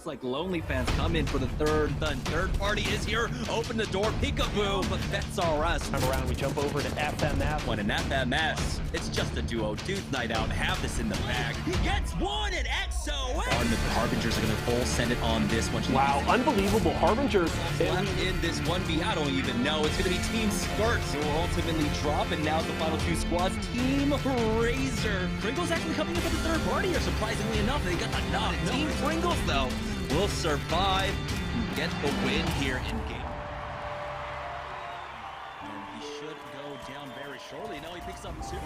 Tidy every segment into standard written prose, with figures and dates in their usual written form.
Like lonely fans come in for the third party is here. Open the door, peekaboo, but that's our us. Turn around, we jump over to FMS. When in FMS, it's just a duo dude night out. Have this in the bag. He gets one at XOS. The Harbingers are gonna full send it on this one. Wow, unbelievable Harbingers. Left in this 1v, I don't even know. It's gonna be Team Skirts who will ultimately drop, and now the final two squads, Team Razer. Pringles actually coming in for the third party here, surprisingly enough. They got enough. Team Pringles, though, will survive and get the win here in game. And he should go down very shortly. Now he picks up two.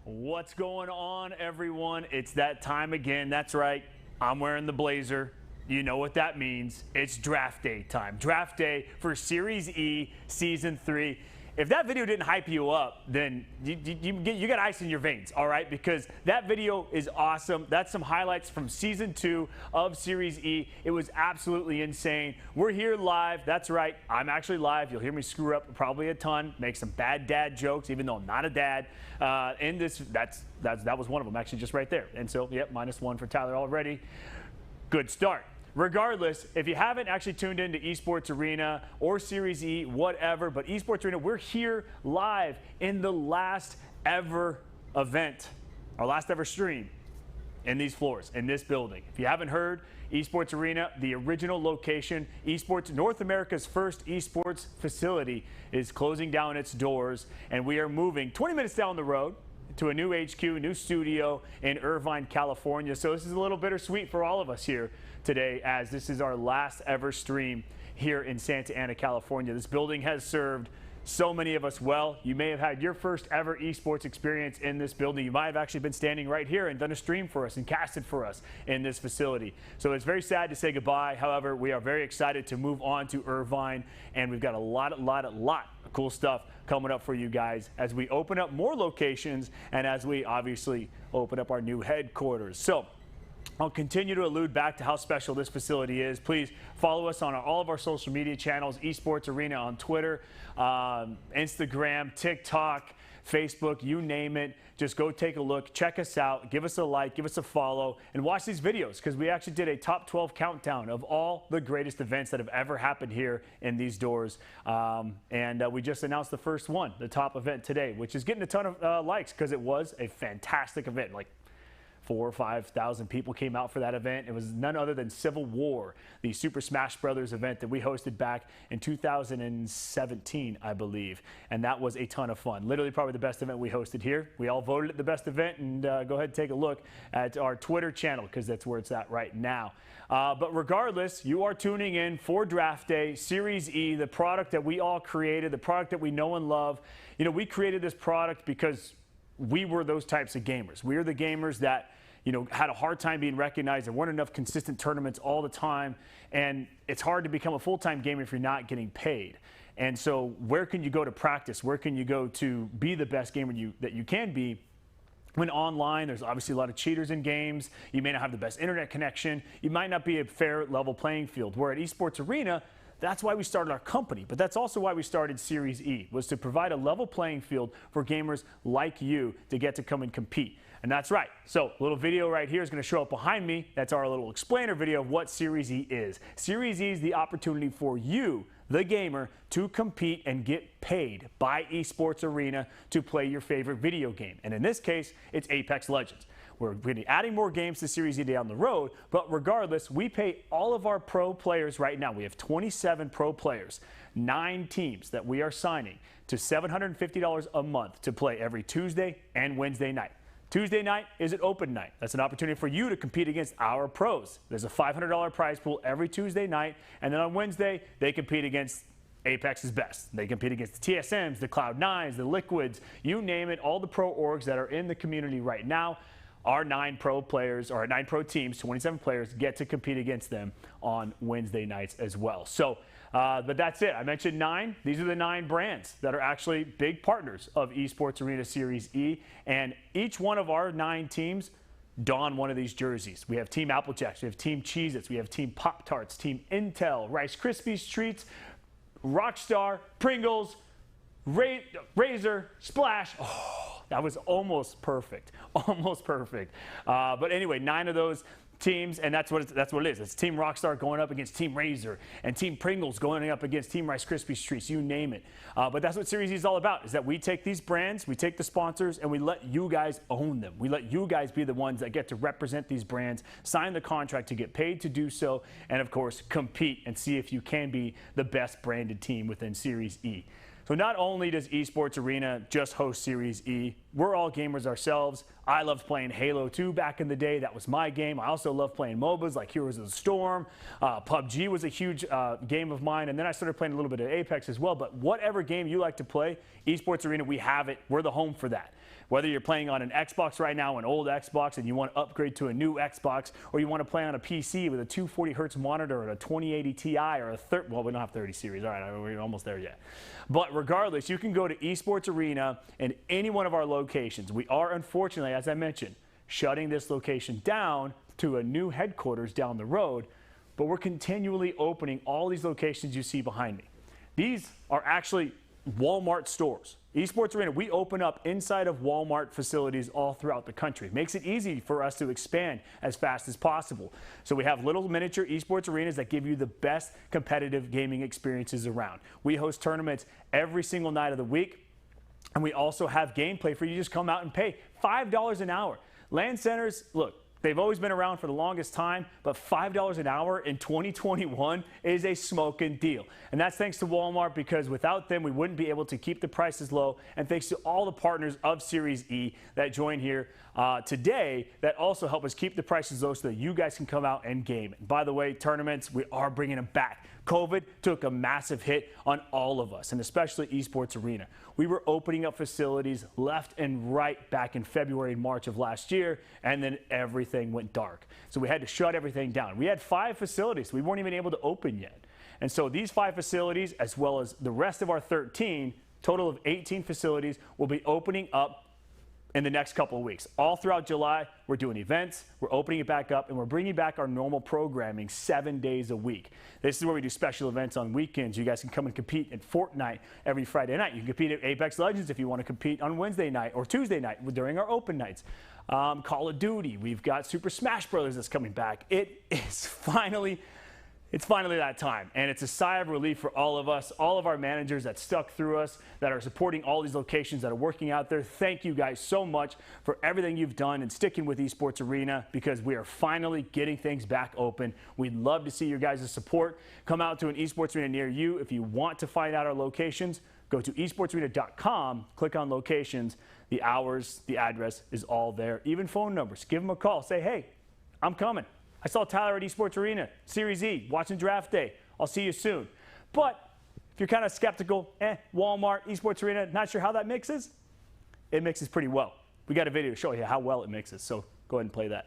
What's going on, everyone? It's that time again. That's right. I'm wearing the blazer. You know what that means. It's draft day time. Draft day for Series E Season 3. If that video didn't hype you up, then you got ice in your veins, all right? Because that video is awesome. That's some highlights from Season 2 of Series E. It was absolutely insane. We're here live. That's right. I'm actually live. You'll hear me screw up probably a ton, make some bad dad jokes, even though I'm not a dad. And that was one of them, actually, just right there. And so, yep, -1 for Tyler already. Good start. Regardless, if you haven't actually tuned into Esports Arena or Series E, whatever, but Esports Arena, we're here live in the last ever event, our last ever stream in these floors, in this building. If you haven't heard, Esports Arena, the original location, Esports, North America's first esports facility, is closing down its doors, and we are moving 20 minutes down the road to a new HQ, new studio in Irvine, California. So this is a little bittersweet for all of us here today, as this is our last ever stream here in Santa Ana, California. This building has served so many of us well. You may have had your first ever esports experience in this building. You might have actually been standing right here and done a stream for us and casted for us in this facility. So it's very sad to say goodbye. However, we are very excited to move on to Irvine, and we've got a lot of cool stuff coming up for you guys as we open up more locations and as we obviously open up our new headquarters. So I'll continue to allude back to how special this facility is. Please follow us on all of our social media channels, Esports Arena on Twitter, Instagram, TikTok, Facebook, you name it. Just go take a look, check us out, give us a like, give us a follow, and watch these videos, because we actually did a top 12 countdown of all the greatest events that have ever happened here in these doors. We just announced the first one, the top event today, which is getting a ton of likes because it was a fantastic event. Like 4,000 or 5,000 people came out for that event. It was none other than Civil War, the Super Smash Brothers event that we hosted back in 2017, I believe. And that was a ton of fun. Literally probably the best event we hosted here. We all voted it the best event, and go ahead and take a look at our Twitter channel, because that's where it's at right now. But regardless, you are tuning in for Draft Day, Series E, the product that we all created, the product that we know and love. You know, we created this product because we were those types of gamers. We are the gamers that, you know, had a hard time being recognized. There weren't enough consistent tournaments all the time, and it's hard to become a full-time gamer if you're not getting paid. And so where can you go to practice? Where can you go to be the best gamer that you can be? When online, there's obviously a lot of cheaters in games. You may not have the best internet connection. You might not be a fair level playing field. Where at Esports Arena, that's why we started our company, but that's also why we started Series E, was to provide a level playing field for gamers like you to get to come and compete. And that's right. So a little video right here is going to show up behind me. That's our little explainer video of what Series E is. Series E is the opportunity for you, the gamer, to compete and get paid by Esports Arena to play your favorite video game. And in this case, it's Apex Legends. We're going to be adding more games to Series E down the road, but regardless, we pay all of our pro players right now. We have 27 pro players, 9 teams that we are signing to $750 a month to play every Tuesday and Wednesday night. Tuesday night is an open night. That's an opportunity for you to compete against our pros. There's a $500 prize pool every Tuesday night, and then on Wednesday, they compete against Apex's best. They compete against the TSMs, the Cloud9s, the Liquids, you name it, all the pro orgs that are in the community right now. Our 9 pro players, or 9 pro teams, 27 players, get to compete against them on Wednesday nights as well. So, but that's it. I mentioned 9. These are the 9 brands that are actually big partners of Esports Arena Series E. And each one of our 9 teams don one of these jerseys. We have Team Apple Jacks, we have Team Cheez-Its, we have Team Pop-Tarts, Team Intel, Rice Krispies Treats, Rockstar, Pringles, Razer, Splash. Oh, that was almost perfect. Almost perfect. But anyway, 9 of those teams, and that's what it is. It's Team Rockstar going up against Team Razer, and Team Pringles going up against Team Rice Krispies Treats, you name it. But that's what Series E is all about, is that we take these brands, we take the sponsors, and we let you guys own them. We let you guys be the ones that get to represent these brands, sign the contract to get paid to do so, and of course, compete and see if you can be the best branded team within Series E. So not only does Esports Arena just host Series E, we're all gamers ourselves. I loved playing Halo 2 back in the day. That was my game. I also love playing MOBAs like Heroes of the Storm. PUBG was a huge game of mine, and then I started playing a little bit of Apex as well. But whatever game you like to play, Esports Arena, we have it. We're the home for that. Whether you're playing on an Xbox right now, an old Xbox, and you want to upgrade to a new Xbox, or you want to play on a PC with a 240 hertz monitor or a 2080 Ti or a well, we don't have 30 series. All right, we're almost there yet. But regardless, you can go to Esports Arena in any one of our locations. We are, unfortunately, as I mentioned, shutting this location down to a new headquarters down the road, but we're continually opening all these locations you see behind me. These are actually Walmart stores. Esports Arena, we open up inside of Walmart facilities all throughout the country. It makes it easy for us to expand as fast as possible. So we have little miniature esports arenas that give you the best competitive gaming experiences around. We host tournaments every single night of the week, and we also have gameplay for you to just come out and pay $5 an hour. LAN centers, look, they've always been around for the longest time, but $5 an hour in 2021 is a smoking deal. And that's thanks to Walmart, because without them, we wouldn't be able to keep the prices low. And thanks to all the partners of Series E that join here today that also help us keep the prices low so that you guys can come out and game. And by the way, tournaments, we are bringing them back. COVID took a massive hit on all of us, and especially Esports Arena. We were opening up facilities left and right back in February and March of last year, and then everything went dark. So we had to shut everything down. We had 5 facilities. We weren't even able to open yet. And so these 5 facilities, as well as the rest of our 13, total of 18 facilities, will be opening up in the next couple of weeks. All throughout July, we're doing events, we're opening it back up, and we're bringing back our normal programming 7 days a week. This is where we do special events on weekends. You guys can come and compete at Fortnite every Friday night. You can compete at Apex Legends if you want to compete on Wednesday night or Tuesday night during our open nights. Call of Duty, we've got Super Smash Brothers that's coming back. It's finally that time, and it's a sigh of relief for all of us, all of our managers that stuck through us, that are supporting all these locations that are working out there. Thank you guys so much for everything you've done and sticking with Esports Arena, because we are finally getting things back open. We'd love to see your guys' support. Come out to an Esports Arena near you. If you want to find out our locations, go to esportsarena.com, click on locations. The hours, the address is all there. Even phone numbers. Give them a call. Say, hey, I'm coming. I saw Tyler at Esports Arena, Series E, watching Draft Day. I'll see you soon. But if you're kind of skeptical, Walmart, Esports Arena, not sure how that mixes, it mixes pretty well. We got a video to show you how well it mixes, so go ahead and play that.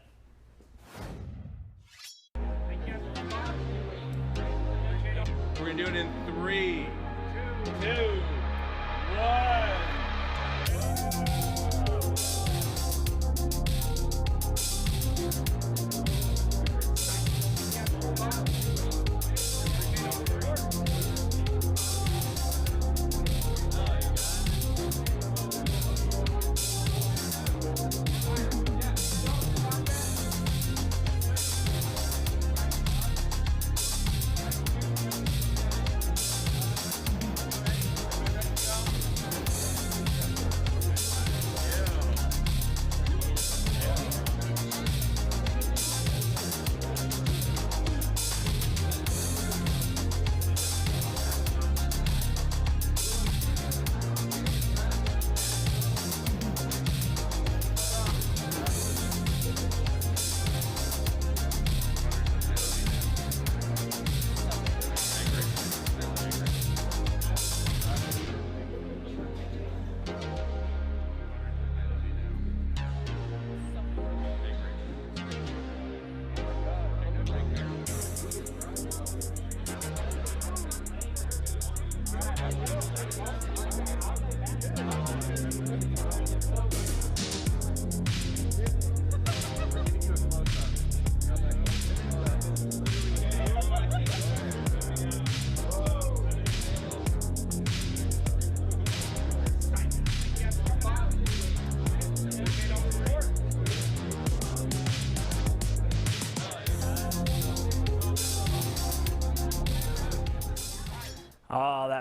We're going to do it in 3, 2, 1.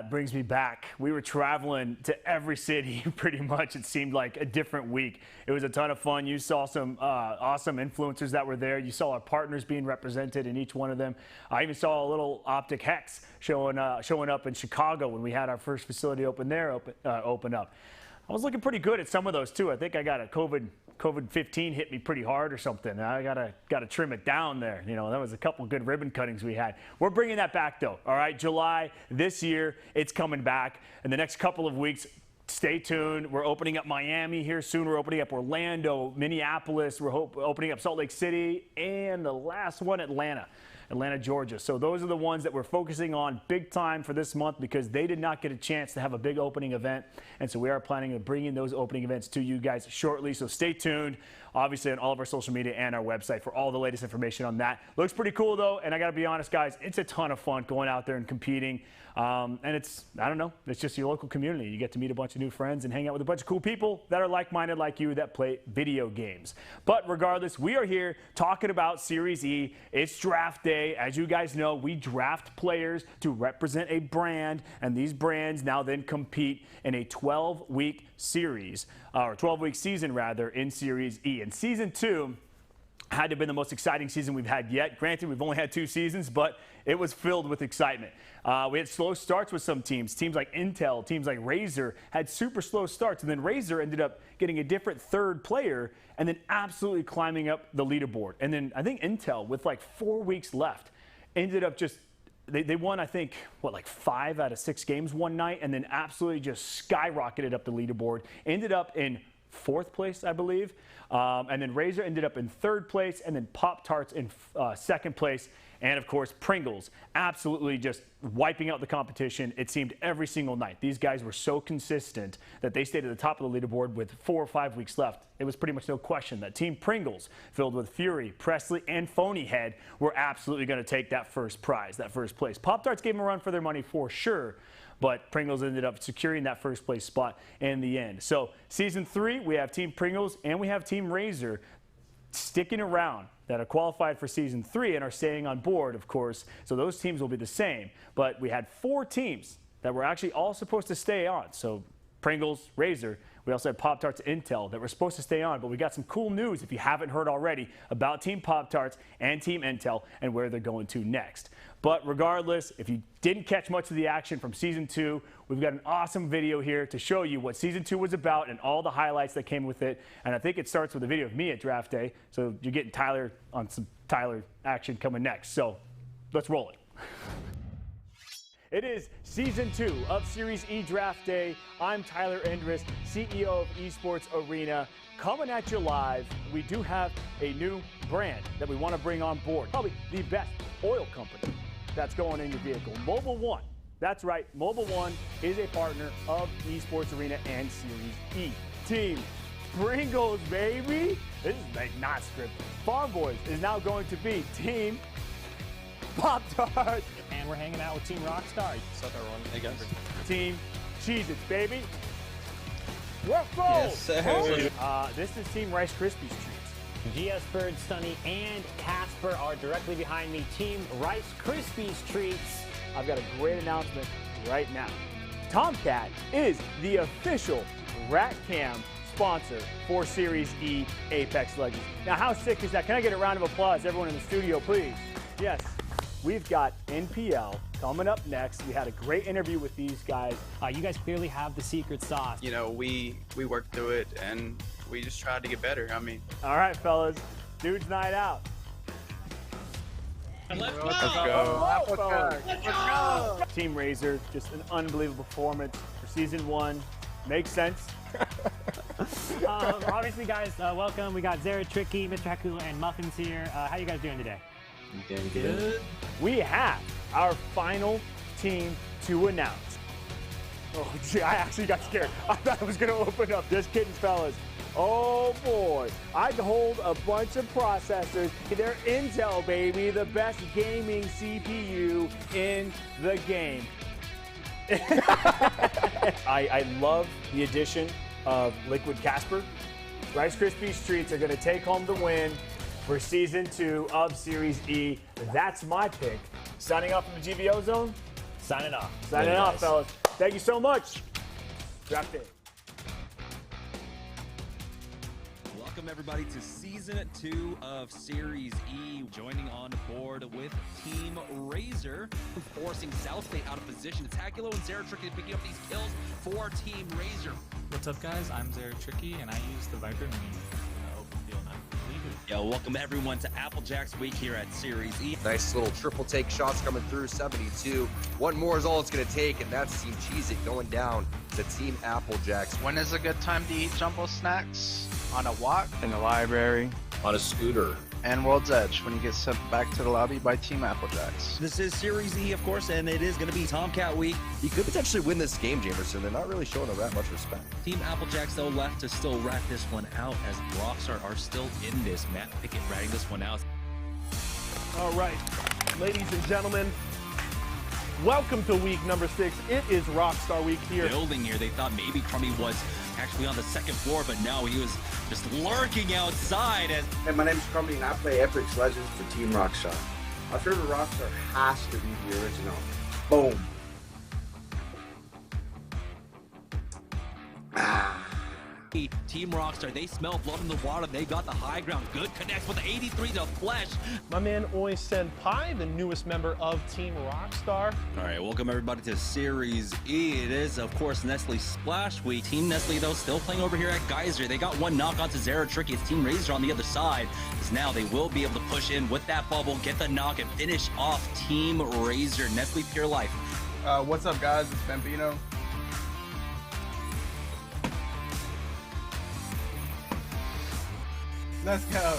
that brings me back. We were traveling to every city pretty much. It seemed like a different week. It was a ton of fun. You saw some awesome influencers that were there. You saw our partners being represented in each one of them. I even saw a little Optic Hex showing up in Chicago when we had our first facility open up. I was looking pretty good at some of those too. I think I got a COVID-15 hit me pretty hard or something. I gotta trim it down there. You know, that was a couple good ribbon cuttings we had. We're bringing that back though. All right, July this year, it's coming back. In the next couple of weeks, stay tuned. We're opening up Miami here soon. We're opening up Orlando, Minneapolis. We're opening up Salt Lake City, and the last one, Atlanta, Georgia. So those are the ones that we're focusing on big time for this month because they did not get a chance to have a big opening event. And so we are planning on bringing those opening events to you guys shortly. So stay tuned, obviously, on all of our social media and our website for all the latest information on that. Looks pretty cool, though. And I got to be honest, guys, it's a ton of fun going out there and competing. And it's, I don't know, it's just your local community. You get to meet a bunch of new friends and hang out with a bunch of cool people that are like-minded like you that play video games. But regardless, we are here talking about Series E. It's draft day. As you guys know, we draft players to represent a brand, and these brands now then compete in a 12-week series, or 12-week season rather, in Series E. And Season 2 had to have been the most exciting season we've had yet. Granted, we've only had 2 seasons, but it was filled with excitement. We had slow starts with some teams. Teams like Intel, teams like Razer had super slow starts, and then Razer ended up getting a different third player and then absolutely climbing up the leaderboard. And then I think Intel, with like 4 weeks left, ended up just they won, I think, like 5 out of 6 games one night, and then absolutely just skyrocketed up the leaderboard. Ended up in 4th place, I believe. And then Razer ended up in 3rd place, and then Pop-Tarts in 2nd place. And, of course, Pringles absolutely just wiping out the competition, it seemed, every single night. These guys were so consistent that they stayed at the top of the leaderboard with 4 or 5 weeks left. It was pretty much no question that Team Pringles, filled with Fury, Presley, and Phonyhead, were absolutely going to take that first prize, that first place. Pop-Tarts gave them a run for their money for sure, but Pringles ended up securing that first place spot in the end. So Season 3, we have Team Pringles and we have Team Razer sticking around that are qualified for Season 3 and are staying on board, of course. So those teams will be the same. But we had 4 teams that were actually all supposed to stay on. So Pringles, Razer. We also had Pop-Tarts, Intel that were supposed to stay on. But we got some cool news, if you haven't heard already, about Team Pop-Tarts and Team Intel and where they're going to next. But regardless, if you didn't catch much of the action from Season 2, we've got an awesome video here to show you what Season 2 was about and all the highlights that came with it. And I think it starts with a video of me at draft day. So you're getting Tyler on some Tyler action coming next. So let's roll it. It is Season 2 of Series E Draft Day. I'm Tyler Endres, CEO of Esports Arena, coming at you live. We do have a new brand that we want to bring on board, probably the best oil company that's going in your vehicle. Mobile One. That's right, Mobile One is a partner of Esports Arena and Series E. Team Pringles, baby. This is like not scripted. Farm Boys is now going to be Team Pop-Tarts. And we're hanging out with Team Rockstar. What's up, everyone? Hey, guys. Team Cheez-It, baby. Let's go! Yes, sir. This is Team Rice Krispies Treats. GS Bird, Sunny, and Casper are directly behind me. Team Rice Krispies Treats. I've got a great announcement right now. Tomcat is the official Rat Cam sponsor for Series E Apex Legends. Now, how sick is that? Can I get a round of applause, everyone in the studio, please? Yes. We've got NPL coming up next. We had a great interview with these guys. You guys clearly have the secret sauce. You know, we worked through it and we just tried to get better. I mean, all right, fellas, dude's night out. Let's go. Let's go. Team Razer, just an unbelievable performance for Season 1. Makes sense. Obviously, guys, welcome. We got Zara, Tricky, Mr. Haku, and Muffins here. How you guys doing today? doing good. We have our final team to announce. Oh, gee, I actually got scared. I thought I was going to open up. Just kidding, fellas. Oh, boy. I hold a bunch of processors. They're Intel, baby, the best gaming CPU in the game. I love the addition of Liquid Casper. Rice Krispies Treats are going to take home the win for Season 2 of Series E. That's my pick. Signing off from the GVO Zone, Signing off. Signing off, fellas. Thank you so much. Draft day. Welcome everybody to Season 2 of Series E. Joining on board with Team Razer, forcing South State out of position. Taculo and Zara Tricky picking up these kills for Team Razer. What's up, guys? I'm Zara Tricky, and I use the Viper Mini. Open field, I believe it. Yo, welcome everyone to Applejack's week here at Series E. Nice little triple take shots coming through, 72. One more is all it's going to take, and that's Team Cheez-It going down to Team Applejacks. When is a good time to eat jumbo snacks? On a walk? In the library. On a scooter. And World's Edge, when you get sent back to the lobby by Team Applejacks. This is Series E, of course, and it is going to be Tomcat week. You could potentially win this game, Jamerson. They're not really showing that much respect. Team Applejacks, though, left to still wrap this one out as Rockstar are still in this. Matt Pickett writing this one out. All right, ladies and gentlemen, welcome to week number 6. It is Rockstar week here. Building here, they thought maybe Crummy was actually on the second floor, but no, he was just lurking outside. Hey, my name's Crummy, and I play Apex Legends for Team Rockstar. My favorite Rockstar has to be the original. Boom. Team Rockstar, they smell blood in the water. They got the high ground. Good connects with the 83 to Flesh. My man Oi Senpai, the newest member of Team Rockstar. All right, welcome everybody to Series E. It is, of course, Nestle Splash Week. Team Nestle, though, still playing over here at Geyser. They got one knock onto Zara Tricky. It's Team Razer on the other side. As now they will be able to push in with that bubble, get the knock, and finish off Team Razer. Nestle Pure Life. What's up, guys? It's Bambino. Let's go.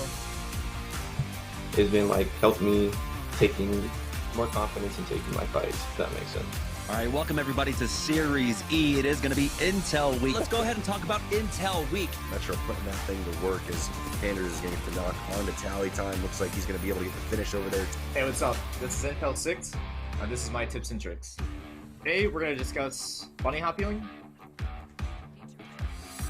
It's been like helped me taking more confidence in taking my fights, if that makes sense. All right, welcome everybody to Series E. It is going to be Intel Week. Let's go ahead and talk about Intel Week. Not sure putting that thing to work as Anders is going to get the knock on to tally time. Looks like he's going to be able to get the finish over there. Hey, what's up? This is Intel 6. This is my tips and tricks. Today, we're going to discuss bunny hop healing.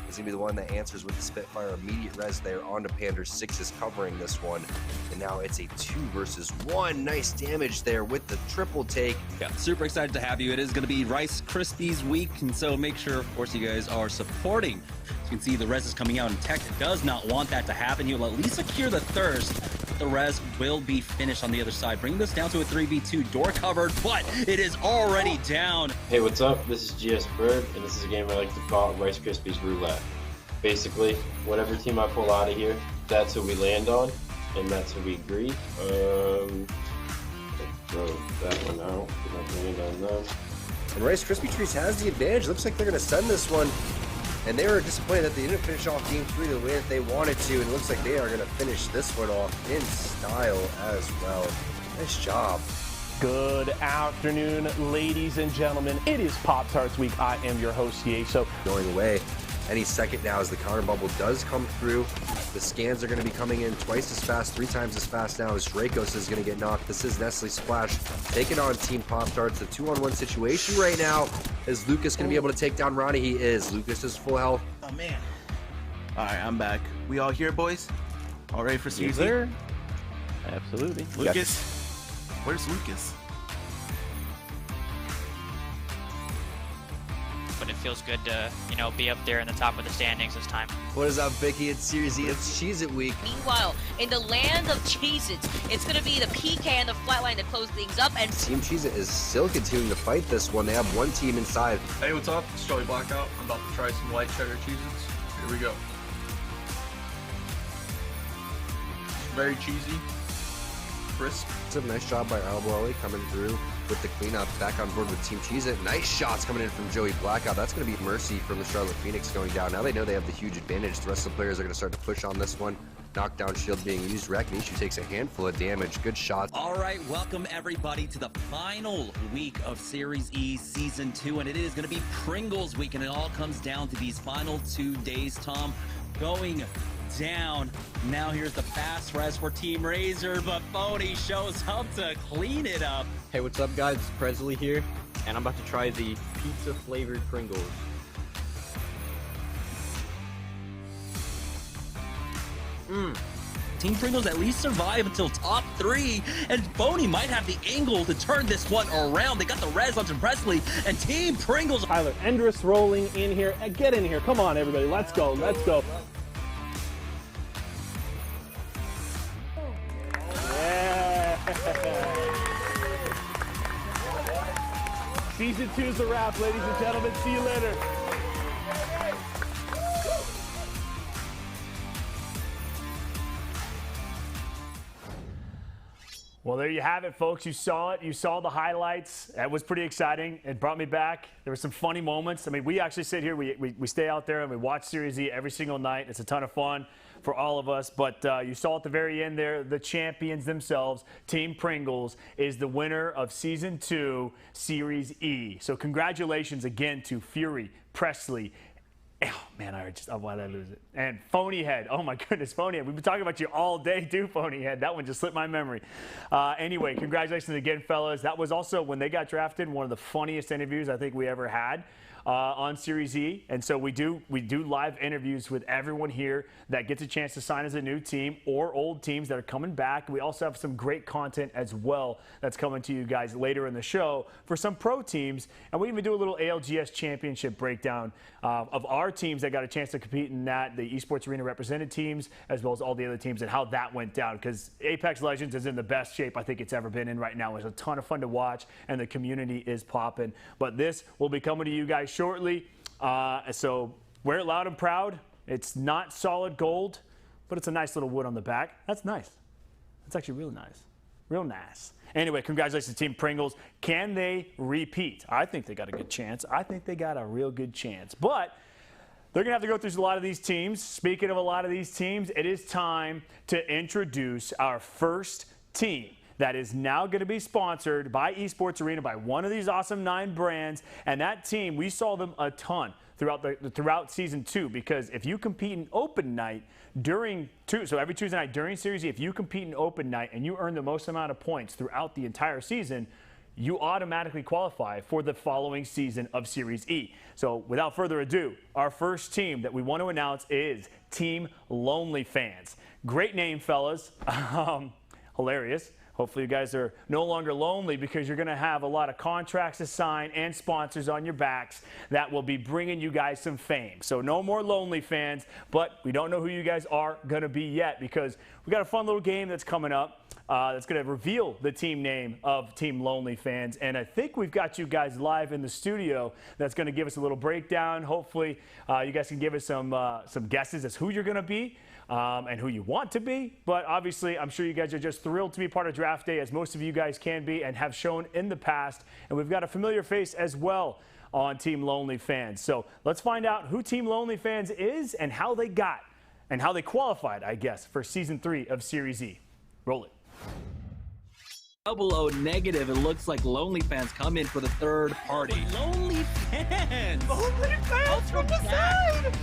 Is going to be the one that answers with the Spitfire. Immediate res there onto Pander. 6 is covering this one. And now it's a 2 versus 1. Nice damage there with the triple take. Yeah, super excited to have you. It is going to be Rice Krispies week, and so make sure, of course, you guys are supporting. As you can see, the res is coming out, and Tech does not want that to happen. He'll at least secure the thirst. The res will be finished on the other side. Bring this down to a 3v2. Door covered, but it is already down. Hey, what's up? This is GS Bird, and this is a game I like to call Rice Krispies Roulette. Basically, whatever team I pull out of here, that's who we land on, and that's who we agree. Throw that one out. Land on them. And Rice Krispie Treats has the advantage. Looks like they're going to send this one. And they were disappointed that they didn't finish off Game 3 the way that they wanted to. And it looks like they are going to finish this one off in style as well. Nice job. Good afternoon, ladies and gentlemen. It is Pop-Tarts week. I am your host, Ye. So going away any second now as the counter bubble does come through. The scans are going to be coming in twice as fast, 3 times as fast now as Dracos is going to get knocked. This is Nestle Splash taking on Team Pop-Tarts. The 2-on-1 situation right now. Is Lucas going to be able to take down Ronnie? He is. Lucas is full health. Oh, man. All right, I'm back. We all here, boys? All ready for Series yes, sir. Absolutely. Lucas? Where's Lucas? But it feels good to, be up there in the top of the standings this time. What is up, Vicky? It's Series E. It's Cheez-It week. Meanwhile, in the land of Cheez-It, it's going to be the PK and the Flatline to close things up. And Team Cheez-It is still continuing to fight this one. They have one team inside. Hey, what's up? It's Charlie Blackout. I'm about to try some light cheddar Cheez-Its. Here we go. Very cheesy. Crisp. It's a nice job by Alboali coming through with the cleanup. Back on board with Team Cheez-It. Nice shots coming in from Joey Blackout. That's going to be Mercy from the Charlotte Phoenix going down. Now they know they have the huge advantage. The rest of the players are going to start to push on this one. Knockdown shield being used. Rakinishu takes a handful of damage. Good shots. All right, welcome everybody to the final week of Series E Season 2, and it is going to be Pringles week, and it all comes down to these final 2 days, Tom, going down. Now here's the fast res for Team Razer, but Phony shows up to clean it up. Hey, what's up, guys? It's Presley here, and I'm about to try the pizza-flavored Pringles. Team Pringles at least survive until top 3, and Phony might have the angle to turn this one around. They got the res on Presley, and Team Pringles. Tyler Endress rolling in here. Get in here. Come on, everybody. Let's go. Let's go. Yeah. Season 2 is a wrap, ladies and gentlemen. See you later. Well, there you have it, folks. You saw it. You saw the highlights. That was pretty exciting. It brought me back. There were some funny moments. I mean, we actually sit here. We stay out there and we watch Series E every single night. It's a ton of fun for all of us. But you saw at the very end there, the champions themselves, Team Pringles, is the winner of Season 2, Series E. So congratulations again to Fury, Presley. Oh, man, why did I lose it? And Phonyhead. Oh, my goodness, Phonyhead. We've been talking about you all day, too, Phonyhead. That one just slipped my memory. Anyway, congratulations again, fellas. That was also, when they got drafted, one of the funniest interviews I think we ever had on Series E. And so we do live interviews with everyone here that gets a chance to sign as a new team or old teams that are coming back. We also have some great content as well that's coming to you guys later in the show for some pro teams. And we even do a little ALGS championship breakdown of our teams that got a chance to compete in that, the Esports Arena represented teams, as well as all the other teams and how that went down. Because Apex Legends is in the best shape I think it's ever been in right now. It's a ton of fun to watch, and the community is popping. But this will be coming to you guys shortly. So wear it loud and proud. It's not solid gold, but it's a nice little wood on the back. That's nice. That's actually real nice. Real nice. Anyway, congratulations to Team Pringles. Can they repeat? I think they got a good chance. I think they got a real good chance. But they're going to have to go through a lot of these teams. Speaking of a lot of these teams, it is time to introduce our first team that is now going to be sponsored by Esports Arena, by one of these awesome 9 brands. And that team, we saw them a ton throughout Season 2, because if you compete in open night so every Tuesday night during Series E, if you compete in open night and you earn the most amount of points throughout the entire season, you automatically qualify for the following season of Series E. So without further ado, our first team that we want to announce is Team Lonely Fans. Great name, fellas. Hilarious. Hopefully you guys are no longer lonely, because you're going to have a lot of contracts to sign and sponsors on your backs that will be bringing you guys some fame. So no more Lonely Fans, but we don't know who you guys are going to be yet, because we got a fun little game that's coming up that's going to reveal the team name of Team Lonely Fans. And I think we've got you guys live in the studio that's going to give us a little breakdown. Hopefully you guys can give us some guesses as who you're going to be. And who you want to be. But obviously, I'm sure you guys are just thrilled to be part of Draft Day, as most of you guys can be and have shown in the past. And we've got a familiar face as well on Team Lonely Fans. So let's find out who Team Lonely Fans is and how they qualified, I guess, for Season 3 of Series E. Roll it. 00 negative. It looks like Lonely Fans come in for the third party. Lonely Fans! Lonely Fans from the side!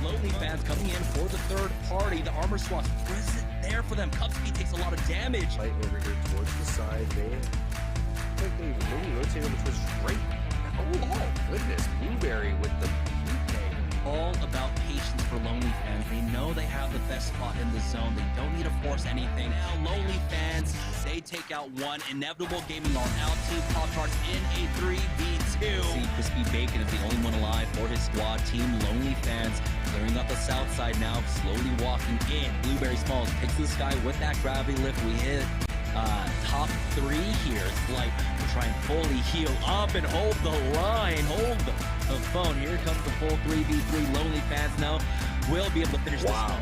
Lonely Fans coming in for the third party. The armor swap's present there for them. Cupspeed takes a lot of damage. Right over here towards the side, man. I think they really rotate over towards right. Oh, goodness. Blueberry with the all about patience for Lonely Fans. They know they have the best spot in the zone. They don't need to force anything. Now Lonely Fans, they take out one. Inevitable Gaming on out. Team Pop-Tarts in a 3v2. See, Crispy Bacon is the only one alive for his squad. Team Lonely Fans clearing up the south side now, slowly walking in. Blueberry Smalls takes the sky with that gravity lift. We hit top 3 here. It's like we're trying to fully heal up and hold the line, hold the phone. Here comes the full 3v3. Lonely Fans now will be able to finish this one.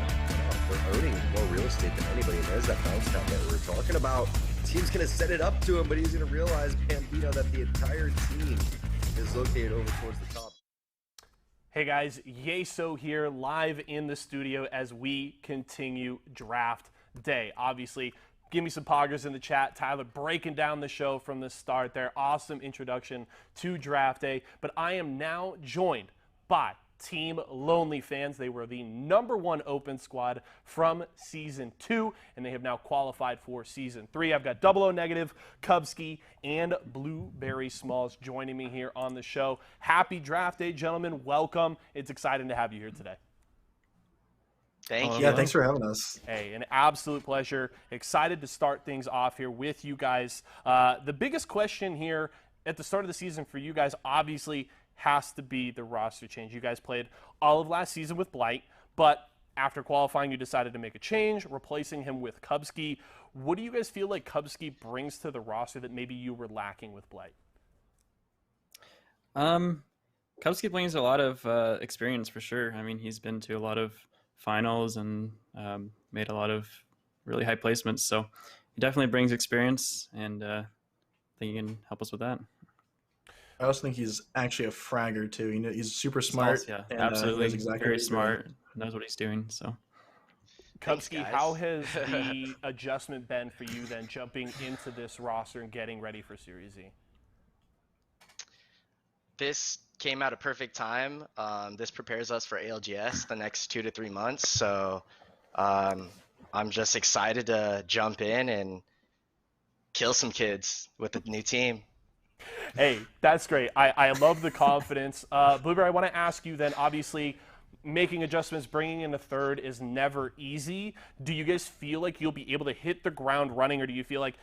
They're owning more real estate than anybody. And there's that bounce down that we were talking about. Team's going to set it up to him, but he's going to realize, Bambino, that the entire team is located over towards the top. Hey guys, Yeso here, live in the studio as we continue Draft Day. Obviously, give me some poggers in the chat. Tyler breaking down the show from the start there. Awesome introduction to Draft Day. But I am now joined by Team Lonely Fans. They were the #1 open squad from Season 2, and they have now qualified for Season 3. I've got 00 negative, Cubsky, and Blueberry Smalls joining me here on the show. Happy Draft Day, gentlemen. Welcome. It's exciting to have you here today. Thank you. Yeah, thanks for having us. Hey, an absolute pleasure. Excited to start things off here with you guys. The biggest question here at the start of the season for you guys obviously has to be the roster change. You guys played all of last season with Blight, but after qualifying, you decided to make a change, replacing him with Kubsky. What do you guys feel like Kubsky brings to the roster that maybe you were lacking with Blight? Kubsky brings a lot of experience for sure. I mean, he's been to a lot of finals and made a lot of really high placements. So he definitely brings experience, and I think he can help us with that. I also think he's actually a fragger too. He's super smart. Yeah, and, absolutely. Exactly very smart. Knows what he's doing. So, Kubsky, how has the adjustment been for you then, jumping into this roster and getting ready for Series E? This came at a perfect time. This prepares us for ALGS the next 2 to 3 months. So I'm just excited to jump in and kill some kids with the new team. Hey, that's great. I love the confidence. Blueberry, I want to ask you then, obviously, making adjustments, bringing in a third is never easy. Do you guys feel like you'll be able to hit the ground running, or do you feel like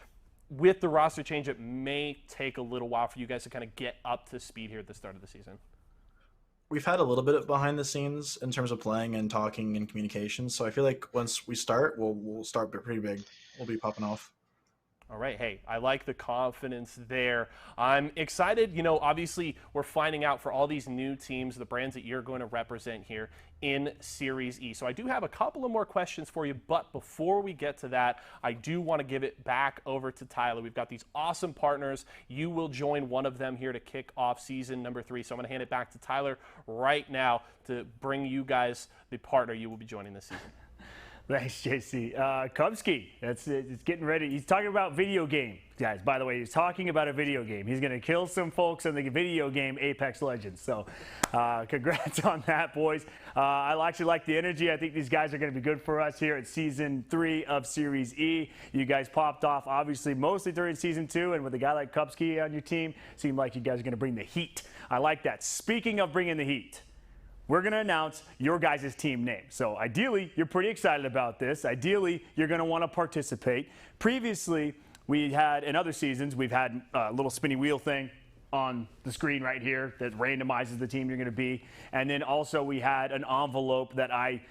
with the roster change, it may take a little while for you guys to kind of get up to speed here at the start of the season? We've had a little bit of behind the scenes in terms of playing and talking and communication. So I feel like once we start, we'll start pretty big. We'll be popping off. All right, hey, I like the confidence there. I'm excited. Obviously, we're finding out for all these new teams, the brands that you're going to represent here in Series E. So I do have a couple of more questions for you, but before we get to that, I do want to give it back over to Tyler. We've got these awesome partners. You will join one of them here to kick off season number 3. So I'm going to hand it back to Tyler right now to bring you guys the partner you will be joining this season. Thanks, JC. Kubsky, it's getting ready. He's talking about video game, guys. By the way, he's talking about a video game. He's going to kill some folks in the video game Apex Legends. So congrats on that, boys. I actually like the energy. I think these guys are going to be good for us here at Season 3 of Series E. You guys popped off, obviously, mostly during Season 2, and with a guy like Kubsky on your team, seemed like you guys are going to bring the heat. I like that. Speaking of bringing the heat, we're going to announce your guys' team name. So ideally, you're pretty excited about this. Ideally, you're going to want to participate. Previously, we had, in other seasons, we've had a little spinny wheel thing on the screen right here that randomizes the team you're going to be. And then also we had an envelope that I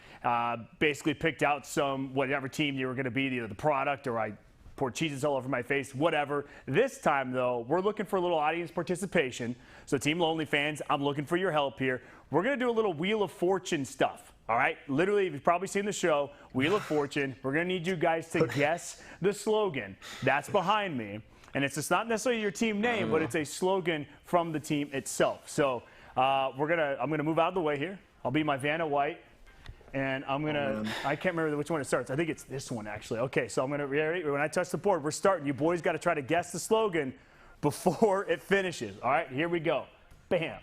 basically picked out whatever team you were going to be, either the product or I poured Cheez-Its all over my face, whatever. This time, though, we're looking for a little audience participation. So Team Lonely fans, I'm looking for your help here. We're going to do a little Wheel of Fortune stuff, all right? Literally, you've probably seen the show, Wheel of Fortune. We're going to need you guys to guess the slogan that's behind me. And it's just not necessarily your team name, but it's a slogan from the team itself. So I'm going to move out of the way here. I'll be my Vanna White. And I'm going to, I can't remember which one it starts. I think it's this one, actually. Okay, so I'm going to, when I touch the board, we're starting. You boys got to try to guess the slogan before it finishes. All right, here we go. Bam.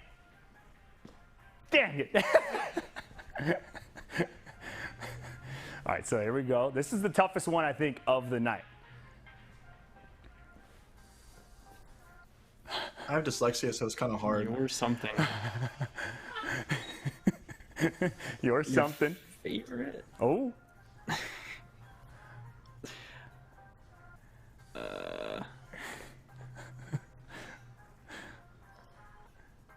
Dang it. All right, so here we go. This is the toughest one, I think, of the night. I have dyslexia, so it's kind of hard. You're something. You're something. Favorite? Oh.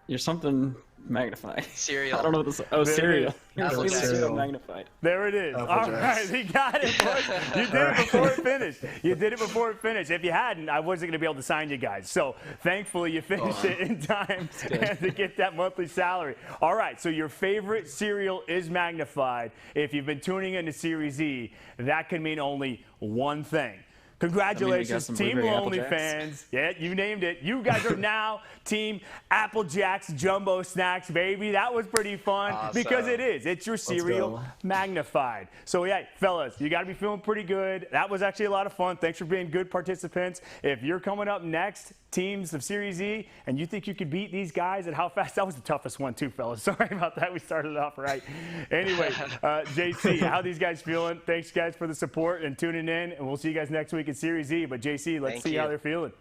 You're something magnified. Cereal. I don't know what this. Oh, cereal. You're cereal magnified. There it is. All right, he got it, boys. You did it before it finished. You did it before it finished. If you hadn't, I wasn't going to be able to sign you guys. So thankfully, you finished it in time to get that monthly salary. All right, so your favorite cereal is magnified. If you've been tuning into Series E, that can mean only one thing. Congratulations, Team Lonely fans. Yeah, you named it. You guys are now Team Apple Jacks Jumbo Snacks, baby. That was pretty fun because it is. It's your cereal magnified. So, yeah, fellas, you got to be feeling pretty good. That was actually a lot of fun. Thanks for being good participants. If you're coming up next, teams of Series E, and you think you could beat these guys at how fast, that was the toughest one too, fellas. Sorry about that. We started off right. Anyway, JC, how these guys feeling? Thanks, guys, for the support and tuning in, and we'll see you guys next week at Series E. But JC, let's see how they're feeling.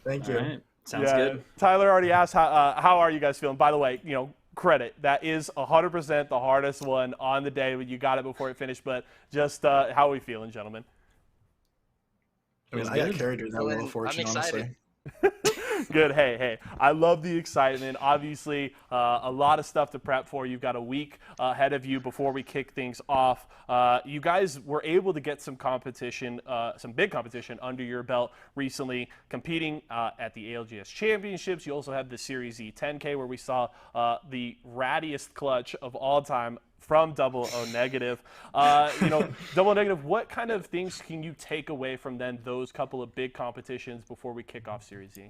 Thank you. All right. Sounds good. Tyler already asked how are you guys feeling. By the way, credit. That is 100% the hardest one on the day when you got it before it finished. But just how are we feeling, gentlemen? I mean, I got carried during that Wheel of Fortune, honestly. Good. Hey, I love the excitement. Obviously, a lot of stuff to prep for. You've got a week ahead of you before we kick things off. You guys were able to get some competition, some big competition under your belt recently, competing at the ALGS Championships. You also had the Series E 10K where we saw the rattiest clutch of all time from Double O Negative. Double O Negative, what kind of things can you take away from then those couple of big competitions before we kick off Series E?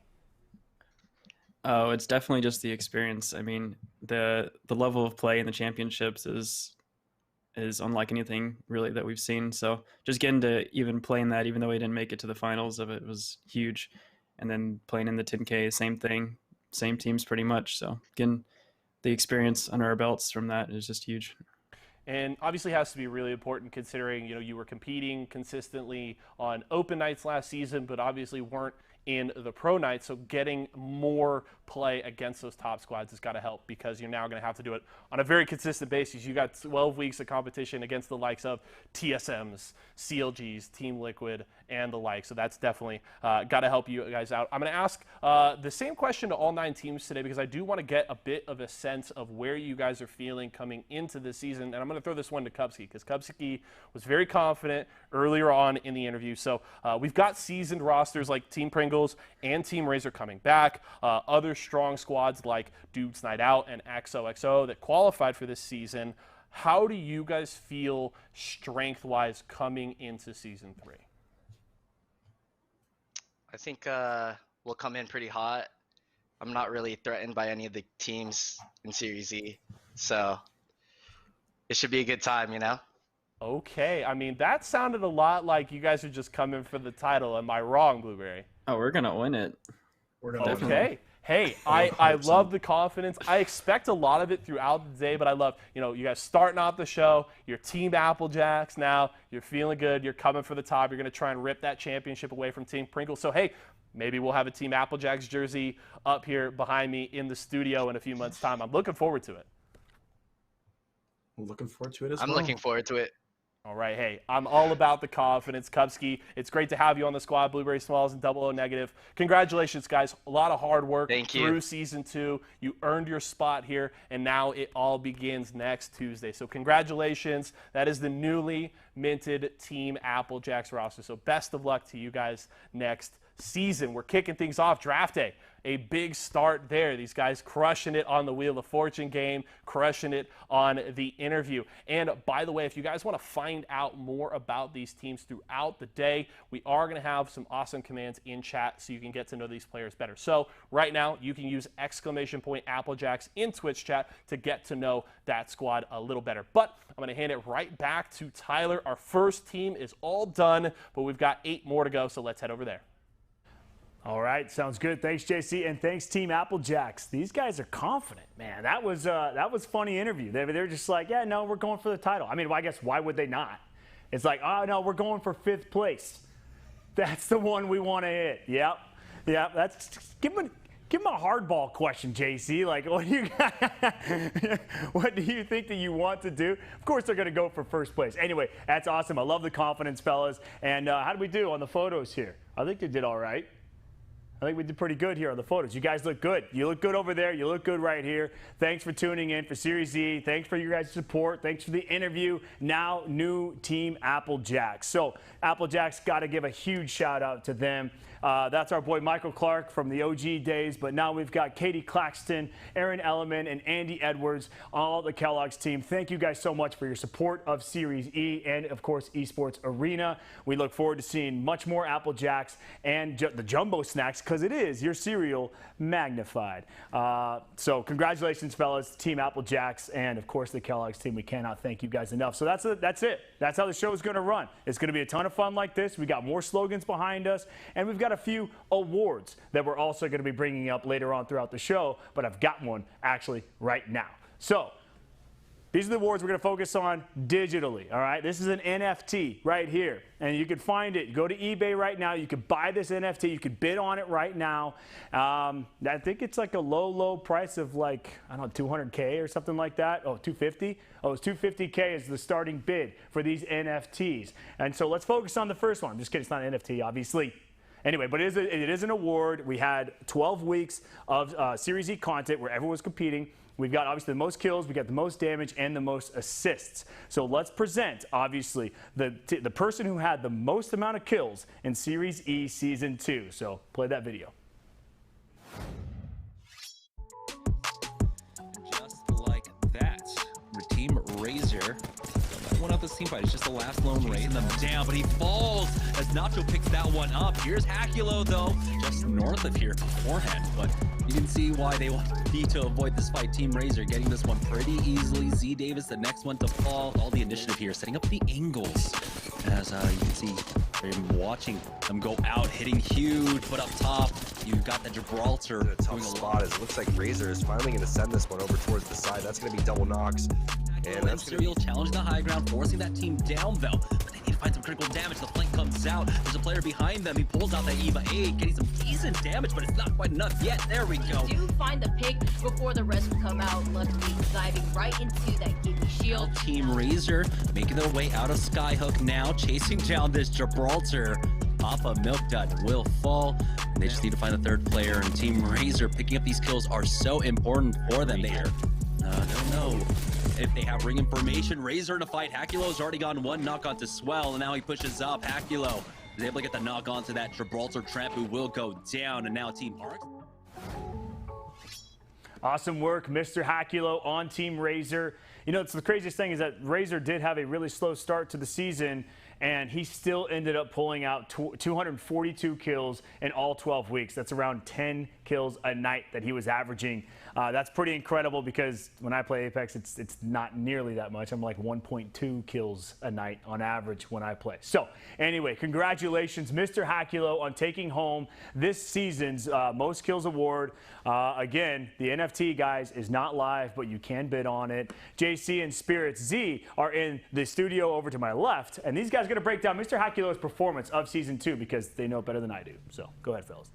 Oh, it's definitely just the experience. I mean, the level of play in the championships is unlike anything really that we've seen. So just getting to even play in that, even though we didn't make it to the finals of it, was huge. And then playing in the 10K, same thing, same teams pretty much. So getting the experience under our belts from that is just huge. And obviously has to be really important considering, you were competing consistently on open nights last season, but obviously weren't in the pro night. So getting more play against those top squads has got to help because you're now going to have to do it on a very consistent basis. You got 12 weeks of competition against the likes of TSMs, CLGs, Team Liquid, and the like. So that's definitely got to help you guys out. I'm going to ask the same question to all 9 teams today because I do want to get a bit of a sense of where you guys are feeling coming into the season. And I'm going to throw this one to Kupski because Kupski was very confident earlier on in the interview. So we've got seasoned rosters like Team Pringles and Team Razer coming back. Other strong squads like Dudes Night Out and XOXO that qualified for this season. How do you guys feel strength-wise coming into Season 3? I think we'll come in pretty hot. I'm not really threatened by any of the teams in Series E, so it should be a good time, Okay, I mean, that sounded a lot like you guys are just coming for the title. Am I wrong, Blueberry? Oh, we're going to win it. We're gonna Okay. win it. Hey, I love the confidence. I expect a lot of it throughout the day, but I love, you guys starting off the show, your Team Applejacks now, you're feeling good, you're coming for the top, you're going to try and rip that championship away from Team Pringles. So, hey, maybe we'll have a Team Applejacks jersey up here behind me in the studio in a few months' time. I'm looking forward to it. I'm looking forward to it as well. I'm looking forward to it. All right, hey, I'm all about the confidence. Kupski, it's great to have you on the squad, Blueberry Smalls and Double O Negative. Congratulations, guys. A lot of hard work through Season 2. You earned your spot here, and now it all begins next Tuesday. So congratulations. That is the newly minted Team Applejacks roster. So best of luck to you guys next season. We're kicking things off draft day. A big start there. These guys crushing it on the Wheel of Fortune game, crushing it on the interview. And by the way, if you guys want to find out more about these teams throughout the day, we are going to have some awesome commands in chat so you can get to know these players better. So right now, you can use !Applejacks in Twitch chat to get to know that squad a little better. But I'm going to hand it right back to Tyler. Our first team is all done, but we've got 8 more to go, so let's head over there. All right, sounds good. Thanks, JC, and thanks, Team Applejacks. These guys are confident, man. That was funny interview. They're just like, yeah, no, we're going for the title. I mean, well, I guess why would they not? It's like, oh no, we're going for 5th place. That's the one we want to hit. Yep. That's give them a hardball question, JC. Like, what do you think that you want to do? Of course, they're going to go for 1st place. Anyway, that's awesome. I love the confidence, fellas. And how did we do on the photos here? I think they did all right. I think we did pretty good here on the photos. You guys look good. You look good over there. You look good right here. Thanks for tuning in for Series E. Thanks for your guys' support. Thanks for the interview. Now, new Team Applejacks. So, Applejacks, got to give a huge shout out to them. That's our boy Michael Clark from the OG days, but now we've got Katie Claxton, Aaron Elliman, and Andy Edwards, all the Kellogg's team. Thank you guys so much for your support of Series E and, of course, Esports Arena. We look forward to seeing much more Applejacks and the Jumbo Snacks, because it is your cereal magnified. So congratulations, fellas, Team Applejacks, and, of course, the Kellogg's team. We cannot thank you guys enough. So that's it. That's how the show is going to run. It's going to be a ton of fun like this. We got more slogans behind us, and we've got a few awards that we're also going to be bringing up later on throughout the show, but I've got one actually right now. So These are the awards we're going to focus on digitally, all right? This is an NFT right here, and you can find it. Go to eBay right now. You could buy this NFT. You could bid on it right now. I think it's like a low price of like, I don't know, 200K or something like that. Oh, 250? Oh, it's 250K is the starting bid for these NFTs. And so let's focus on the first one. I'm just kidding. It's not an NFT, obviously. Anyway, but it is an award. We had 12 weeks of Series E content where everyone was competing. We've got obviously the most kills, we got the most damage, and the most assists. So let's present, obviously, the person who had the most amount of kills in Series E Season 2. So play that video. Just like that, the Team Razer. One out this team fight. It's just the last lone raising them down, but he falls as Nacho picks that one up. Here's Hakulo, though, just north of here beforehand, but you can see why they want to avoid this fight. Team Razer getting this one pretty easily. Z Davis, the next one to fall. All the initiative here, setting up the angles. As you can see, they're watching them go out, hitting huge, but up top, you've got the Gibraltar. The tough spot is, it looks like Razer is finally going to send this one over towards the side. That's going to be double knocks. And that's Serial challenge the high ground, forcing that team down, though. But they need to find some critical damage. The flank comes out. There's a player behind them. He pulls out that Eva 8, getting some decent damage, but it's not quite enough yet. There we go. Do find the pick before the rest will come out. Luckily, diving right into that Gimme shield. Team Razer making their way out of Skyhook now, chasing down this Gibraltar. Papa Milk Dud will fall. And they just need to find the third player. And Team Razer picking up these kills are so important for them. They don't know if they have ring information. Razer in a fight. Hakulo's already gotten one knock onto Swell, and now he pushes up. Hakulo is able to get the knock onto that Gibraltar Tramp, who will go down. And now Team Arc. Awesome work, Mr. Hakulo on Team Razer. You know, it's the craziest thing is that Razer did have a really slow start to the season, and he still ended up pulling out 242 kills in all 12 weeks. That's around 10 kills a night that he was averaging. That's pretty incredible because when I play Apex, it's not nearly that much. I'm like 1.2 kills a night on average when I play. So anyway, congratulations, Mr. Hakulo, on taking home this season's Most Kills Award. Again, the NFT, guys, is not live, but you can bid on it. JC and Spirits Z are in the studio over to my left, and these guys are going to break down Mr. Hakulo's performance of Season 2 because they know it better than I do. So go ahead, fellas.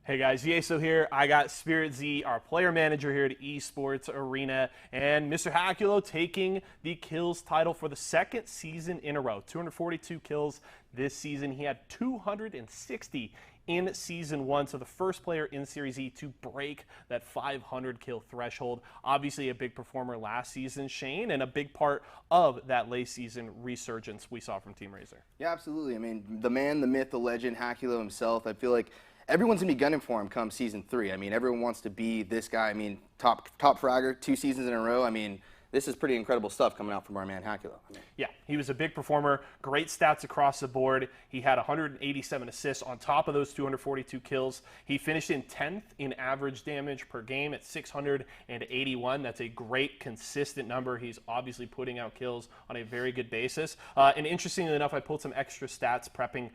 Hey guys, Yeso here. I got Spirit Z, our player manager here at Esports Arena, and Mr. Hakulo taking the kills title for the second season in a row. 242 kills this season. He had 260 in Season 1, so the first player in Series E to break that 500 kill threshold. Obviously a big performer last season, Shane, and a big part of that late season resurgence we saw from Team Razer. Yeah, absolutely. I mean, the man, the myth, the legend, Hakulo himself, I feel like everyone's going to be gunning for him come Season 3. I mean, everyone wants to be this guy. I mean, top fragger 2 seasons in a row. I mean, this is pretty incredible stuff coming out from our man Hakulo. Yeah, he was a big performer, great stats across the board. He had 187 assists on top of those 242 kills. He finished in 10th in average damage per game at 681. That's a great, consistent number. He's obviously putting out kills on a very good basis. And interestingly enough, I pulled some extra stats prepping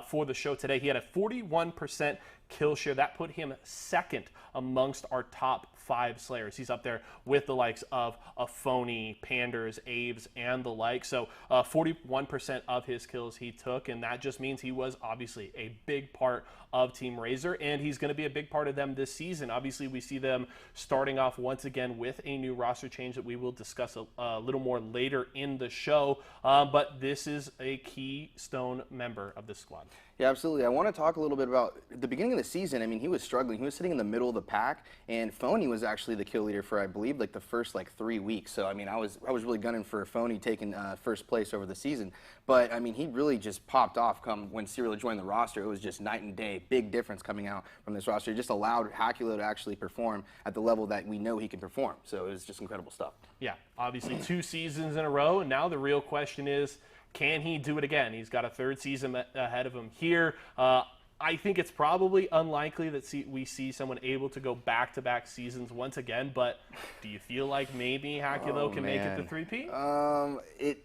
for the show today. He had a 41% kill share. That put him second amongst our top 5 Slayers. He's up there with the likes of Phony, Panders, Aves, and the like. So 41% of his kills he took, and that just means he was obviously a big part of Team Razer, and he's going to be a big part of them this season. Obviously, we see them starting off once again with a new roster change that we will discuss a little more later in the show, but this is a keystone member of this squad. Yeah, absolutely. I want to talk a little bit about the beginning of the season. I mean, he was struggling. He was sitting in the middle of the pack, and Phony was actually the kill leader for, I believe, like the first 3 weeks. So, I mean, I was really gunning for Phony taking first place over the season. But, I mean, he really just popped off when Serial joined the roster. It was just night and day, big difference coming out from this roster. It just allowed Hakulo to actually perform at the level that we know he can perform. So it was just incredible stuff. Yeah, obviously 2 seasons in a row, and now the real question is, can he do it again? He's got a 3rd season ahead of him here. I think it's probably unlikely that we see someone able to go back-to-back seasons once again, but do you feel like maybe Hakulo can make it to 3P?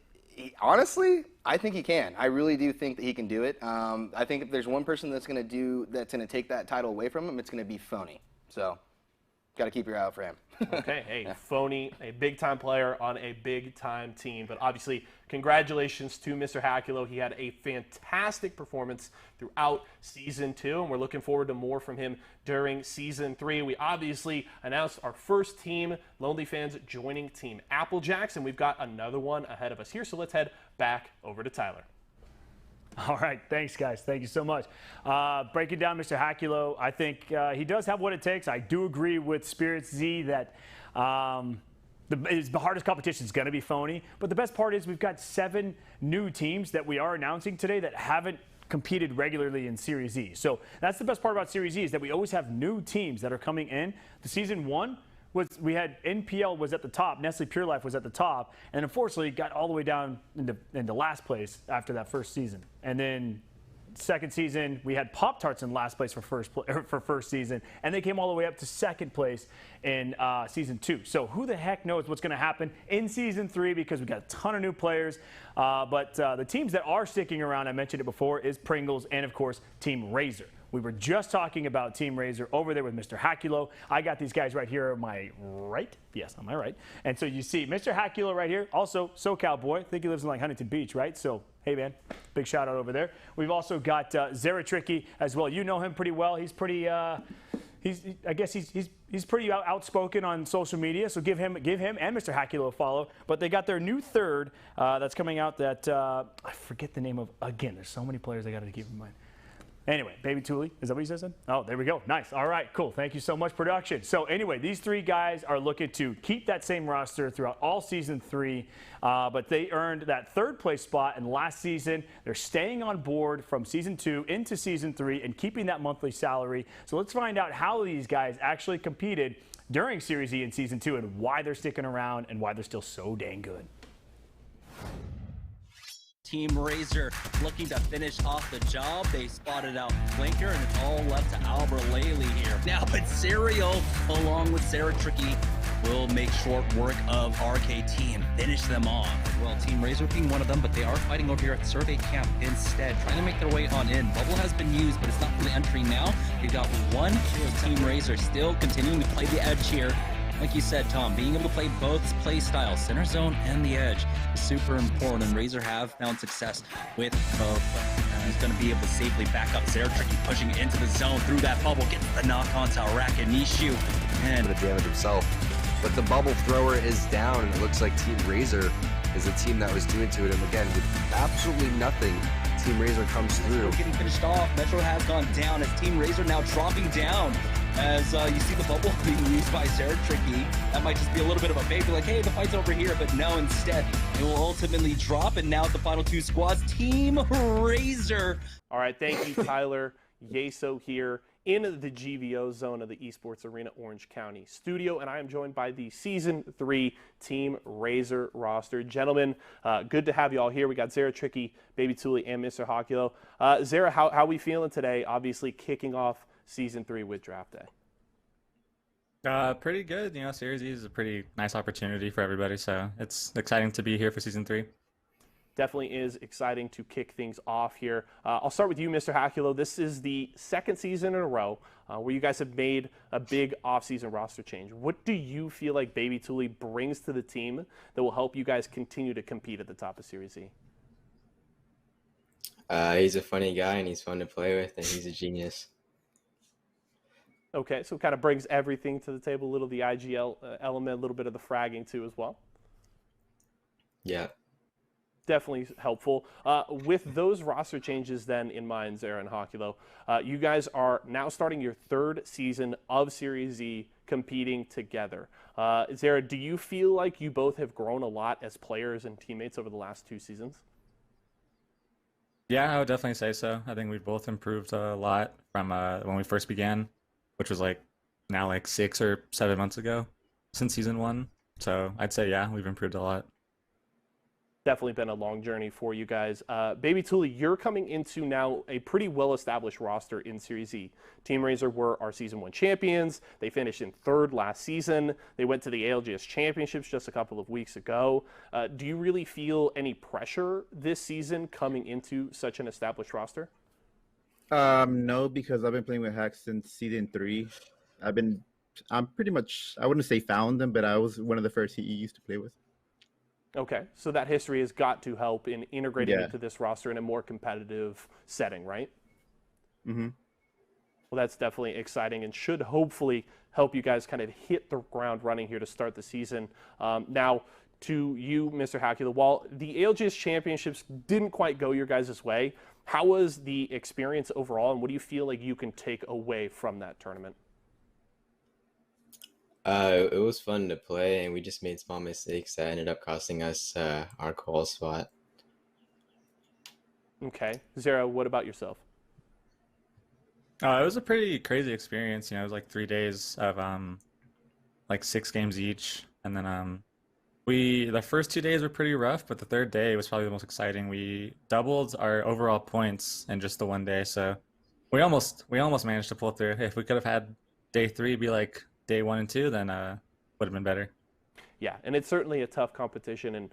Honestly, I think he can. I really do think that he can do it. I think if there's one person that's going to take that title away from him, it's going to be Phony. So Got to keep your eye out for him. Okay, hey, Phony, a big-time player on a big-time team. But obviously, congratulations to Mr. Hakulo. He had a fantastic performance throughout Season 2, and we're looking forward to more from him during Season 3. We obviously announced our first team, Lonely Fans, joining Team Applejacks, and we've got another one ahead of us here. So let's head back over to Tyler. All right, thanks, guys. Thank you so much. Breaking down Mr. Hakulo, I think he does have what it takes. I do agree with Spirits Z that the hardest competition is going to be Phony. But the best part is we've got 7 new teams that we are announcing today that haven't competed regularly in Series E. So that's the best part about Series E is that we always have new teams that are coming in. The Season 1 we had NPL was at the top, Nestle Pure Life was at the top, and unfortunately got all the way down into last place after that first season. And then second season, we had Pop-Tarts in last place for first season, and they came all the way up to second place in Season 2. So who the heck knows what's going to happen in Season 3 because we've got a ton of new players. But the teams that are sticking around, I mentioned it before, is Pringles and, of course, Team Razer. We were just talking about Team Razer over there with Mr. Hakulo. I got these guys right here on my right. Yes, on my right. And so you see Mr. Hakulo right here, also SoCal boy. I think he lives in like Huntington Beach, right? So, hey, man, big shout out over there. We've also got Zara Tricky as well. You know him pretty well. He's pretty, I guess he's pretty outspoken on social media. So give him and Mr. Hakulo a follow. But they got their new third that's coming out that I forget the name of. Again, there's so many players I got to keep in mind. Anyway, Baby Thule, is that what you said? Oh, there we go. Nice. All right, cool. Thank you so much, production. So anyway, these 3 guys are looking to keep that same roster throughout all Season 3, but they earned that 3rd place spot in last season. They're staying on board from Season 2 into Season 3 and keeping that monthly salary. So let's find out how these guys actually competed during Series E in Season 2 and why they're sticking around and why they're still so dang good. Team Razer looking to finish off the job. They spotted out Flanker, and it's all left to Albert Laley here. Now, but Serial, along with Sarah Tricky, will make short work of RK Team, finish them off. Well, Team Razer being one of them, but they are fighting over here at Survey Camp instead, trying to make their way on in. Bubble has been used, but it's not for the entry now. They've got one Team Razer still continuing to play the edge here. Like you said, Tom, being able to play both play styles, center zone and the edge, is super important, and Razer have found success with both. He's going to be able to safely back up Sarah Tricky, pushing into the zone through that bubble, gets the knock on to Rakanishu, and the damage himself. But the bubble thrower is down, and it looks like Team Razer is the team that was doing to it. And again, with absolutely nothing, Team Razer comes through. Getting finished off, Metro has gone down as Team Razer now dropping down. As you see the bubble being used by Sarah Tricky. That might just be a little bit of a favor, like, hey, the fight's over here, but no, instead, it will ultimately drop, and now the final 2 squads, Team Razer. All right, thank you, Tyler. Yeso here in the GVO zone of the Esports Arena Orange County studio, and I am joined by the Season 3 Team Razer roster. Gentlemen, good to have you all here. We got Zara Tricky, Baby Thule, and Mr. Hakulo. Zara, how are we feeling today? Obviously kicking off Season 3 with Draft Day. Pretty good. You know, Series E is a pretty nice opportunity for everybody, so it's exciting to be here for Season 3. Definitely is exciting to kick things off here. I'll start with you, Mr. Hakulo. This is the 2nd season in a row where you guys have made a big offseason roster change. What do you feel like Baby Thule brings to the team that will help you guys continue to compete at the top of Series E? He's a funny guy, and he's fun to play with, and he's a genius. Okay, so it kind of brings everything to the table, a little of the IGL element, a little bit of the fragging too as well. Yeah. Definitely helpful. With those roster changes then in mind, Zara and Hakulo, you guys are now starting your 3rd season of Series E competing together. Zara, do you feel like you both have grown a lot as players and teammates over the last 2 seasons? Yeah, I would definitely say so. I think we've both improved a lot from when we first began, which was now 6 or 7 months ago since Season 1. So I'd say, yeah, we've improved a lot. Definitely been a long journey for you guys. Baby Thule, you're coming into now a pretty well-established roster in Series E. Team Razer were our Season 1 champions. They finished in 3rd last season. They went to the ALGS Championships just a couple of weeks ago. Do you really feel any pressure this season coming into such an established roster? No, because I've been playing with Hacks since Season 3. I've been I'm pretty much, I wouldn't say found them, but I was one of the first he used to play with. Okay, so that history has got to help in integrating Yeah. into this roster in a more competitive setting, right? Mm-hmm. Well, that's definitely exciting and should hopefully help you guys kind of hit the ground running here to start the season. Now, to you, Mr. Hackula, while the ALGS Championships didn't quite go your guys' way, how was the experience overall, and what do you feel like you can take away from that tournament? It was fun to play, and we just made small mistakes that ended up costing us our call spot. Okay. Zara, what about yourself? It was a pretty crazy experience. You know, it was like 3 days of like 6 games each, and then the first 2 days were pretty rough, but the third day was probably the most exciting. We doubled our overall points in just the 1 day, so we almost managed to pull through. If we could have had day 3 be like day 1 and 2, then would have been better. Yeah, and it's certainly a tough competition, and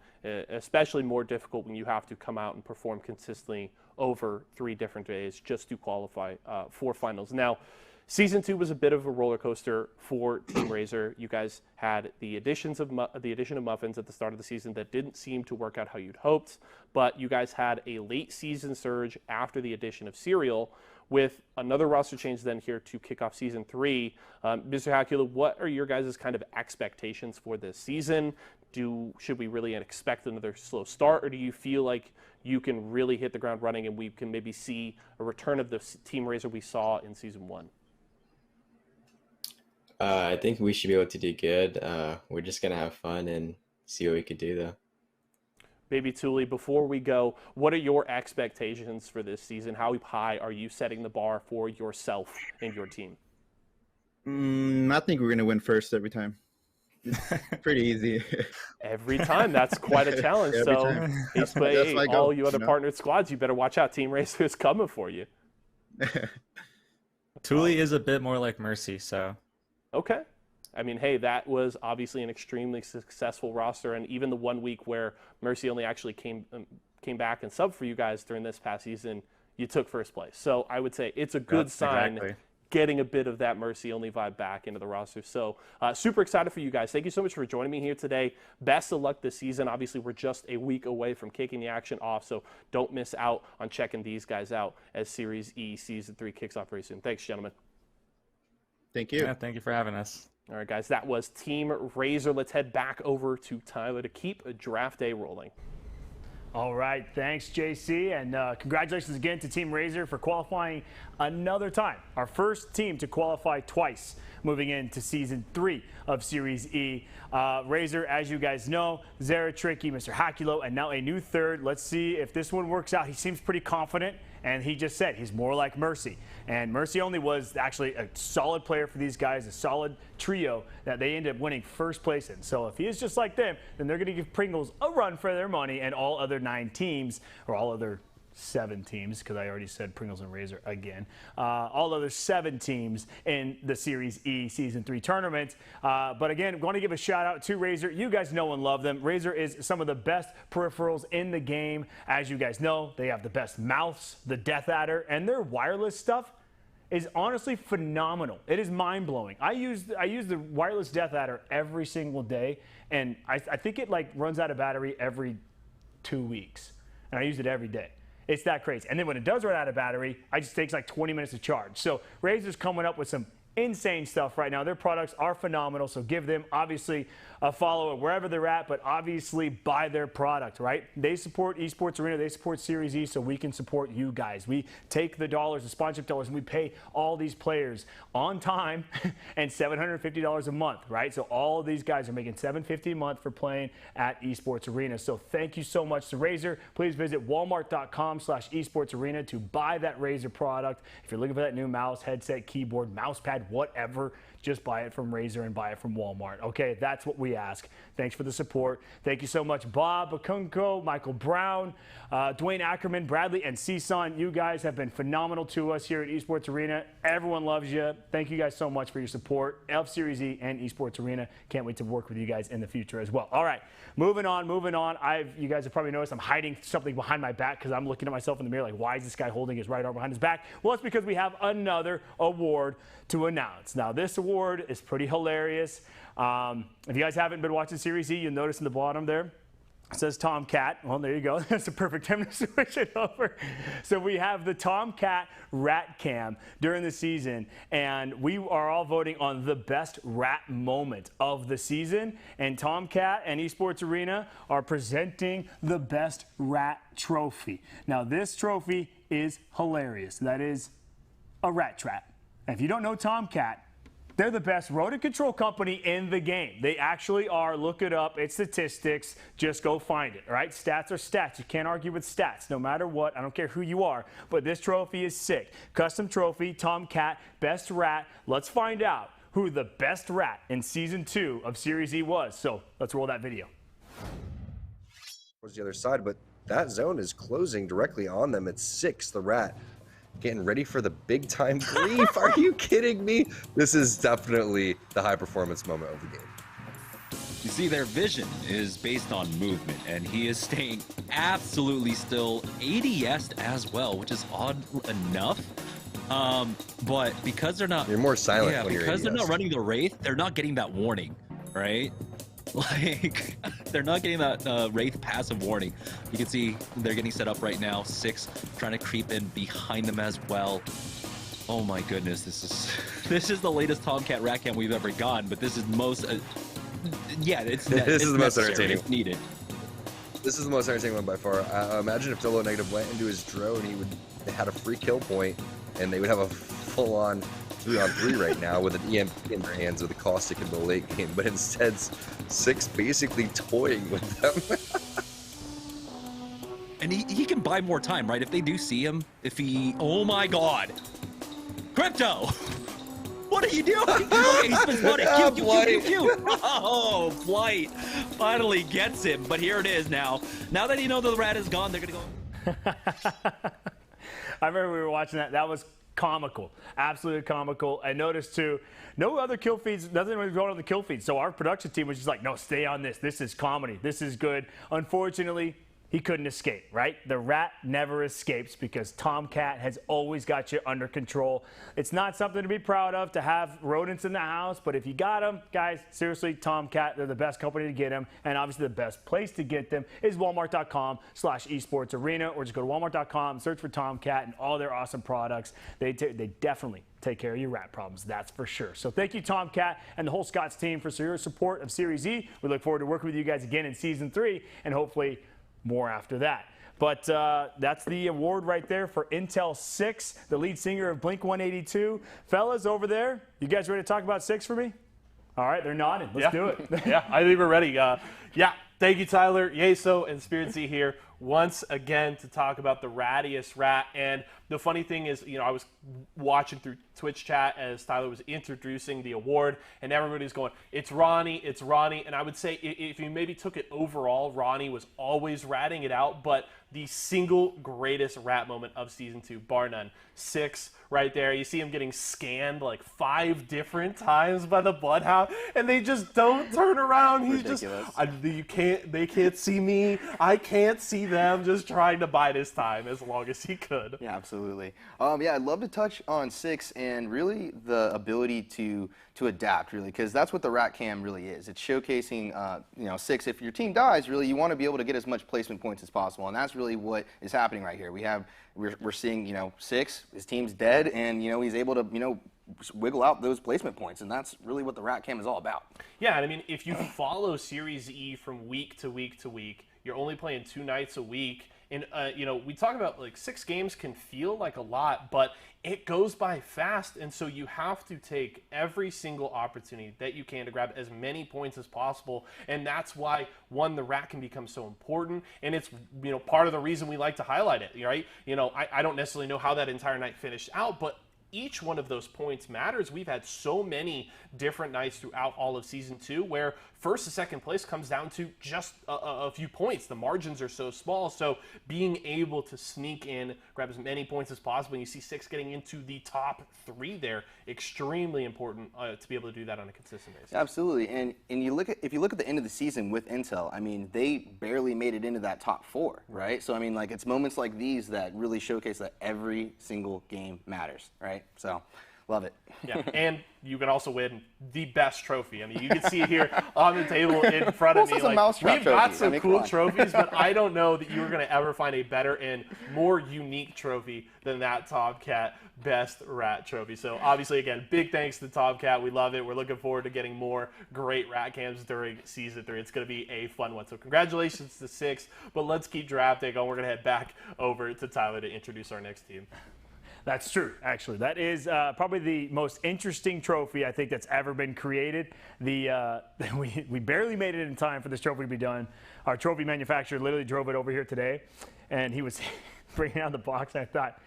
especially more difficult when you have to come out and perform consistently over 3 different days just to qualify for finals. Now, Season 2 was a bit of a roller coaster for Team Razer. You guys had the addition of Muffins at the start of the season that didn't seem to work out how you'd hoped, but you guys had a late season surge after the addition of Cereal, with another roster change then here to kick off Season 3. Mr. Hackula, what are your guys' kind of expectations for this season? Should we really expect another slow start, or do you feel like you can really hit the ground running and we can maybe see a return of the Team Razer we saw in Season 1? I think we should be able to do good. We're just going to have fun and see what we could do, though. Baby Thule, before we go, what are your expectations for this season? How high are you setting the bar for yourself and your team? I think we're going to win first every time. It's pretty easy. Every time? That's quite a challenge. Every So, time. Ace by That's 8, why I go, all you other you know? partnered squads, you better watch out. Team Racer is coming for you. Thule is a bit more like Mercy, so. Okay. I mean, hey, that was obviously an extremely successful roster, and even the 1 week where Mercy only actually came back and subbed for you guys during this past season, you took first place. So I would say it's a good sign exactly. getting a bit of that Mercy only vibe back into the roster. So super excited for you guys. Thank you so much for joining me here today. Best of luck this season. Obviously, we're just a week away from kicking the action off, so don't miss out on checking these guys out as Series E Season 3 kicks off very soon. Thanks, gentlemen. Thank you. Yeah, thank you for having us. All right, guys, that was Team Razer. Let's head back over to Tyler to keep a draft day rolling. All right, thanks, JC, and congratulations again to Team Razer for qualifying another time. Our first team to qualify twice, moving into Season 3 of Series E. Razer, as you guys know, Zara, Tricky, Mr. Hackula, and now a new third. Let's see if this one works out. He seems pretty confident, and he just said he's more like Mercy. And Mercy only was actually a solid player for these guys, a solid trio that they ended up winning first place in. So if he is just like them, then they're going to give Pringles a run for their money, and all other 9 teams, or all other 7 teams, because I already said Pringles and Razer again, all other 7 teams in the Series E Season 3 tournament. But again, want to give a shout out to Razer. You guys know and love them. Razer is some of the best peripherals in the game. As you guys know, they have the best mouse, the Death Adder, and their wireless stuff is honestly phenomenal. It is mind-blowing. I use the wireless Death Adder every single day, and I think it like runs out of battery every 2 weeks, and I use it every day. It's that crazy. And then when it does run out of battery, it just takes like 20 minutes to charge. So Razer's coming up with some insane stuff right now. Their products are phenomenal, so give them obviously a follow wherever they're at, but obviously buy their product, right? They support Esports Arena, they support Series E, so we can support you guys. We take the dollars, the sponsorship dollars, and we pay all these players on time and $750 a month, right? So all of these guys are making $750 a month for playing at Esports Arena. So thank you so much to Razer. Please visit walmart.com/esportsarena to buy that Razer product. If you're looking for that new mouse, headset, keyboard, mouse pad, whatever, just buy it from Razer and buy it from Walmart. Okay, that's what we ask. Thanks for the support. Thank you so much, Bob Bakunko, Michael Brown, Dwayne Ackerman, Bradley, and CSUN. You guys have been phenomenal to us here at Esports Arena. Everyone loves you. Thank you guys so much for your support of Series E and Esports Arena. Can't wait to work with you guys in the future as well. All right, moving on. You guys have probably noticed I'm hiding something behind my back because I'm looking at myself in the mirror like, why is this guy holding his right arm behind his back? Well, it's because we have another award to announce. Now, this award is pretty hilarious. If you guys haven't been watching Series E, you'll notice in the bottom there, it says Tomcat. Well, there you go. That's the perfect time to switch it over. So we have the Tomcat Rat Cam during the season, and we are all voting on the best rat moment of the season. And Tomcat and Esports Arena are presenting the best rat trophy. Now, this trophy is hilarious. That is a rat trap. And if you don't know Tomcat, they're the best rodent control company in the game. They actually are. Look it up. It's statistics. Just go find it, all right? Stats are stats. You can't argue with stats no matter what. I don't care who you are. But this trophy is sick. Custom trophy, Tomcat, best rat. Let's find out who the best rat in Season 2 of Series E was. So let's roll that video. Towards the other side, but that zone is closing directly on them. It's 6, the rat. Getting ready for the big time grief. Are you kidding me? This is definitely the high performance moment of the game. You see, their vision is based on movement, and he is staying absolutely still, ADS as well, which is odd enough. But because they're not... You're more silent when you're because ADS. they're not running the Wraith, they're not getting that warning, right? Like, they're not getting that Wraith passive warning. You can see they're getting set up right now. 6 trying to creep in behind them as well. Oh my goodness, this is the latest Tomcat rat cam we've ever gotten, but this is most yeah, it's this is the most entertaining. It's needed. This is the most entertaining one by far. Imagine if Dolo Negative went into his drone, they had a free kill point, and they would have a full-on 3-on-3 right now with an EMP in their hands with a caustic in the late game, but instead 6 basically toying with them. And he can buy more time, right? If they do see him, oh my god, Crypto, what are you doing? Okay, he's been spotted. Q. Oh, Flight finally gets him, but here it is now. Now that you know the rat is gone, they're gonna go. I remember we were watching that. That was comical, absolutely comical. I noticed too, no other kill feeds, nothing was going on the kill feed. So our production team was just like, no, stay on this. This is comedy. This is good. Unfortunately, he couldn't escape, right? The rat never escapes because Tomcat has always got you under control. It's not something to be proud of to have rodents in the house, but if you got them, guys, seriously, Tomcat, they're the best company to get them. And obviously the best place to get them is walmart.com/esportsarena, or just go to walmart.com, search for Tomcat and all their awesome products. They definitely take care of your rat problems, that's for sure. So thank you, Tomcat, and the whole Scott's team for your support of Series E. We look forward to working with you guys again in Season 3, and hopefully more after that. But that's the award right there for Intel 6, the lead singer of Blink-182. Fellas over there, you guys ready to talk about 6 for me? All right, they're nodding. Let's do it. Yeah, I think we're ready. Yeah, thank you, Tyler, Yeso, and Spirit Z here once again to talk about the rattiest rat. And the funny thing is, I was watching through Twitch chat as Tyler was introducing the award, and everybody's going, it's Ronnie, it's Ronnie. And I would say if you maybe took it overall, Ronnie was always ratting it out, but the single greatest rat moment of Season 2, bar none. 6 right there. You see him getting scanned like 5 different times by the Bloodhound, and they just don't turn around. He's ridiculous. They can't see me. I can't see them, just trying to bide his time as long as he could. Yeah, absolutely. Yeah, I'd love to touch on 6 and really the ability to adapt, really, because that's what the rat cam really is. It's showcasing, 6. If your team dies, really, you want to be able to get as much placement points as possible, and that's really what is happening right here. We're seeing, 6, his team's dead, and he's able to, wiggle out those placement points, and that's really what the rat cam is all about. Yeah, and I mean, if you follow Series E from week to week to week, you're only playing 2 nights a week. And, we talk about, 6 games can feel like a lot, but it goes by fast. And so you have to take every single opportunity that you can to grab as many points as possible. And that's why, the rat can become so important. And it's, part of the reason we like to highlight it, right? I don't necessarily know how that entire night finished out, but each one of those points matters. We've had so many different nights throughout all of Season 2 where first to second place comes down to just a few points. The margins are so small, so being able to sneak in, grab as many points as possible, and you see 6 getting into the top 3 there, extremely important to be able to do that on a consistent basis. Absolutely, and if you look at the end of the season with Intel, I mean, they barely made it into that top 4, right? So I mean, it's moments like these that really showcase that every single game matters, right? So Love it. Yeah, and you can also win the best trophy. I mean, you can see it here on the table in front of me. Also some mousetrap we've got trophies. some I mean, cool come on. trophies, but I don't know that you're going to ever find a better and more unique trophy than that Tomcat Best Rat trophy. So obviously, again, big thanks to Tomcat. We love it. We're looking forward to getting more great rat cams during Season 3. It's going to be a fun one. So congratulations to 6, but let's keep drafting on. We're going to head back over to Tyler to introduce our next team. That's true, actually. That is probably the most interesting trophy I think that's ever been created. We barely made it in time for this trophy to be done. Our trophy manufacturer literally drove it over here today, and he was bringing out the box, and I thought,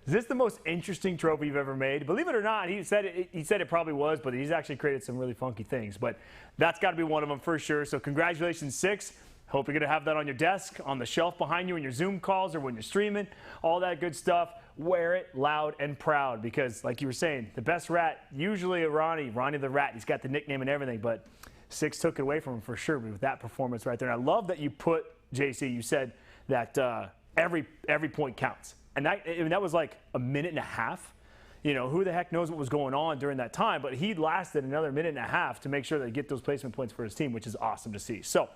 is this the most interesting trophy you've ever made? Believe it or not, he said it probably was, but he's actually created some really funky things. But that's got to be one of them for sure. So congratulations, 6. Hope you're going to have that on your desk, on the shelf behind you in your Zoom calls or when you're streaming, all that good stuff. Wear it loud and proud because, like you were saying, the best rat, usually Ronnie the Rat. He's got the nickname and everything, but 6 took it away from him for sure with that performance right there. And I love that you put, JC, you said that every point counts. And that was like a minute and a half. You know, who the heck knows what was going on during that time, but he lasted another minute and a half to make sure they get those placement points for his team, which is awesome to see. So,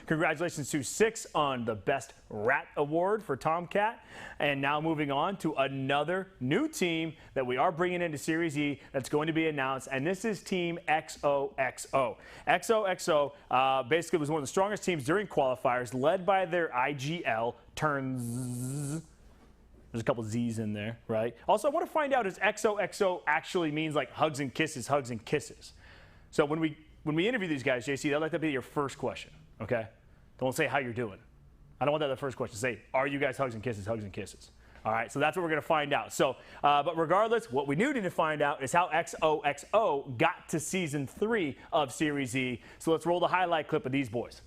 congratulations to 6 on the Best Rat Award for Tomcat. And now moving on to another new team that we are bringing into Series E that's going to be announced, and this is Team XOXO. XOXO basically was one of the strongest teams during qualifiers, led by their IGL turns. There's a couple Z's in there, right? Also, I want to find out if XOXO actually means like hugs and kisses, hugs and kisses. So when we interview these guys, JC, I'd like that to be your first question, okay? Don't say how you're doing. I don't want that the first question. Say, are you guys hugs and kisses, hugs and kisses? All right, so that's what we're going to find out. So, but regardless, what we do need to find out is how XOXO got to Season 3 of Series E. So let's roll the highlight clip of these boys.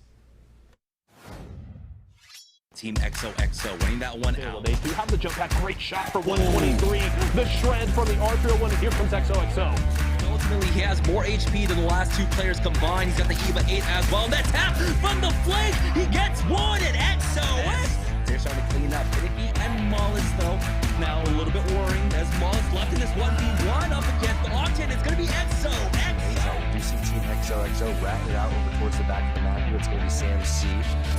Team XOXO winning that one out. They do have the jump pack. Great shot for 123. The shred from the R301, and here comes XOXO. Ultimately, he has more HP than the last 2 players combined. He's got the EVA 8 as well. And that tap from the flank. He gets one, and XOX. They're starting to clean up. Krispies and Mollis, though, now a little bit worrying as Mollis left in this 1v1 up against the Octane. It's going to be XOXO. We see Team XOXO rat it out over towards the back of the map here. It's going to be Sam C.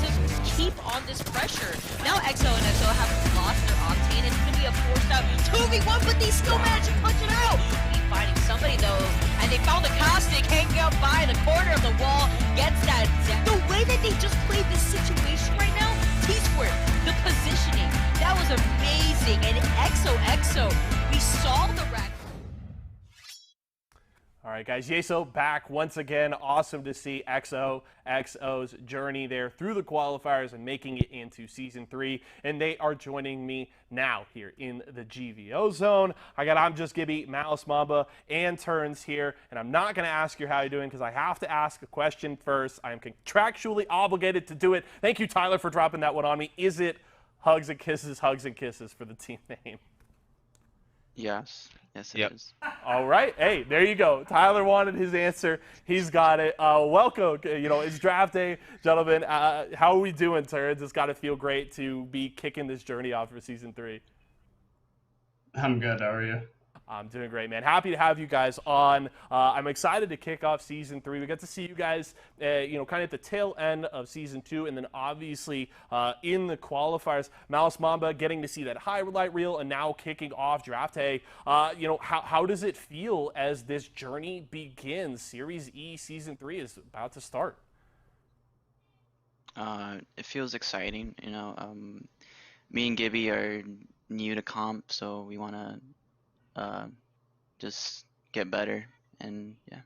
To keep on this pressure. Now XO and XO have lost their Octane. It's going to be a forced out 2v1, but they still manage to punch it out. He's finding somebody, though, and they found the Caustic hanging out by the corner of the wall. Gets that. The way that they just played this situation right now, T-Square, the positioning, that was amazing. And XOXO, we saw the rack. All right, guys, Yeso back once again. Awesome to see XOXO's journey there through the qualifiers and making it into Season 3. And they are joining me now here in the GVO zone. I'm Just Gibby, Mouse Mamba, and Turns here. And I'm not going to ask you how you're doing because I have to ask a question first. I am contractually obligated to do it. Thank you, Tyler, for dropping that one on me. Is it hugs and kisses for the team name? Yes. Yes, it is. All right. Hey, there you go. Tyler wanted his answer. He's got it. Welcome. It's draft day, gentlemen. How are we doing, Turns? It's got to feel great to be kicking this journey off for Season 3. I'm good. How are you? I'm doing great, man. Happy to have you guys on. I'm excited to kick off Season 3. We got to see you guys, kind of at the tail end of Season 2, and then obviously in the qualifiers, Mouse Mamba getting to see that highlight reel, and now kicking off Draft Day. How does it feel as this journey begins? Series E Season 3 is about to start. It feels exciting. Me and Gibby are new to comp, so we want to just get better, and yeah.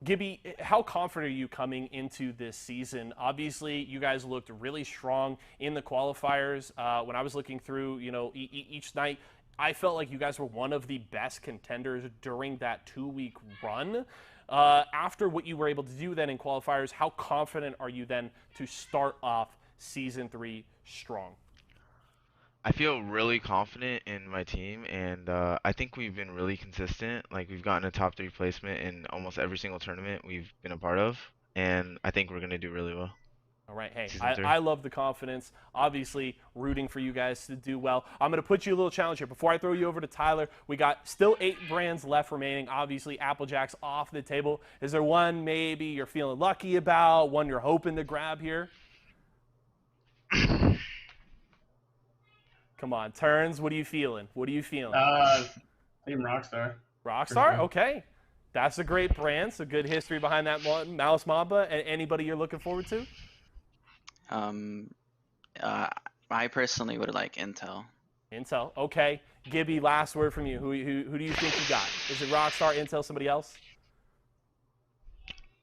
Gibby, how confident are you coming into this season? Obviously, you guys looked really strong in the qualifiers. When I was looking through, each night, I felt like you guys were one of the best contenders during that 2-week run. After what you were able to do then in qualifiers, how confident are you then to start off Season 3 strong? I feel really confident in my team, and I think we've been really consistent. Like, we've gotten a top 3 placement in almost every single tournament we've been a part of, and I think we're going to do really well. All right, hey, Season 3. I love the confidence. Obviously, rooting for you guys to do well. I'm going to put you a little challenge here. Before I throw you over to Tyler, we got still 8 brands left remaining. Obviously, Applejack's off the table. Is there one maybe you're feeling lucky about, one you're hoping to grab here? Come on, Turns, what are you feeling? What are you feeling? Team Rockstar. Rockstar? Okay. That's a great brand. So good history behind that Mouse Mamba. And anybody you're looking forward to? I personally would like Intel. Intel. Okay. Gibby, last word from you. Who do you think you got? Is it Rockstar, Intel, somebody else?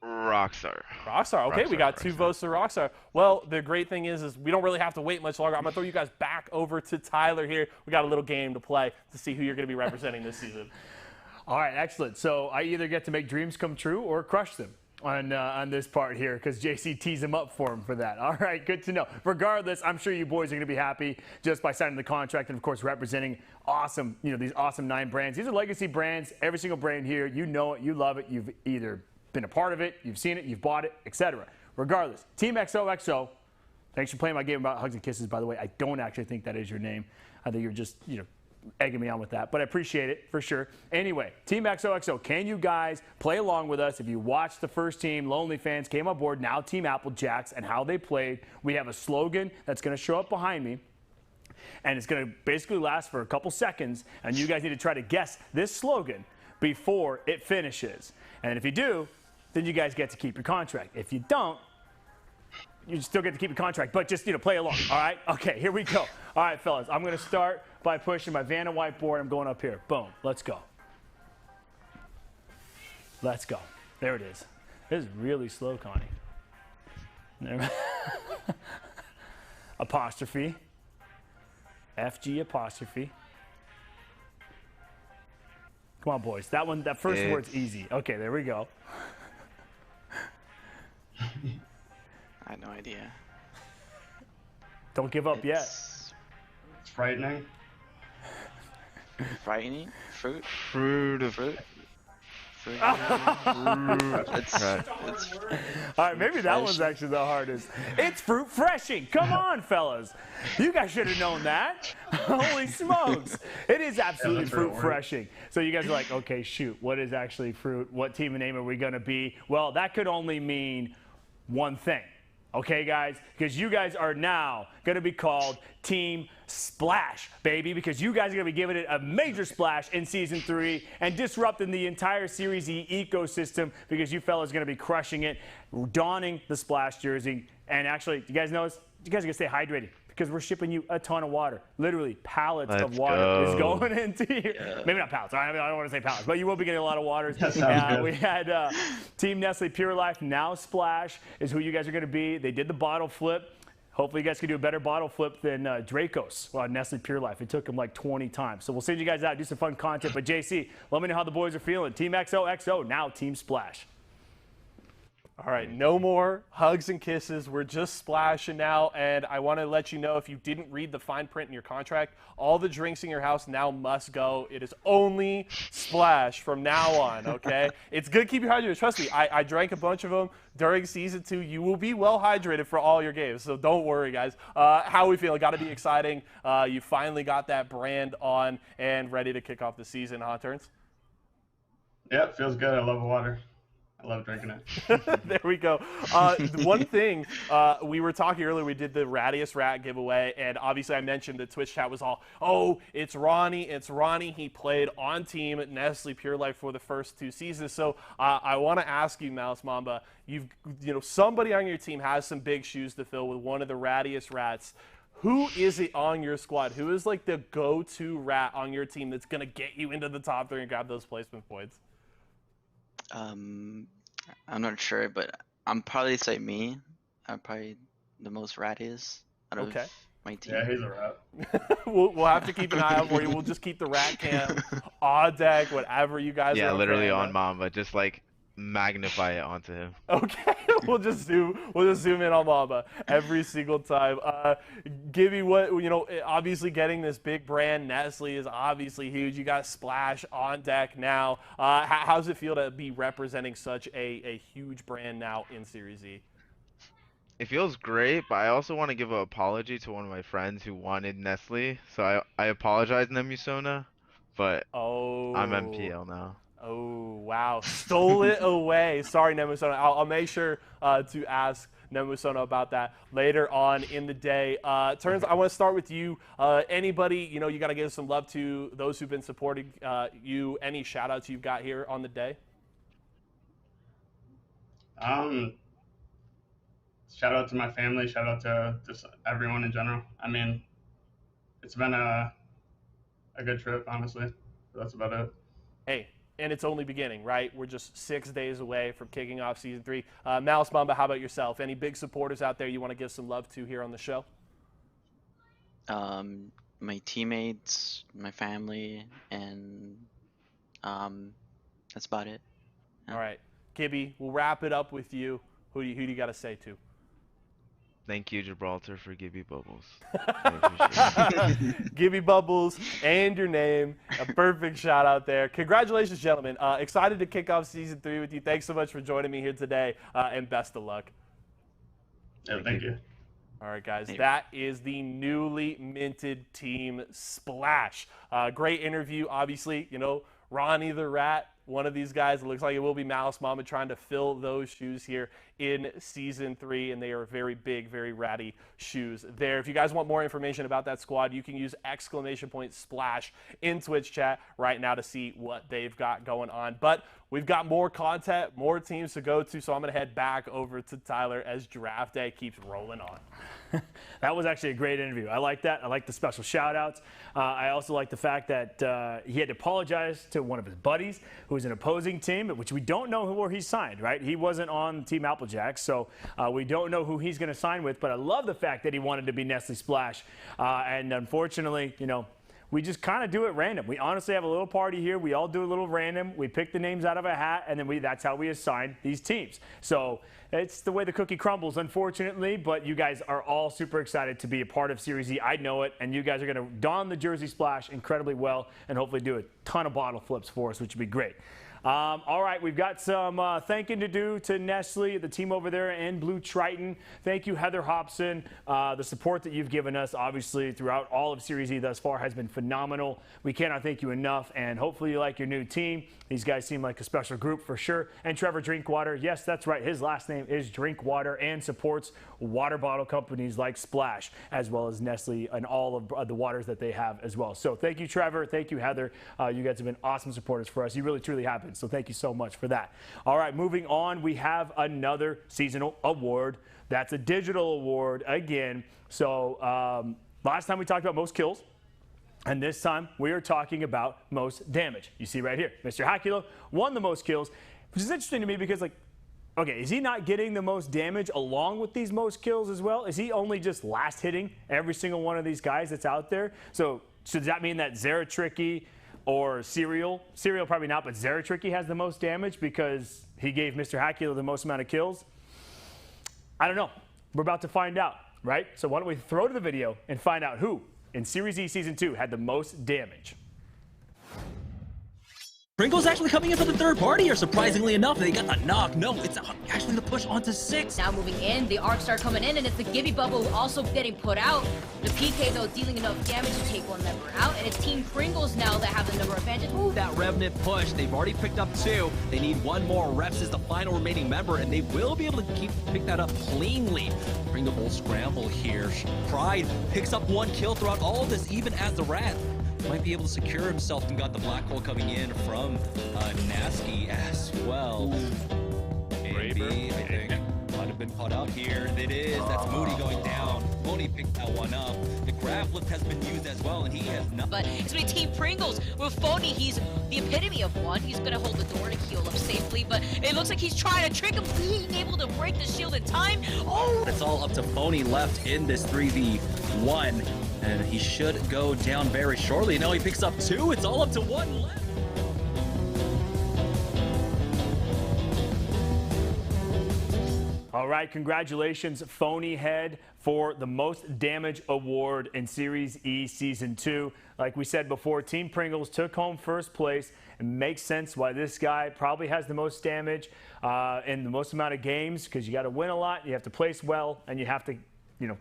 Rockstar. Rockstar. Okay, we got 2 votes to Rockstar. Well, the great thing is we don't really have to wait much longer. I'm going to throw you guys back over to Tyler here. We got a little game to play to see who you're going to be representing this season. All right, excellent. So I either get to make dreams come true or crush them on this part here because JC tees him up for him for that. All right, good to know. Regardless, I'm sure you boys are going to be happy just by signing the contract and, of course, representing awesome, these awesome 9 brands. These are legacy brands. Every single brand here, you know it, you love it. You've either been a part of it, you've seen it, you've bought it, etc. Regardless, Team XOXO, thanks for playing my game about hugs and kisses, by the way. I don't actually think that is your name. I think you're just, egging me on with that, but I appreciate it for sure. Anyway, Team XOXO, can you guys play along with us? If you watched the first team, Lonely Fans came on board, now Team Applejacks, and how they played. We have a slogan that's going to show up behind me, and it's going to basically last for a couple seconds, and you guys need to try to guess this slogan before it finishes. And if you do, then you guys get to keep your contract. If you don't, you still get to keep your contract, but just, play along, all right? Okay, here we go. All right, fellas, I'm going to start by pushing my Vanna whiteboard. I'm going up here. Boom. Let's go. Let's go. There it is. This is really slow, Connie. There. Apostrophe. FG apostrophe. Come on, boys. That first word's easy. Okay, there we go. I have no idea. Don't give up yet. It's frightening. Frightening? Fruit? Fruit. Fruit. All right, maybe that one's actually the hardest. It's fruit freshing. Come on, fellas. You guys should have known that. Holy smokes. It is absolutely fruit freshing. So you guys are like, okay, shoot, what is actually fruit? What team name are we going to be? Well, that could only mean one thing. Okay, guys, because you guys are now going to be called Team Splash, baby, because you guys are going to be giving it a major splash in Season 3 and disrupting the entire Series E ecosystem because you fellas are going to be crushing it, donning the Splash jersey. And actually, you guys notice, you guys are going to stay hydrated because we're shipping you a ton of water. Literally, pallets of water is going into here. Yeah. Maybe not pallets. I don't want to say pallets, but you will be getting a lot of waters. We had Team Nestle Pure Life, now Splash, is who you guys are going to be. They did the bottle flip. Hopefully, you guys can do a better bottle flip than Dracos on Nestle Pure Life. It took them like 20 times. So we'll send you guys out, do some fun content. But JC, let me know how the boys are feeling. Team XOXO, now Team Splash. All right, no more hugs and kisses. We're just splashing now, and I want to let you know if you didn't read the fine print in your contract, all the drinks in your house now must go. It is only Splash from now on, okay? It's good to keep you hydrated. Trust me, I drank a bunch of them during Season 2. You will be well hydrated for all your games, so don't worry, guys. How we feel? Got to be exciting. You finally got that brand on and ready to kick off the season, huh, Turns? Yeah, it feels good. I love water. I love drinking it. There we go. One thing, we were talking earlier, we did the Radius Rat giveaway, and obviously I mentioned the Twitch chat was all, oh, it's Ronnie. It's Ronnie. He played on Team Nestle Pure Life for the first 2 seasons. So I want to ask you, Mouse Mamba, somebody on your team has some big shoes to fill with one of the Radius Rats. Who is it on your squad? Who is like the go-to rat on your team that's going to get you into the top 3 and grab those placement points? I'm not sure, but I'm probably say me. I'm probably the most rattiest out of my team. Yeah, he's a rat. we'll have to keep an eye out for you. We'll just keep the rat cam on deck, whatever you guys are. Yeah, literally on Mamba, just like magnify it onto him. Okay, we'll just zoom in on Mamba every single time. Gibby, obviously getting this big brand Nestle is obviously huge. You got Splash on deck now. How's it feel to be representing such a huge brand now in Series E? it feels great, but I also want to give an apology to one of my friends who wanted Nestle. So I apologize, Nemusona, but I'm MPL now. Oh, wow. Stole it away. Sorry, Nemusona. I'll make sure to ask Nemusona about that later on in the day. Turns, I want to start with you. Anybody, you got to give some love to those who've been supporting you. Any shout-outs you've got here on the day? Shout out to my family. Shout out to just everyone in general. I mean, it's been a good trip, honestly. So that's about it. Hey, and it's only beginning, right? We're just 6 days away from kicking off season 3. Malice Mamba, how about yourself? Any big supporters out there you want to give some love to here on the show? My teammates, my family, and that's about it. All right, Gibby, we'll wrap it up with you. Who do you got to say to? Thank you, Gibraltar, for Gibby Bubbles. Gibby Bubbles and your name. A perfect shout out there. Congratulations, gentlemen. Excited to kick off season 3 with you. Thanks so much for joining me here today, and best of luck. Yeah, thank you. All right, guys, that is the newly minted team Splash. Great interview, obviously. Ronnie the Rat, one of these guys. It looks like it will be Malice Mama trying to fill those shoes here in season 3, and they are very big, very ratty shoes there. If you guys want more information about that squad, you can use !Splash in Twitch chat right now to see what they've got going on. But we've got more content, more teams to go to, so I'm going to head back over to Tyler as draft day keeps rolling on. That was actually a great interview. I like that. I like the special shout-outs. I also like the fact that he had to apologize to one of his buddies who was an opposing team, which we don't know where he signed, right? He wasn't on Team Applejacks, so we don't know who he's going to sign with. But I love the fact that he wanted to be Nestle Splash. And unfortunately, we just kind of do it random. We honestly have a little party here. We all do a little random. We pick the names out of a hat, and then that's how we assign these teams. So it's the way the cookie crumbles, unfortunately, but you guys are all super excited to be a part of Series E. I know it, and you guys are going to don the jersey Splash incredibly well and hopefully do a ton of bottle flips for us, which would be great. All right, we've got some thanking to do to Nestle, the team over there, and Blue Triton. Thank you, Heather Hobson. The support that you've given us, obviously, throughout all of Series E thus far has been phenomenal. We cannot thank you enough, and hopefully you like your new team. These guys seem like a special group for sure. And Trevor Drinkwater, yes, that's right. His last name is Drinkwater and supports water bottle companies like Splash, as well as Nestle and all of the waters that they have as well. So thank you, Trevor. Thank you, Heather. You guys have been awesome supporters for us. You really, truly have been. So thank you so much for that. All right, moving on, we have another seasonal award. That's a digital award again. So last time we talked about most kills, and this time we are talking about most damage. You see right here, Mr. Hacula won the most kills, which is interesting to me because, like, okay, is he not getting the most damage along with these most kills as well? Is he only just last hitting every single one of these guys that's out there? So does that mean that Zeratricky or Serial probably not, but Zeratricky has the most damage because he gave Mr. Hacula the most amount of kills? I don't know. We're about to find out, right? So why don't we throw to the video and find out who in Series E Season 2 had the most damage. Pringles actually coming in for the third party, or surprisingly enough, they got the knock. No, it's actually the push onto 6. Now moving in, the Rockstar coming in, and it's the Gibby Bubble also getting put out. The PK, though, dealing enough damage to take one member out, and it's Team Pringles now that have the number advantage. Ooh, that Revenant push, they've already picked up 2. They need one more. Reps is the final remaining member, and they will be able to pick that up cleanly. Pringle scramble here. Pride picks up 1 kill throughout all of this, even as the Rat might be able to secure himself, and got the black hole coming in from Nasky as well. Maybe, I think, might have been caught out here. It is. That's Moody going down. Moody picked that one up. The grab lift has been used as well, and he has not. But it's going to be Team Pringles with Phony. He's the epitome of one. He's going to hold the door to heal up safely, but it looks like he's trying to trick him, being able to break the shield in time. Oh! It's all up to Phony left in this 3v1. And he should go down very shortly. No, he picks up 2. It's all up to 1 left. All right, congratulations, Phony Head, for the most damage award in Series E Season 2. Like we said before, Team Pringles took home first place. It makes sense why this guy probably has the most damage in the most amount of games, because you got to win a lot, you have to place well, and you have to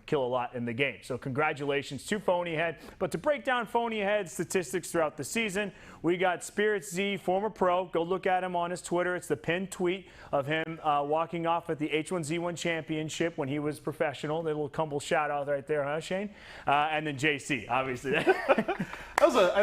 kill a lot in the game. So congratulations to Phony Head. But to break down Phony Head's statistics throughout the season, we got Spirit Z, former pro. Go look at him on his Twitter. It's the pinned tweet of him walking off at the H1Z1 championship when he was professional. A little humble shout out right there, huh, Shane? And then JC, obviously. I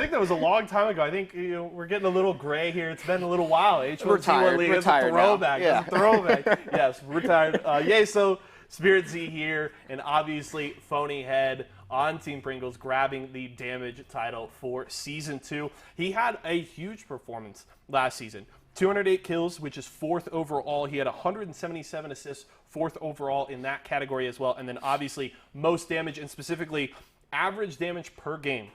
think that was a long time ago. I think we're getting a little gray here. It's been a little while. H1Z1 League is a throwback. Yeah. It's a throwback. Yes, retired. So Spirit Z here, and obviously Phony Head on Team Pringles grabbing the damage title for Season 2. He had a huge performance last season. 208 kills, which is 4th overall. He had 177 assists, 4th overall in that category as well. And then obviously most damage, and specifically average damage per game.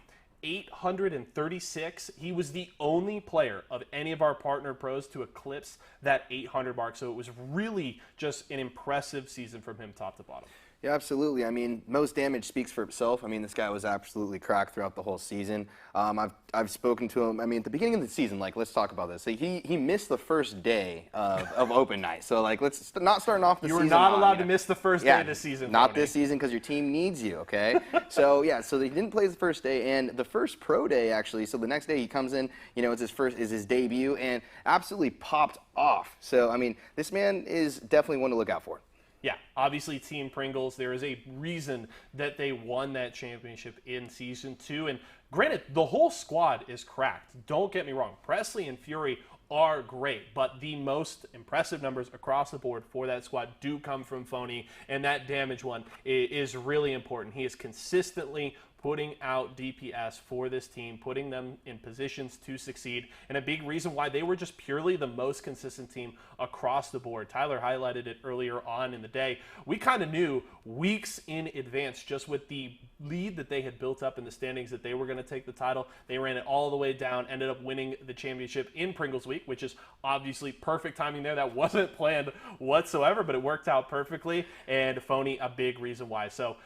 836. He was the only player of any of our partner pros to eclipse that 800 mark. So it was really just an impressive season from him top to bottom. Yeah, absolutely. I mean, most damage speaks for itself. I mean, this guy was absolutely cracked throughout the whole season. I've spoken to him. I mean, at the beginning of the season, let's talk about this. He missed the first day of open night. So, let's not starting off the season. You were not allowed to miss the first day of the season. Not this season, because your team needs you, okay? So he didn't play the first day, and the first pro day, actually, so the next day he comes in, it's his debut, and absolutely popped off. So, I mean, this man is definitely one to look out for. Yeah, obviously Team Pringles, there is a reason that they won that championship in Season 2. And granted, the whole squad is cracked. Don't get me wrong. Presley and Fury are great, but the most impressive numbers across the board for that squad do come from Phony, and that damage one is really important. He is consistently putting out DPS for this team, putting them in positions to succeed, and a big reason why they were just purely the most consistent team across the board. Tyler highlighted it earlier on in the day. We kind of knew weeks in advance, just with the lead that they had built up in the standings, that they were going to take the title. They ran it all the way down, ended up winning the championship in Pringles Week, which is obviously perfect timing there. That wasn't planned whatsoever, but it worked out perfectly, and Phony, a big reason why. So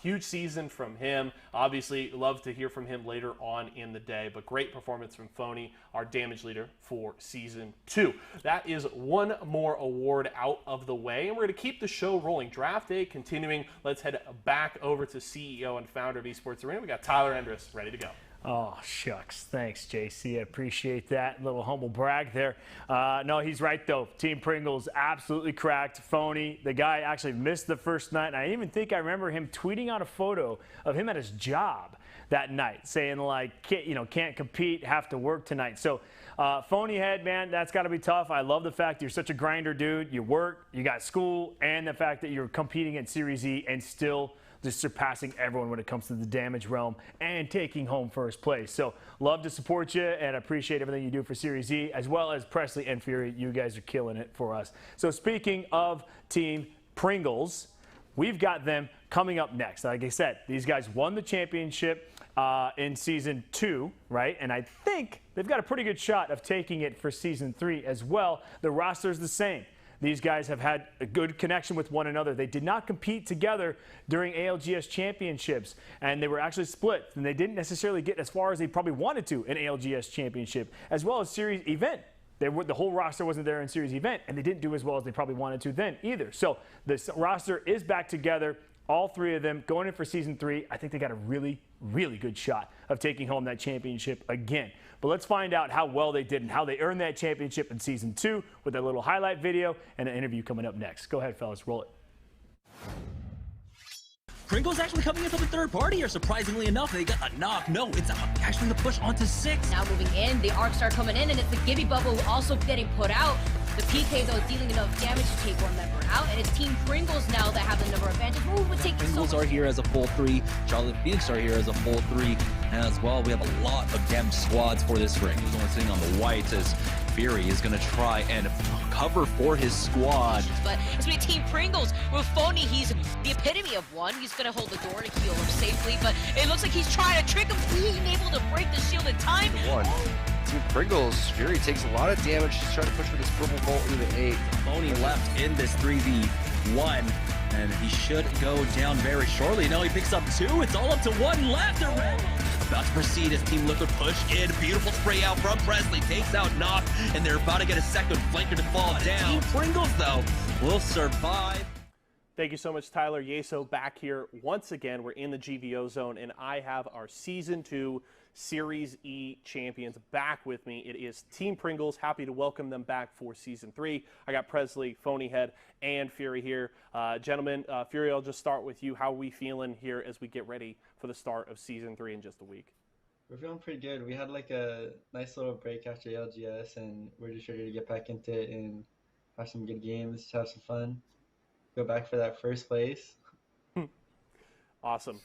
huge season from him. Obviously, love to hear from him later on in the day, but great performance from Phony, our damage leader for Season 2. That is one more award out of the way, and we're going to keep the show rolling. Draft day continuing. Let's head back over to CEO and founder of Esports Arena. We got Tyler Endress ready to go. Oh, shucks. Thanks, JC. I appreciate that. Little humble brag there. No, he's right, though. Team Pringles absolutely cracked. Phony. The guy actually missed the first night, and I even think I remember him tweeting out a photo of him at his job that night, saying, can't compete, have to work tonight. So, Phony Head, man, that's got to be tough. I love the fact you're such a grinder, dude. You work, you got school, and the fact that you're competing in Series E and still just surpassing everyone when it comes to the damage realm and taking home first place. So love to support you and appreciate everything you do for Series E, as well as Presley and Fury. You guys are killing it for us. So speaking of Team Pringles, we've got them coming up next. Like I said, these guys won the championship in Season 2, right? And I think they've got a pretty good shot of taking it for Season 3 as well. The roster's the same. These guys have had a good connection with one another. They did not compete together during ALGS championships, and they were actually split, and they didn't necessarily get as far as they probably wanted to in ALGS championship, as well as Series Event. The whole roster wasn't there in Series Event, and they didn't do as well as they probably wanted to then either. So the roster is back together. All three of them going in for Season 3. I think they got a really, really good shot of taking home that championship again. But let's find out how well they did and how they earned that championship in Season 2 with a little highlight video and an interview coming up next. Go ahead, fellas, roll it. Pringles actually coming in for the third party, or surprisingly enough, they got the knock. No, it's actually the push onto 6. Now moving in, the Rockstar coming in, and it's the Gibby bubble also getting put out. The PK, though, dealing enough damage to take one member out, and it's Team Pringles now that have the number advantage. Ooh, we're taking Pringles are here as a full 3. Charlotte Phoenix are here as a full 3 as well. We have a lot of damage squads for this ring. Who's only sitting on the whites as Fury is going to try and cover for his squad. But it's going to be Team Pringles with Phony. He's the epitome of one. He's going to hold the door to heal him safely, but it looks like he's trying to trick him, being able to break the shield in time. Team Pringles. Fury takes a lot of damage. He's trying to push for this purple bolt into the 8. Phony left in this 3v1, and he should go down very shortly. Now he picks up 2. It's all up to 1 left. About to proceed as Team Liquid push in. Beautiful spray out from Presley. Takes out Knock, and they're about to get a second flanker to fall down. Team Pringles, though, will survive. Thank you so much, Tyler. Yeso back here once again. We're in the GVO zone, and I have our Season 2 Series E champions back with me. It is Team Pringles. Happy to welcome them back for Season 3. I got Presley, Phonyhead, and Fury here. Gentlemen, Fury, I'll just start with you. How are we feeling here as we get ready for the start of Season 3 in just a week? We're feeling pretty good. We had like a nice little break after LGS, and we're just ready to get back into it and have some good games, have some fun, go back for that first place. Awesome.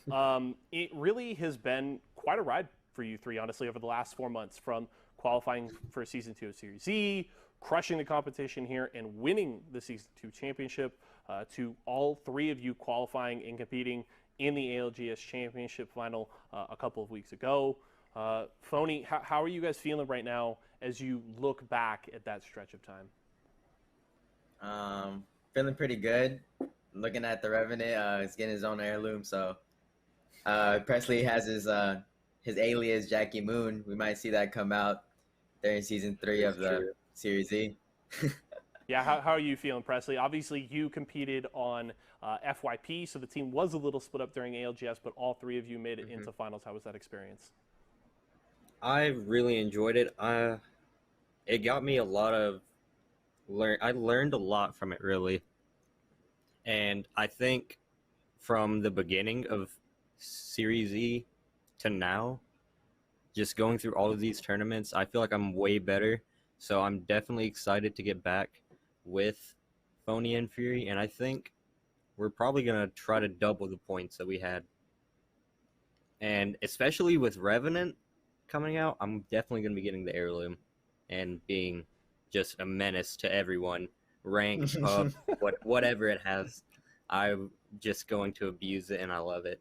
It really has been quite a ride for you three, honestly, over the last 4 months, from qualifying for Season 2 of Series E, crushing the competition here, and winning the Season 2 championship, to all 3 of you qualifying and competing in the ALGS championship final a couple of weeks ago. Phony, how are you guys feeling right now as you look back at that stretch of time? Feeling pretty good. Looking at the Revenant, he's getting his own heirloom, so Presley has his alias Jackie Moon. We might see that come out during Season 3 of the Series E. Yeah, how are you feeling, Presley? Obviously, you competed on FYP, so the team was a little split up during ALGS, but all 3 of you made it into finals. How was that experience? I really enjoyed it. It got me a lot of I learned a lot from it, really. And I think from the beginning of Series E to now, just going through all of these tournaments, I feel like I'm way better. So I'm definitely excited to get back with Phony and Fury, and I think we're probably going to try to double the points that we had. And especially with Revenant coming out, I'm definitely going to be getting the heirloom and being just a menace to everyone. Rank, pub, whatever it has. I'm just going to abuse it, and I love it.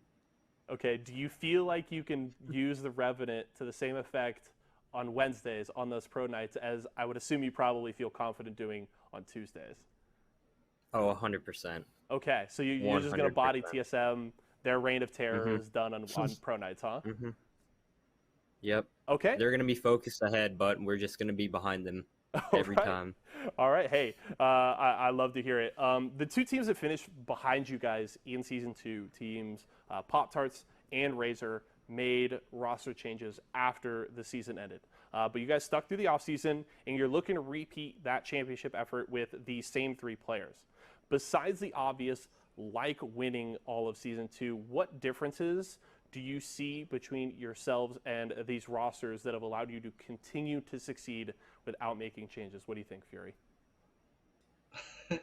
Okay, do you feel like you can use the Revenant to the same effect on Wednesdays on those pro nights as I would assume you probably feel confident doing on Tuesdays? Oh, 100%. Okay, so you're just going to body TSM. Their reign of terror is done on pro nights, huh? Yep. Okay. They're going to be focused ahead, but we're just going to be behind them every time. All right. Hey, I love to hear it. The 2 teams that finished behind you guys in Season 2, teams Pop-Tarts and Razer, made roster changes after the season ended. But you guys stuck through the offseason, and you're looking to repeat that championship effort with the same 3 players. Besides the obvious, like winning all of Season 2, what differences do you see between yourselves and these rosters that have allowed you to continue to succeed without making changes? What do you think, Fury? Well,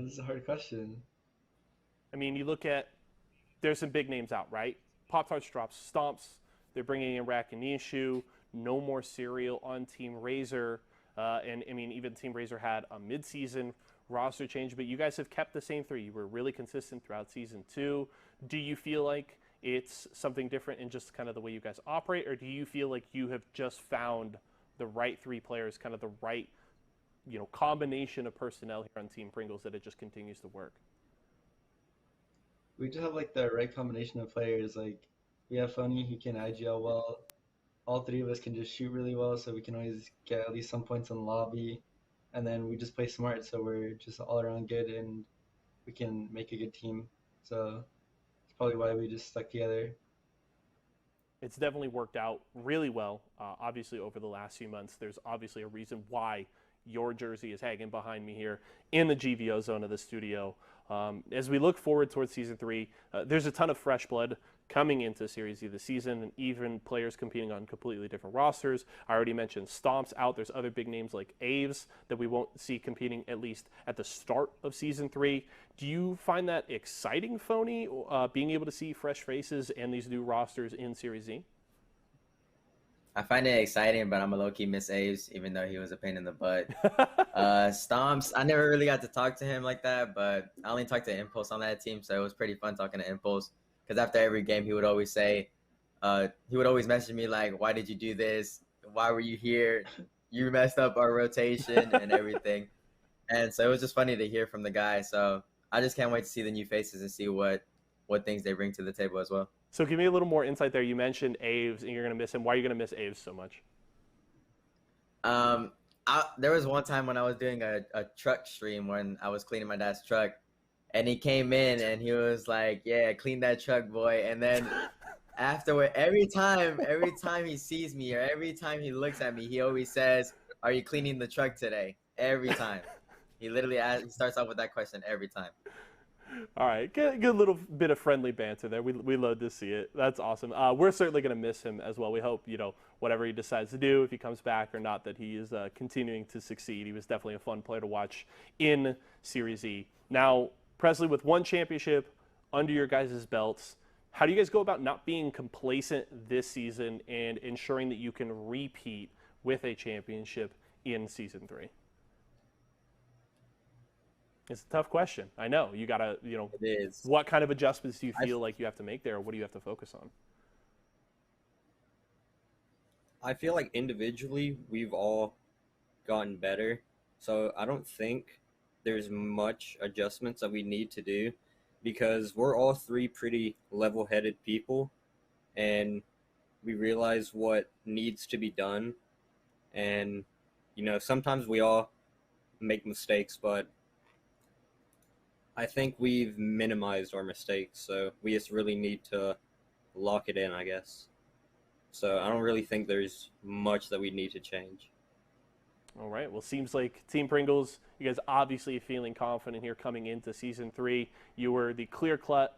this is a hard question. I mean, you look at, there's some big names out, right? Pop-Tarts drops Stomps. They're bringing in Rakinishu. No more Cereal on Team Razer. And, I mean, even Team Razer had a mid-season roster change, but you guys have kept the same 3. You were really consistent throughout Season 2. Do you feel like it's something different in just kind of the way you guys operate, or do you feel like you have just found the right 3 players, kind of the right, combination of personnel here on Team Pringles, that it just continues to work? We just have like the right combination of players. Like, we have Phony, who can IGL well. All 3 of us can just shoot really well, so we can always get at least some points in the lobby. And then we just play smart, so we're just all around good, and we can make a good team. So it's probably why we just stuck together. It's definitely worked out really well. Obviously, over the last few months, there's obviously a reason why your jersey is hanging behind me here in the GVO zone of the studio. As we look forward towards Season 3, there's a ton of fresh blood coming into Series E this season, and even players competing on completely different rosters. I already mentioned Stomps out. There's other big names like Aves that we won't see competing, at least at the start of Season 3. Do you find that exciting, Phony, being able to see fresh faces and these new rosters in Series E? I find it exciting, but I'm a low-key miss Aves, even though he was a pain in the butt. Stomps, I never really got to talk to him like that, but I only talked to Impulse on that team, so it was pretty fun talking to Impulse. Because after every game, he would always say, he would always message me like, "Why did you do this? Why were you here? You messed up our rotation and everything." And so it was just funny to hear from the guy. So I just can't wait to see the new faces and see what things they bring to the table as well. So give me a little more insight there. You mentioned Aves, and you're going to miss him. Why are you going to miss Aves so much? There was one time when I was doing a truck stream when I was cleaning my dad's truck, and he came in and he was like, "Yeah, clean that truck, boy." And then afterward, every time he sees me or every time he looks at me, he always says, "Are you cleaning the truck today?" Every time. He literally he starts off with that question every time. All right, good little bit of friendly banter there. We love to see it. That's awesome. We're certainly going to miss him as well. We hope, whatever he decides to do, if he comes back or not, that he is continuing to succeed. He was definitely a fun player to watch in Series E. Now, Presley, with one championship under your guys' belts, how do you guys go about not being complacent this season and ensuring that you can repeat with a championship in Season 3? It's a tough question. I know. You got to, It is. What kind of adjustments do you feel like you have to make there, or what do you have to focus on? I feel like individually we've all gotten better. So I don't think there's much adjustments that we need to do because we're all three pretty level-headed people and we realize what needs to be done. And, sometimes we all make mistakes, but I think we've minimized our mistakes, so we just really need to lock it in, I guess. So I don't really think there's much that we need to change. All right. Well, seems like Team Pringles, you guys obviously feeling confident here coming into Season 3. You were the clear-cut,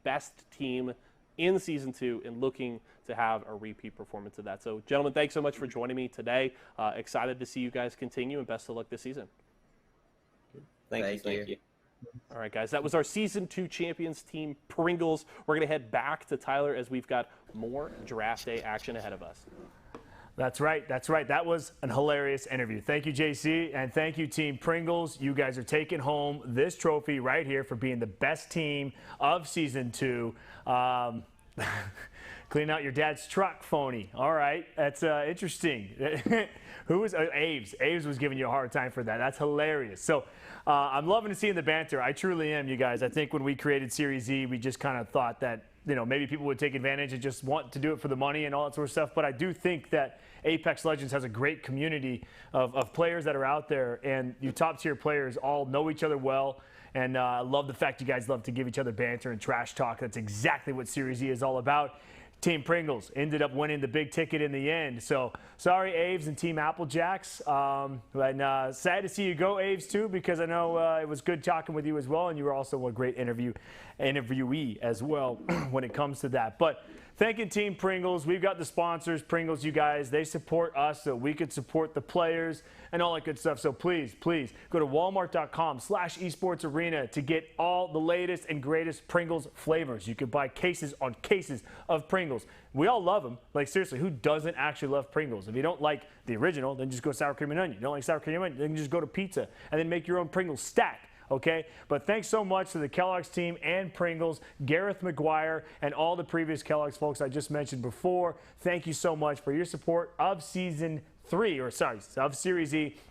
best team in Season 2 and looking to have a repeat performance of that. So, gentlemen, thanks so much for joining me today. Excited to see you guys continue, and best of luck this season. Thank you. All right, guys, that was our Season 2 champions, Team Pringles. We're going to head back to Tyler as we've got more draft day action ahead of us. That's right. That was an hilarious interview. Thank you, JC, and thank you, Team Pringles. You guys are taking home this trophy right here for being the best team of Season 2. Clean out your dad's truck, phony. All right, that's interesting. Who was Aves? Aves was giving you a hard time for that. That's hilarious. So I'm loving to see the banter. I truly am, you guys. I think when we created Series E, we just kind of thought that maybe people would take advantage and just want to do it for the money and all that sort of stuff. But I do think that Apex Legends has a great community of players that are out there, and you top-tier players all know each other well. And I love the fact you guys love to give each other banter and trash talk. That's exactly what Series E is all about. Team Pringles ended up winning the big ticket in the end. So sorry, Aves and Team Applejacks. And sad to see you go, Aves, too, because I know it was good talking with you as well, and you were also a great interviewee as well when it comes to that. But thanking Team Pringles. We've got the sponsors, Pringles, you guys. They support us so we could support the players and all that good stuff. So please go to walmart.com/esportsarena to get all the latest and greatest Pringles flavors. You can buy cases on cases of Pringles. We all love them. Like, seriously, who doesn't actually love Pringles? If you don't like the original, then just go sour cream and onion. You don't like sour cream and onion, then just go to pizza and then make your own Pringles stack. Okay, but thanks so much to the Kellogg's team and Pringles, Gareth McGuire, and all the previous Kellogg's folks I just mentioned before. Thank you so much for your support of Series E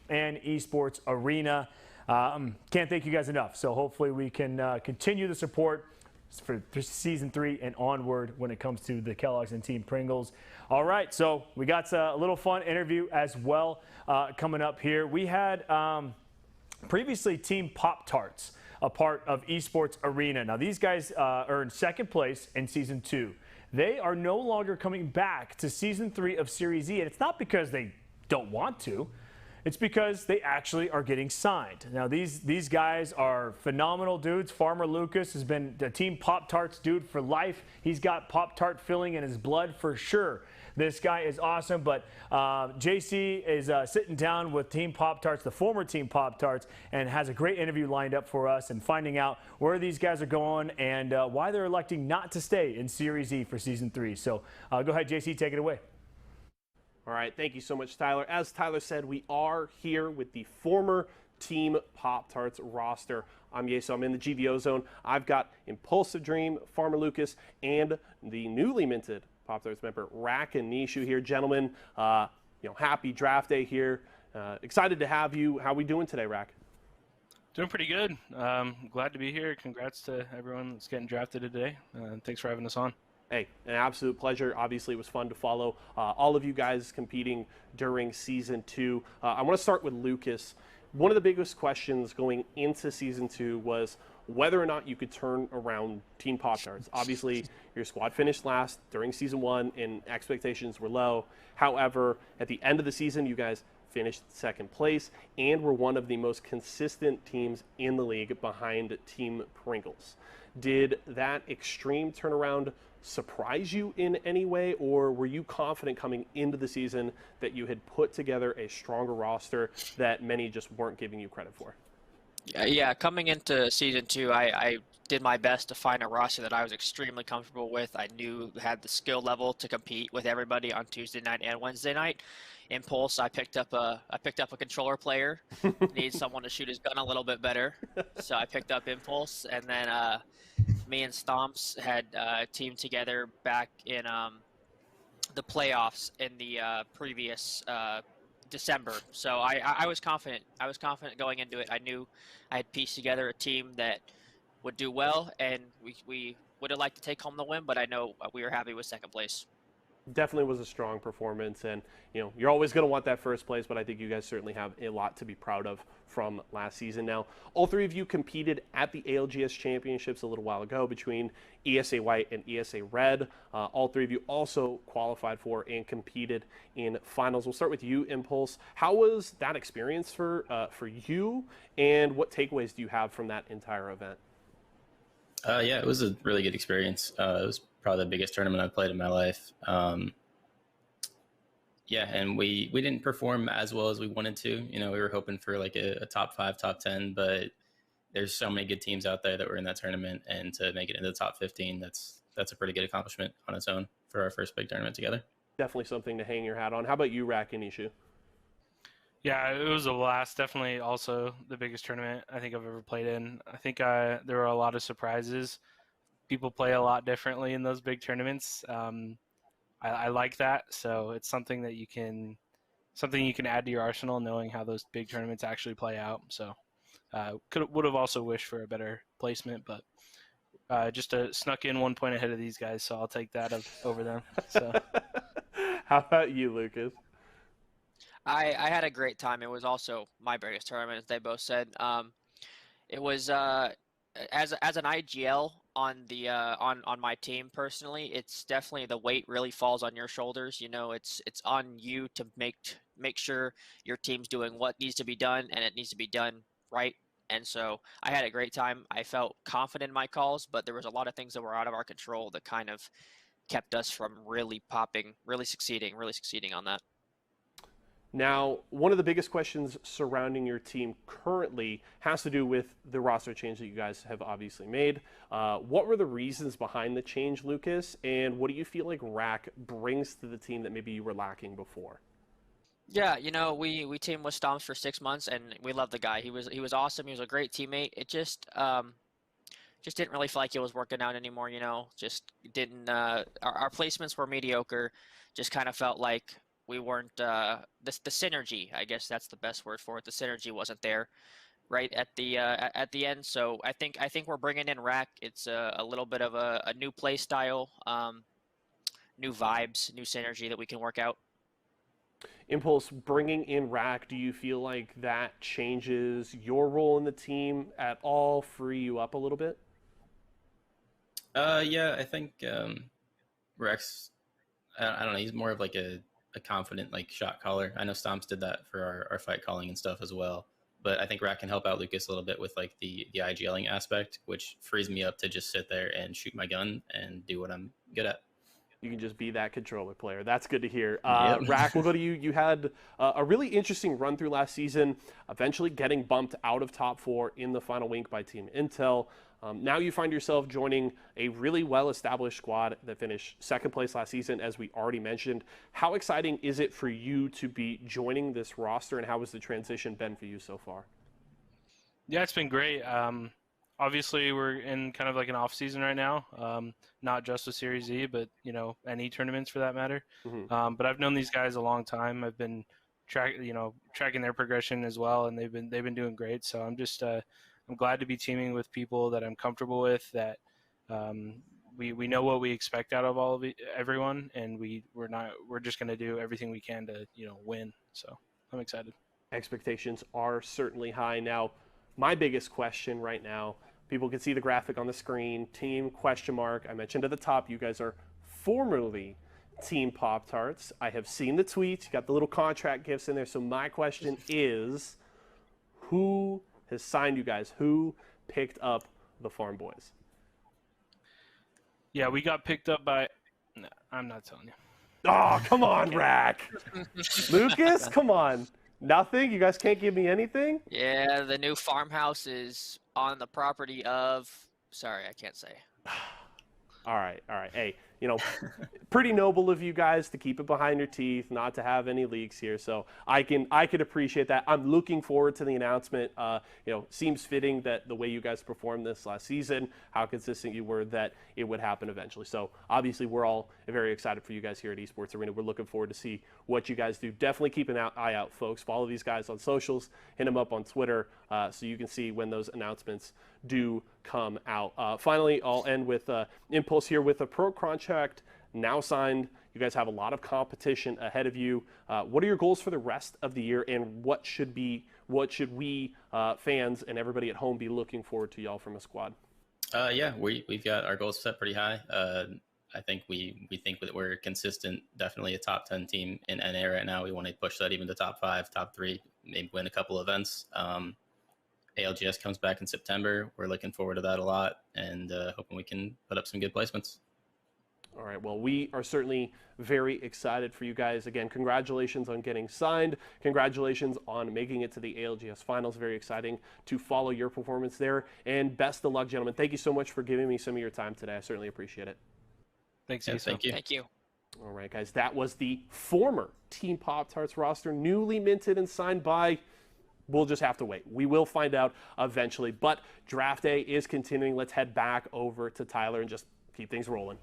and Esports Arena. Can't thank you guys enough. So hopefully we can continue the support for Season 3 and onward when it comes to the Kellogg's and Team Pringles. All right, so we got a little fun interview as well coming up here. We had previously Team Pop-Tarts, a part of Esports Arena. Now, these guys earned second place in Season 2. They are no longer coming back to Season 3 of Series E, and it's not because they don't want to. It's because they actually are getting signed. Now, these guys are phenomenal dudes. Farmer Lucas has been the Team Pop-Tarts dude for life. He's got Pop-Tart filling in his blood for sure. This guy is awesome, but JC is sitting down with Team Pop-Tarts, the former Team Pop-Tarts, and has a great interview lined up for us and finding out where these guys are going and why they're electing not to stay in Series E for Season 3. So go ahead, JC, take it away. All right, thank you so much, Tyler. As Tyler said, we are here with the former Team Pop-Tarts roster. I'm Yeso. I'm in the GVO zone. I've got Impulsive Dream, Farmer Lucas, and the newly minted Pop-Tarts member, Rack and Nishu here. Gentlemen, happy draft day here. Excited to have you. How are we doing today, Rack? Doing pretty good. Glad to be here. Congrats to everyone that's getting drafted today. Thanks for having us on. Hey, an absolute pleasure. Obviously, it was fun to follow all of you guys competing during Season 2. I want to start with Lucas. One of the biggest questions going into Season 2 was whether or not you could turn around Team Pop-Tarts. Obviously, your squad finished last during Season 1 and expectations were low. However, at the end of the season, you guys finished second place and were one of the most consistent teams in the league behind Team Pringles. Did that extreme turnaround surprise you in any way, or were you confident coming into the season that you had put together a stronger roster that many just weren't giving you credit for? Yeah, coming into Season 2, I did my best to find a roster that I was extremely comfortable with. I knew had the skill level to compete with everybody on Tuesday night and Wednesday night. Impulse, I picked up a controller player. Needs someone to shoot his gun a little bit better, so I picked up Impulse. And then me and Stomps had teamed together back in the playoffs in the previous December. So I was confident. I was confident going into it. I knew I had pieced together a team that would do well, and we would have liked to take home the win, but I know we were happy with second place. Definitely was a strong performance, and you're always going to want that first place, but I think you guys certainly have a lot to be proud of from last season. Now, all three of you competed at the ALGS Championships a little while ago between ESA White and ESA Red. All three of you also qualified for and competed in finals. We'll start with you, Impulse. How was that experience for you, and what takeaways do you have from that entire event? Yeah, it was a really good experience. It was probably the biggest tournament I've played in my life. Yeah, and we didn't perform as well as we wanted to. We were hoping for like a top 5, top 10, but there's so many good teams out there that were in that tournament, and to make it into the top 15, that's a pretty good accomplishment on its own for our first big tournament together. Definitely something to hang your hat on. How about you, Rack and Nishu? Yeah, it was a blast. Definitely also the biggest tournament I think I've ever played in. I think there were a lot of surprises. People play a lot differently in those big tournaments. I like that. So it's something that you can add to your arsenal, knowing how those big tournaments actually play out. So would have also wished for a better placement, but just snuck in 1 point ahead of these guys, so I'll take that over them. So how about you, Lucas? I had a great time. It was also my biggest tournament, as they both said. It was as an IGL on the on my team personally. It's definitely the weight really falls on your shoulders. It's on you to make sure your team's doing what needs to be done, and it needs to be done right. And so I had a great time. I felt confident in my calls, but there was a lot of things that were out of our control that kind of kept us from really popping, really succeeding on that. Now, one of the biggest questions surrounding your team currently has to do with the roster change that you guys have obviously made. What were the reasons behind the change, Lucas? And what do you feel like Rack brings to the team that maybe you were lacking before? Yeah, we teamed with Stomps for 6 months, and we loved the guy. He was awesome. He was a great teammate. It just didn't really feel like it was working out anymore. Just didn't. Our placements were mediocre. Just kind of felt like we weren't the synergy. I guess that's the best word for it. The synergy wasn't there, right at the end. So I think we're bringing in Rack. It's a little bit of a new play style, new vibes, new synergy that we can work out. Impulse, bringing in Rack, do you feel like that changes your role in the team at all, free you up a little bit? Yeah, I think Rack's, I don't know, he's more of like a confident like shot caller. I know Stomps did that for our fight calling and stuff as well. But I think Rack can help out Lucas a little bit with like the IGLing aspect, which frees me up to just sit there and shoot my gun and do what I'm good at. You can just be that controller player. That's good to hear. Yep. Rack, we'll go to you. You had a really interesting run through last season, eventually getting bumped out of top 4 in the final week by Team Intel. Now you find yourself joining a really well-established squad that finished second place last season, as we already mentioned. How exciting is it for you to be joining this roster, and how has the transition been for you so far? Yeah, it's been great. Obviously, we're in kind of like an off season right now. Not just with Series E, but any tournaments for that matter. But I've known these guys a long time. I've been tracking their progression as well, and they've been doing great. So I'm just I'm glad to be teaming with people that I'm comfortable with. That we know what we expect out of everyone, and we're just going to do everything we can to win. So I'm excited. Expectations are certainly high. Now, my biggest question right now, people can see the graphic on the screen, team ? I mentioned at the top, you guys are formerly Team Pop-Tarts. I have seen the tweets, you got the little contract gifts in there. So my question is, who has signed you guys? Who picked up the Farm Boys? Yeah, we got picked up by... No, I'm not telling you. Oh, come on, Rack. Lucas, come on. Nothing? You guys can't give me anything? Yeah, the new farmhouse is on the property of... Sorry, I can't say. All right. Hey, pretty noble of you guys to keep it behind your teeth, not to have any leaks here. So I could appreciate that. I'm looking forward to the announcement. Seems fitting that the way you guys performed this last season, how consistent you were, that it would happen eventually. So obviously we're all very excited for you guys here at Esports Arena. We're looking forward to see what you guys do. Definitely keep an eye out, folks. Follow these guys on socials, hit them up on Twitter, so you can see when those announcements do come out. Finally, I'll end with Impulse here with a pro contract now signed. You guys have a lot of competition ahead of you. What are your goals for the rest of the year, and what should we fans and everybody at home be looking forward to y'all from a squad? We've got our goals set pretty high. I think we think that we're consistent, definitely a top 10 team in NA right now. We want to push that even to top 5, top 3, maybe win a couple events. ALGS comes back in September. We're looking forward to that a lot, and hoping we can put up some good placements. All right, well, we are certainly very excited for you guys. Again, congratulations on getting signed. Congratulations on making it to the ALGS Finals. Very exciting to follow your performance there. And best of luck, gentlemen. Thank you so much for giving me some of your time today. I certainly appreciate it. Thanks, thank you. Thank you. All right, guys, that was the former Team Pop-Tarts roster, newly minted and signed by... We'll just have to wait. We will find out eventually. But draft day is continuing. Let's head back over to Tyler and just keep things rolling.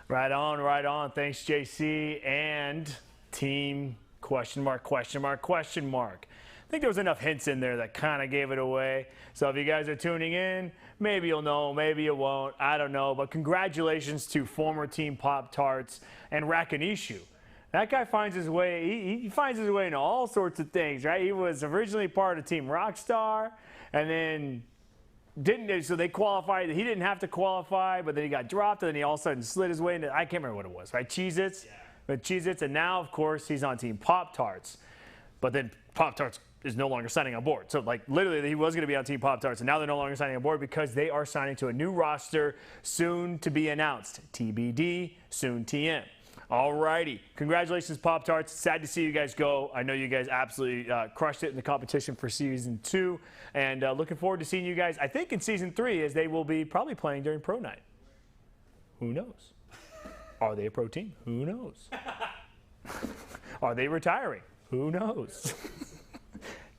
Right on. Thanks, JC. And team ? I think there was enough hints in there that kind of gave it away. So if you guys are tuning in, maybe you'll know, maybe you won't. I don't know. But congratulations to former Team Pop-Tarts and Rakanishu. That guy finds his way, he finds his way into all sorts of things, right? He was originally part of Team Rockstar, and then so they qualified. He didn't have to qualify, but then he got dropped, and then he all of a sudden slid his way into, I can't remember what it was, right? Cheez-Its? Yeah. But Cheez-Its, and now, of course, he's on Team Pop-Tarts. But then Pop-Tarts is no longer signing on board. So, literally, he was going to be on Team Pop-Tarts, and now they're no longer signing on board because they are signing to a new roster soon to be announced. TBD, soon TM. Alrighty, congratulations, Pop-Tarts. Sad to see you guys go. I know you guys absolutely crushed it in the competition for Season 2. And looking forward to seeing you guys, I think, in Season 3, as they will be probably playing during Pro Night. Who knows? Are they a pro team? Who knows? Are they retiring? Who knows?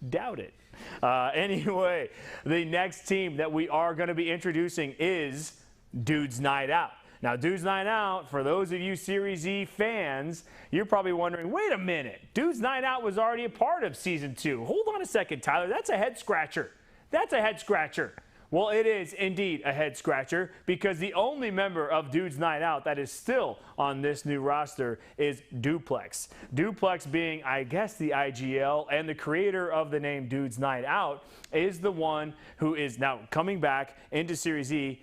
Doubt it. Anyway, the next team that we are going to be introducing is Dudes Night Out. Now, Dudes Night Out, for those of you Series E fans, you're probably wondering, wait a minute, Dudes Night Out was already a part of Season 2. Hold on a second, Tyler, that's a head-scratcher. That's a head-scratcher. Well, it is indeed a head-scratcher because the only member of Dudes Night Out that is still on this new roster is Duplex. Duplex being, I guess, the IGL and the creator of the name Dudes Night Out is the one who is now coming back into Series E,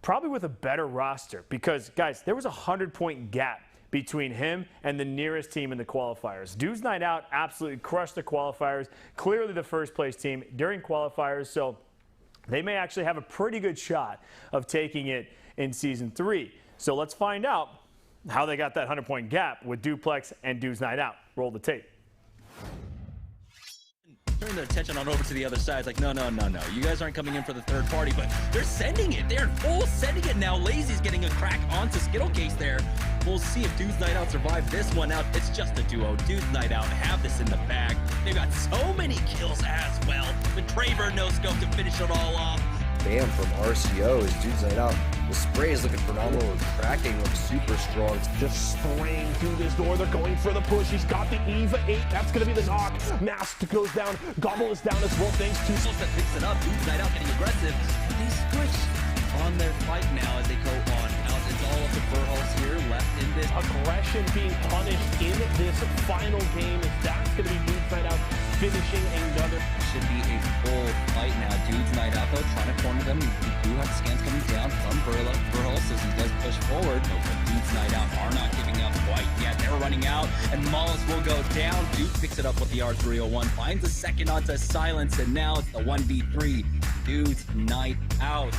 probably with a better roster because, guys, there was a 100-point gap between him and the nearest team in the qualifiers. Dudes Night Out absolutely crushed the qualifiers, clearly the first-place team during qualifiers, so they may actually have a pretty good shot of taking it in Season 3. So let's find out how they got that 100-point gap with Duplex and Dudes Night Out. Roll the tape. Turn their attention on over to the other side. It's like, no. You guys aren't coming in for the third party, but they're sending it. They're full sending it now. Lazy's getting a crack onto Skittlecase there. We'll see if Dudes Night Out survive this one out. It's just a duo. Dudes Night Out have this in the bag. They've got so many kills as well. The Kraber no scope to finish it all off. Bam from RCO is Dude's Night Out. The spray is looking phenomenal. Cracking looks super strong. Just spraying through this door. They're going for the push. He's got the Eva 8. That's going to be the knock. Mask goes down. Gobble is down as well, thanks to... That picks it up. Dude's Night Out getting aggressive. They switch on their fight now as they go on out. It's all up to Verhulst here left in this. Aggression being punished in this final game. That's going to be Dude's Night Out finishing another. Should be a full fight now. Dude's Night Out though, trying to corner them. We do have scans coming down from Verhulst as he does push forward. But Dude's Night Out are not giving up quite yet. They're running out, and Mollis will go down. Dude picks it up with the R301, finds a second onto Silence, and now it's the 1v3. Dude's Night Out.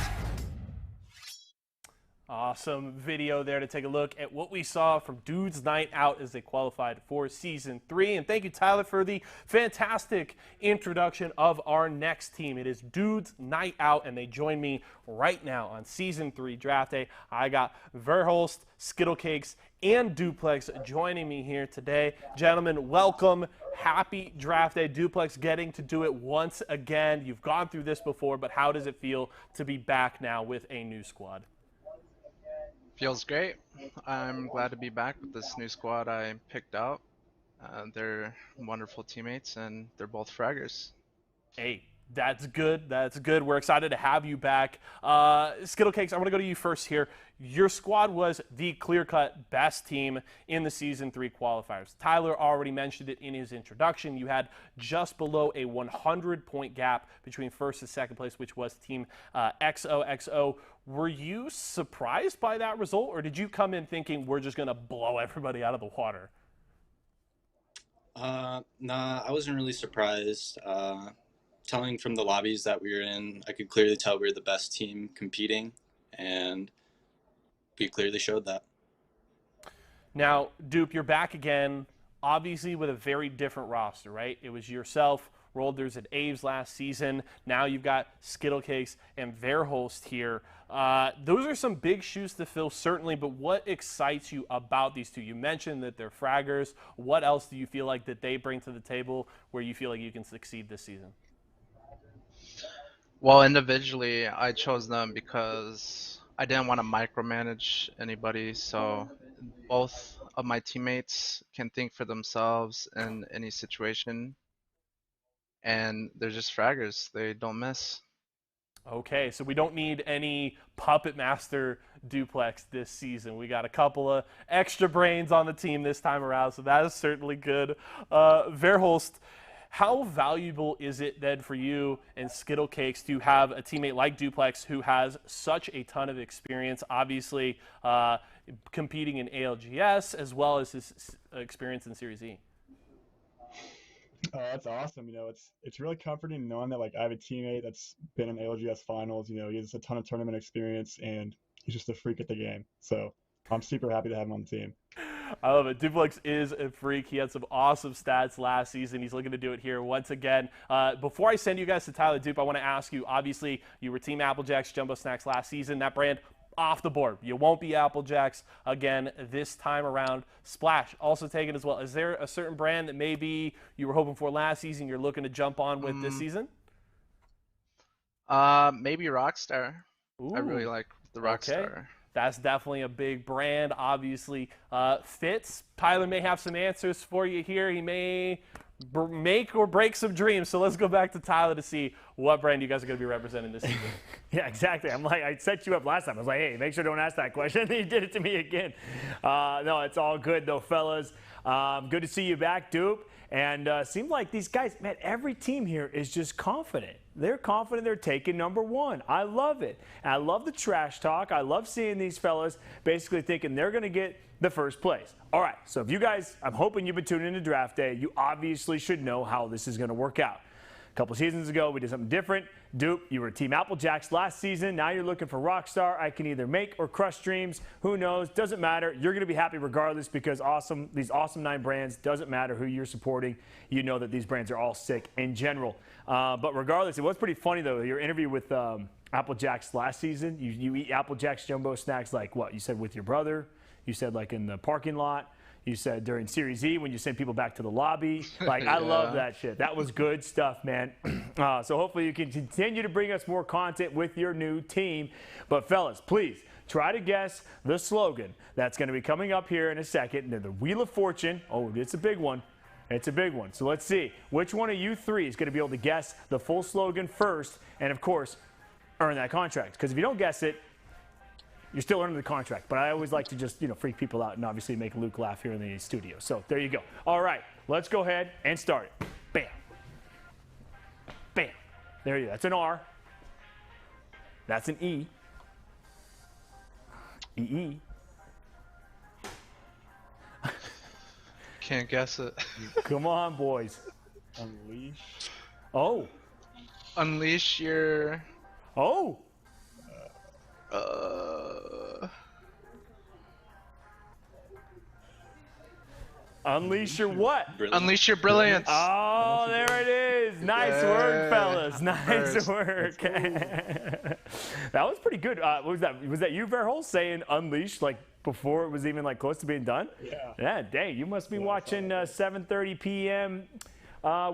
Awesome video there to take a look at what we saw from Dude's Night Out as they qualified for Season 3. And thank you, Tyler, for the fantastic introduction of our next team. It is Dude's Night Out, and they join me right now on Season 3 Draft Day. I got Verhulst, Skittlecakes, and Duplex joining me here today. Gentlemen, welcome. Happy Draft Day. Duplex getting to do it once again. You've gone through this before, but how does it feel to be back now with a new squad? Feels great. I'm glad to be back with this new squad I picked out. They're wonderful teammates, and they're both fraggers. Hey, that's good. That's good. We're excited to have you back. Skittlecakes, I want to go to you first here. Your squad was the clear-cut best team in the Season 3 qualifiers. Tyler already mentioned it in his introduction. You had just below a 100-point gap between first and second place, which was Team XOXO. Were you surprised by that result, or did you come in thinking we're just going to blow everybody out of the water? Nah, I wasn't really surprised. Telling from the lobbies that we were in, I could clearly tell we were the best team competing, and we clearly showed that. Now, Dupe, you're back again, obviously with a very different roster, right? It was yourself, Rolders, and Aves last season. Now you've got Skittlecakes and Verhulst here. Those are some big shoes to fill, certainly, but what excites you about these two? You mentioned that they're fraggers. What else do you feel like that they bring to the table where you feel like you can succeed this season? Well, individually, I chose them because I didn't want to micromanage anybody, so both of my teammates can think for themselves in any situation, and they're just fraggers. They don't miss. Okay, so we don't need any Puppet Master Duplex this season. We got a couple of extra brains on the team this time around, so that is certainly good. Verhulst, how valuable is it then for you and Skittlecakes to have a teammate like Duplex who has such a ton of experience, obviously competing in ALGS as well as his experience in Series E? Oh, that's awesome. It's really comforting knowing that I have a teammate that's been in ALGS finals. He has a ton of tournament experience, and he's just a freak at the game. So I'm super happy to have him on the team. I love it. Duplex is a freak. He had some awesome stats last season. He's looking to do it here once again. Before I send you guys to Tyler Dupe, I want to ask you, obviously, you were Team Applejacks Jumbo Snacks last season. That brand off the board. You won't be Applejacks again this time around. Splash also taken as well. Is there a certain brand that maybe you were hoping for last season you're looking to jump on with this season? Maybe Rockstar. Ooh, I really like the Rockstar. Okay. That's definitely a big brand, obviously. Fitz, Tyler may have some answers for you here. He may make or break some dreams. So let's go back to Tyler to see what brand you guys are going to be representing this season. Yeah, exactly. I set you up last time. I was like, hey, make sure don't ask that question. And then you did it to me again. No, it's all good, though, fellas. Good to see you back, Dupe. And seems like these guys, man, every team here is just confident. They're confident they're taking #1. I love it. And I love the trash talk. I love seeing these fellas basically thinking they're going to get the first place. All right, so if you guys, I'm hoping you've been tuning into Draft Day, you obviously should know how this is going to work out. A couple seasons ago, we did something different. Dupe, you were Team Applejacks last season. Now you're looking for Rockstar. I can either make or crush dreams. Who knows? Doesn't matter. You're going to be happy regardless because these awesome 9 brands, doesn't matter who you're supporting. You know that these brands are all sick in general. But regardless, it was pretty funny, though, your interview with Applejacks last season. You eat Applejacks Jumbo Snacks like what? You said with your brother. You said like in the parking lot. You said during Series E when you sent people back to the lobby. Like, I love that shit. That was good stuff, man. So hopefully you can continue to bring us more content with your new team. But fellas, please try to guess the slogan that's going to be coming up here in a second. The Wheel of Fortune. Oh, it's a big one. It's a big one. So let's see which one of you three is going to be able to guess the full slogan first and, of course, earn that contract. Because if you don't guess it, you're still earning the contract. But I always like to just, freak people out and obviously make Luke laugh here in the studio. So there you go. All right, let's go ahead and start it. Bam. Bam. There you go. That's an R. That's an E. E. Can't guess it. Come on, boys. Unleash. Oh. Unleash your. Oh. Unleash your what? Unleash your brilliance. Oh, there it is. Nice work, fellas. Nice work. That was pretty good. What was that? Was that you, Verhol, saying unleash like before it was even like close to being done? Yeah. Yeah, dang. You must be watching 7:30 p.m.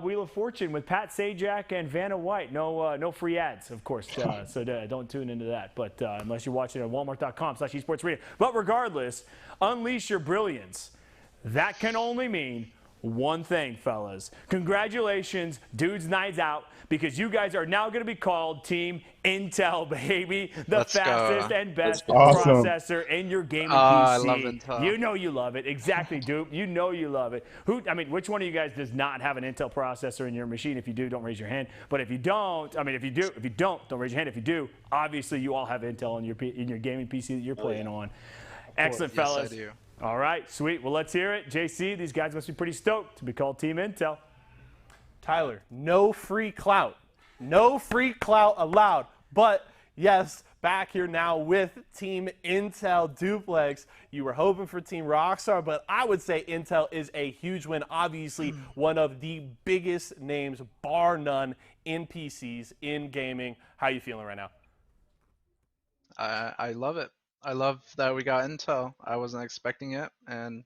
Wheel of Fortune with Pat Sajak and Vanna White. No free ads, of course. So don't tune into that. But unless you're watching at walmart.com/esportsradio. But regardless, unleash your brilliance. That can only mean one thing, fellas. Congratulations, Dudes Nights Out, because you guys are now going to be called Team Intel, baby. The fastest and best processor in your gaming PC. I love Intel. You know you love it. Exactly, Dupe. You know you love it. Which one of you guys does not have an Intel processor in your machine? If you do, don't raise your hand. But if you don't, don't raise your hand. If you do, obviously you all have Intel in your gaming PC that you're playing on. Excellent, fellas. Yes, I do. All right, sweet. Well, let's hear it. JC, these guys must be pretty stoked to be called Team Intel. Tyler, no free clout. No free clout allowed. But, yes, back here now with Team Intel Duplex. You were hoping for Team Rockstar, but I would say Intel is a huge win. Obviously, one of the biggest names, bar none, in PCs, in gaming. How are you feeling right now? I love it. I love that we got Intel. I wasn't expecting it, and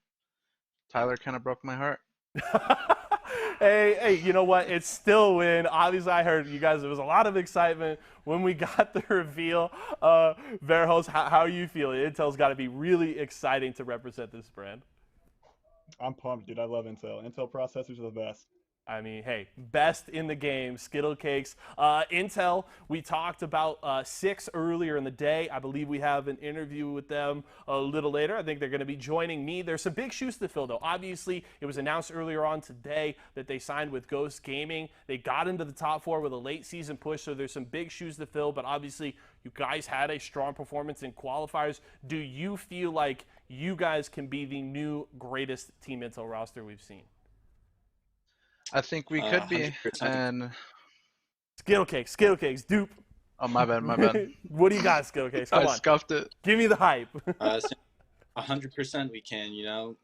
Tyler kind of broke my heart. Hey, you know what? It's still a win. Obviously, I heard you guys, there was a lot of excitement when we got the reveal. Verhos, how are you feeling? Intel's got to be really exciting to represent this brand. I'm pumped, dude. I love Intel. Intel processors are the best. I mean, hey, best in the game, Skittle Cakes. Intel, we talked about 6 earlier in the day. I believe we have an interview with them a little later. I think they're going to be joining me. There's some big shoes to fill, though. Obviously, it was announced earlier on today that they signed with Ghost Gaming. They got into the top 4 with a late season push, so there's some big shoes to fill. But obviously, you guys had a strong performance in qualifiers. Do you feel like you guys can be the new greatest Team Intel roster we've seen? I think we could be. 100%. And Skittle Cakes, Dupe. oh, my bad. What do you got, Skittle Cakes? Come on. I scuffed it. Give me the hype. 100% we can.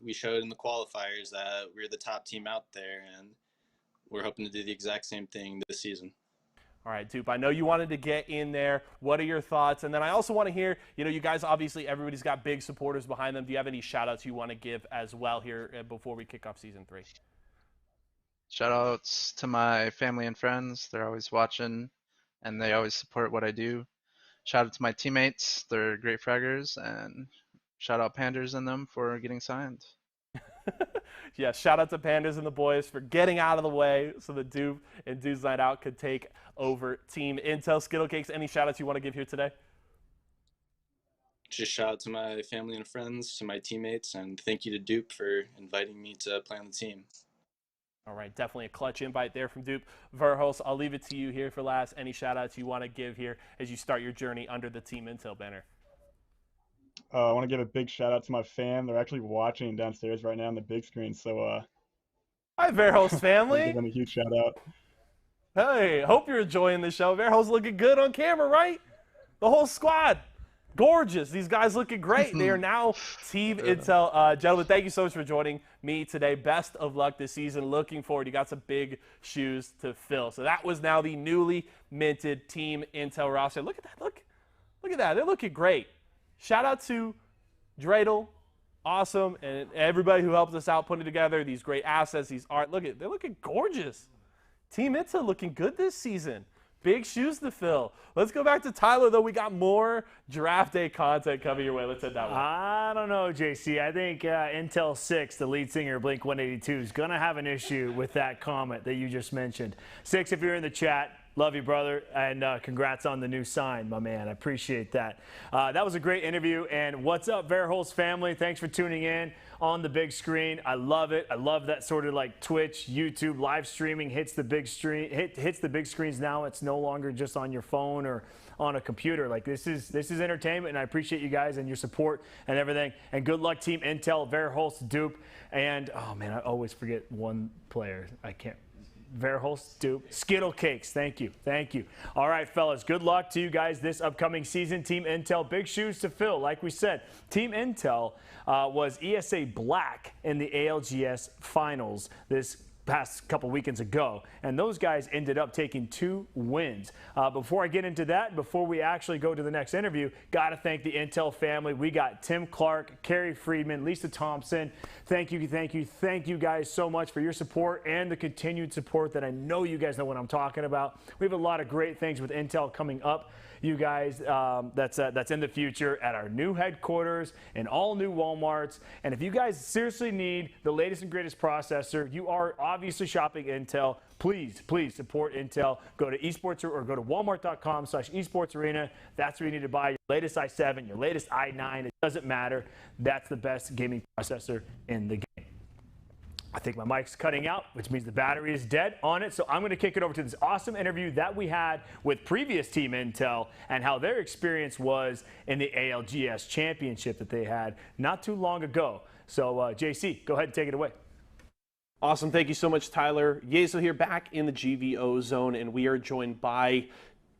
We showed in the qualifiers that we're the top team out there, and we're hoping to do the exact same thing this season. All right, Dupe, I know you wanted to get in there. What are your thoughts? And then I also want to hear, you guys, obviously, everybody's got big supporters behind them. Do you have any shout-outs you want to give as well here before we kick off Season 3? Shout outs to my family and friends. They're always watching and they always support what I do. Shout out to my teammates. They're great fraggers, and shout out Panders and them for getting signed. Yeah, shout out to Pandas and the boys for getting out of the way so the Dupe and Dudes Night Out could take over Team Intel. Skittle Cakes, any shout outs you want to give here today? Just shout out to my family and friends, to my teammates, and thank you to Dupe for inviting me to play on the team. All right, definitely a clutch invite there from Dupe. Verhos, I'll leave it to you here for last. Any shout-outs you want to give here as you start your journey under the Team Intel banner? I want to give a big shout-out to my fam. They're actually watching downstairs right now on the big screen, so hi, Verhos family. Give them a huge shout-out. Hey, hope you're enjoying the show. Verhos looking good on camera, right? The whole squad. Gorgeous. These guys looking great. They are now Team Intel. Gentlemen, thank you so much for joining me today. Best of luck this season. Looking forward. You got some big shoes to fill. So that was now the newly minted Team Intel roster. Look at that. Look at that. They're looking great. Shout out to Dreidel awesome, and everybody who helped us out putting together these great assets, these art. They're looking gorgeous. Team Intel looking good this season. Big shoes to fill. Let's go back to Tyler, though. We got more draft day content coming your way. Let's head that way. I don't know, JC. I think Intel 6, the lead singer of Blink 182, is going to have an issue with that comment that you just mentioned. 6, if you're in the chat, love you, brother, and congrats on the new sign, my man. I appreciate that. That was a great interview, and what's up, Verholz family? Thanks for tuning in on the big screen. I love it. I love that sort of like Twitch, YouTube, live streaming hits the big hits the big screens now. It's no longer just on your phone or on a computer. Like this is entertainment, and I appreciate you guys and your support and everything. And good luck, Team Intel, Verholz, Dupe, and oh man, I always forget one player. I can't. Verholz, Dupe, Skittle Cakes. Thank you. Thank you. All right, fellas, good luck to you guys this upcoming season. Team Intel, big shoes to fill. Like we said, Team Intel was ESA Black in the ALGS finals this past couple weekends ago, and those guys ended up taking 2 wins. Before I get into that, before we actually go to the next interview, got to thank the Intel family. We got Tim Clark, Kerry Friedman, Lisa Thompson. Thank you guys so much for your support and the continued support that I know you guys know what I'm talking about. We have a lot of great things with Intel coming up, you guys, that's in the future at our new headquarters and all new Walmarts. And if you guys seriously need the latest and greatest processor, you are obviously shopping Intel. Please support Intel. Go to esports or go to walmart.com/esportsarena. That's where you need to buy your latest i7, your latest i9. It doesn't matter. That's the best gaming processor in the game. I think my mic's cutting out, which means the battery is dead on it. So I'm going to kick it over to this awesome interview that we had with previous Team Intel and how their experience was in the ALGS championship that they had not too long ago. So JC, go ahead and take it away. Awesome. Thank you so much, Tyler. Yezo here, back in the GVO zone, and we are joined by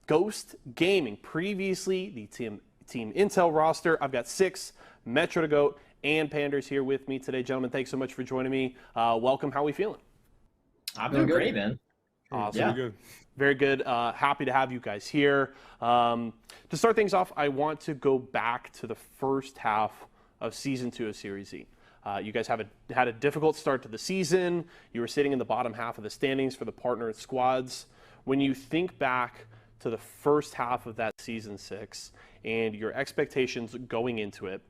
Ghost Gaming, previously the Team Intel roster. I've got 6, Metro to Goat, and Panders here with me today. Gentlemen, thanks so much for joining me. Welcome. How are we feeling? I'm doing great, man. Awesome. Yeah. Good. Very good. Happy to have you guys here. To start things off, I want to go back to the first half of Season 2 of Series Z. You guys had a difficult start to the season. You were sitting in the bottom half of the standings for the partner squads. When you think back to the first half of that Season 6 and your expectations going into it,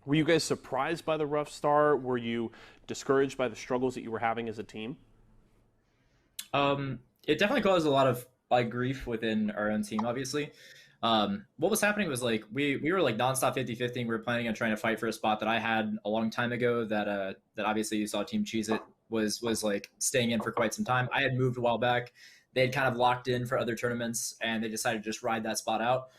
were you guys surprised by the rough start? Were you discouraged by the struggles that you were having as a team? It definitely caused a lot of grief within our own team, obviously. What was happening was we were nonstop 50-50. We were planning on trying to fight for a spot that I had a long time ago that obviously you saw Team Cheez-It was staying in for quite some time. I had moved a while back. They had kind of locked in for other tournaments, and they decided to just ride that spot out.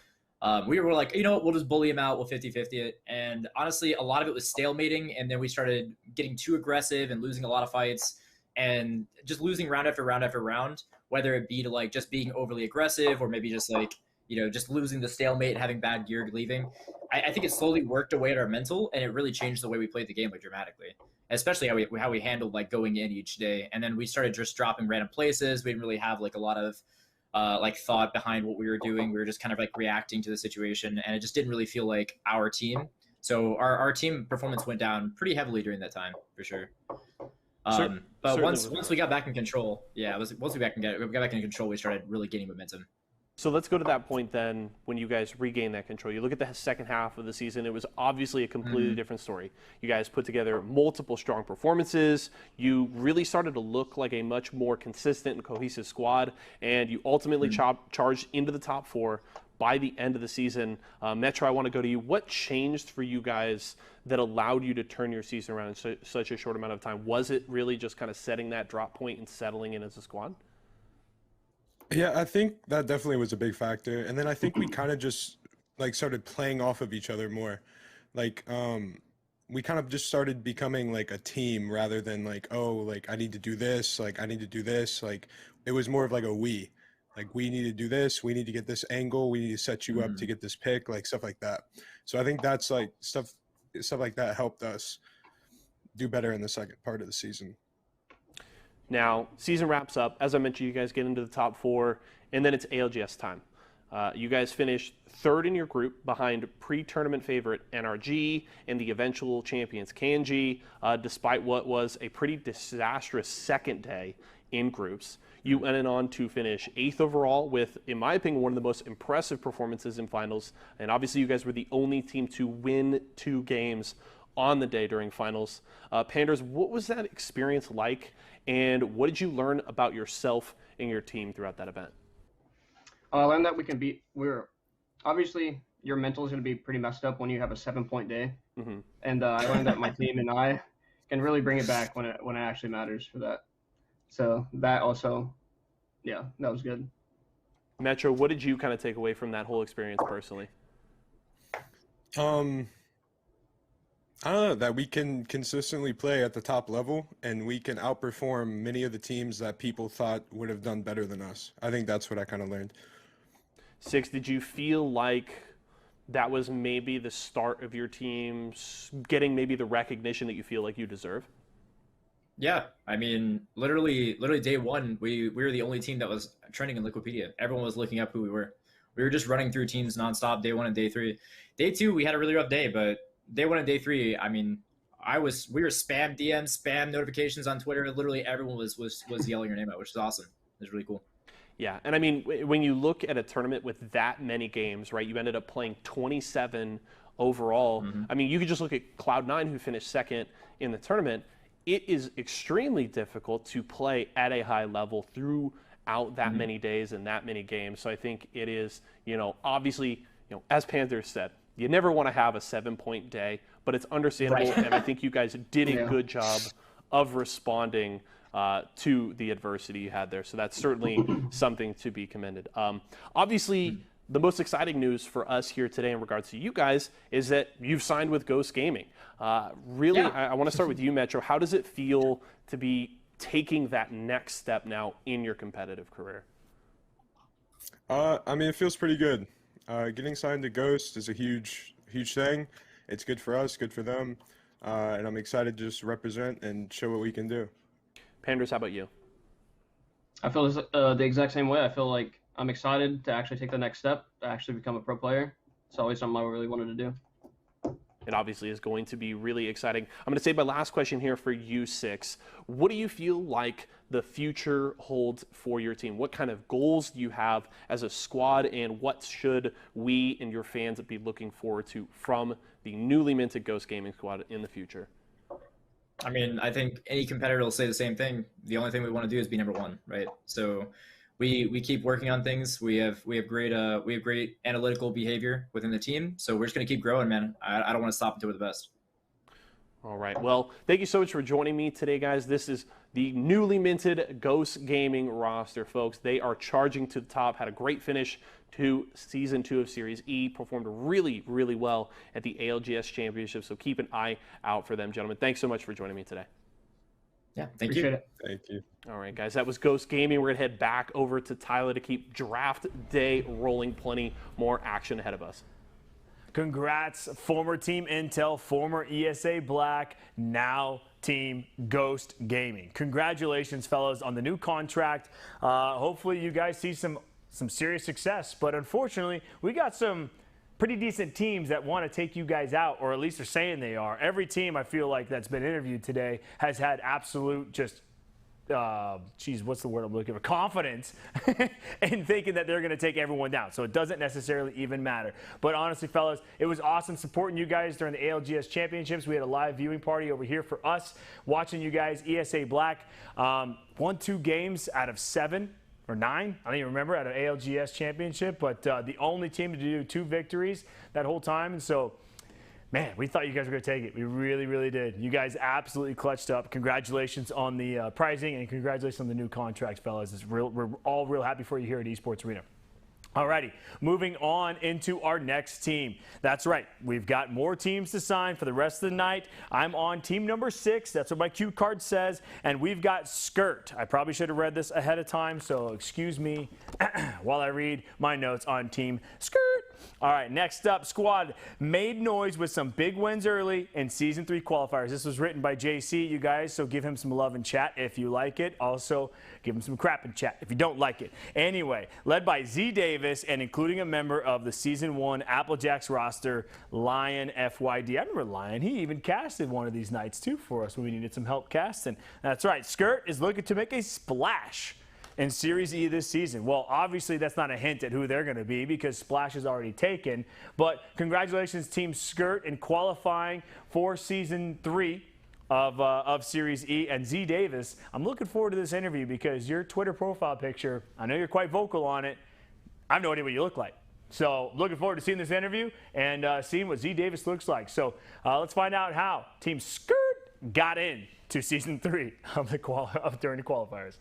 We were like, you know what, we'll just bully him out, we'll 50-50 it. And honestly, a lot of it was stalemating, and then we started getting too aggressive and losing a lot of fights and just losing round after round after round, whether it be to just being overly aggressive or maybe just just losing the stalemate, having bad gear, leaving. I think it slowly worked away at our mental, and it really changed the way we played the game dramatically, especially how we handled going in each day. And then we started just dropping random places. We didn't really have a lot of thought behind what we were doing. We were just kind of reacting to the situation, and it just didn't really feel like our team. So our team performance went down pretty heavily during that time, for sure. But once we got back in control, once we got back in control, we started really gaining momentum. So let's go to that point then when you guys regain that control. You look at the second half of the season, it was obviously a completely different story. You guys put together multiple strong performances. You really started to look like a much more consistent and cohesive squad, and you ultimately charged into the top 4 by the end of the season. Metro, I want to go to you. What changed for you guys that allowed you to turn your season around in such a short amount of time? Was it really just kind of setting that drop point and settling in as a squad? Yeah, I think that definitely was a big factor. And then I think we kind of just started playing off of each other more. We kind of just started becoming a team rather than I need to do this, I need to do this. It was more of a we. We need to do this, we need to get this angle, we need to set you up to get this pick, stuff like that. So I think that's stuff like that helped us do better in the second part of the season. Now, season wraps up. As I mentioned, you guys get into the top 4, and then it's ALGS time. You guys finished third in your group behind pre-tournament favorite NRG and the eventual champions Kanji, despite what was a pretty disastrous second day in groups. You went on to finish 8th overall with, in my opinion, one of the most impressive performances in finals. And obviously you guys were the only team to win 2 games on the day during finals. Panders, what was that experience like? And what did you learn about yourself and your team throughout that event? I learned that we can beat. Obviously your mental is going to be pretty messed up when you have a 7-point day, and I learned that my team and I can really bring it back when it actually matters for that. So that also, yeah, that was good. Metro, what did you kind of take away from that whole experience personally? I don't know, that we can consistently play at the top level and we can outperform many of the teams that people thought would have done better than us. I think that's what I kind of learned. Six, did you feel like that was maybe the start of your team getting maybe the recognition that you feel like you deserve? Yeah, I mean, literally day one, we were the only team that was trending in Liquipedia. Everyone was looking up who we were. We were just running through teams nonstop, day 1 and day 3. Day 2, we had a really rough day, but day 1 and day 3, I mean, we were spam DMs, spam notifications on Twitter. Literally everyone was yelling your name out, which is awesome. It was really cool. Yeah, and I mean, when you look at a tournament with that many games, right, you ended up playing 27 overall. I mean, you could just look at Cloud9, who finished second in the tournament. It is extremely difficult to play at a high level throughout that many days and that many games. So I think it is, obviously, as Panthers said, you never want to have a 7-point day, but it's understandable, Right. and I think you guys did a Yeah. good job of responding to the adversity you had there. So that's certainly something to be commended. Obviously, the most exciting news for us here today in regards to you guys is that you've signed with Ghost Gaming. Really, I want to start with you, Metro. How does it feel to be taking that next step now in your competitive career? I mean, it feels pretty good. Getting signed to Ghost is a huge thing. It's good for us, good for them, and I'm excited to just represent and show what we can do. Panders, how about you? I feel the exact same way. I feel like I'm excited to actually take the next step, to actually become a pro player. It's always something I really wanted to do. It obviously is going to be really exciting. I'm going to save my last question here for you, Six. What do you feel like the future holds for your team? What kind of goals do you have as a squad, and what should we and your fans be looking forward to from the newly minted Ghost Gaming squad in the future? I mean, I think any competitor will say the same thing. The only thing we want to do is be number 1, right? So we keep working on things. We have great analytical behavior within the team. So we're just gonna keep growing, man. I don't want to stop until we're the best. All right. Well, thank you so much for joining me today, guys. This is the newly minted Ghost Gaming roster, folks. They are charging to the top. Had a great finish to Season 2 of Series E. Performed really, really well at the ALGS Championship. So keep an eye out for them, gentlemen. Thanks so much for joining me today. Yeah, thank you. Thank you. All right, guys, that was Ghost Gaming. We're going to head back over to Tyler to keep draft day rolling. Plenty more action ahead of us. Congrats, former Team Intel, former ESA Black, now Team Ghost Gaming. Congratulations, fellas, on the new contract. Hopefully you guys see some serious success, but unfortunately, we got some pretty decent teams that want to take you guys out, or at least are saying they are. Every team I feel like that's been interviewed today has had absolute just what's the word I'm looking for? Confidence in thinking that they're going to take everyone down. So it doesn't necessarily even matter. But honestly, fellas, it was awesome supporting you guys during the ALGS Championships. We had a live viewing party over here for us, watching you guys. ESA Black won 2 games out of 7 or 9, I don't even remember, at an ALGS Championship. But the only team to do 2 victories that whole time. And so, man, we thought you guys were going to take it. We really, really did. You guys absolutely clutched up. Congratulations on the prizing, and congratulations on the new contract, fellas. We're all real happy for you here at Esports Arena. Alrighty, moving on into our next team. That's right, we've got more teams to sign for the rest of the night. I'm on team number 6, that's what my cue card says, and we've got Skirt. I probably should have read this ahead of time, so excuse me while I read my notes on team Skirt. All right, next up, squad made noise with some big wins early in Season 3 qualifiers. This was written by JC, you guys, so give him some love in chat if you like it. Also, give him some crap in chat if you don't like it. Anyway, led by Z Davis and including a member of the Season 1 Applejacks roster, Lion FYD. I remember Lion. He even casted one of these nights, too, for us when we needed some help casting. That's right, Skirt is looking to make a splash in Series E this season. Well, obviously that's not a hint at who they're going to be because Splash is already taken. But congratulations, Team Skirt, in qualifying for Season 3 of Series E. And Z Davis, I'm looking forward to this interview because your Twitter profile picture, I know you're quite vocal on it. I have no idea what you look like. So looking forward to seeing this interview and seeing what Z Davis looks like. So let's find out how Team Skirt got in to Season 3 of during the qualifiers.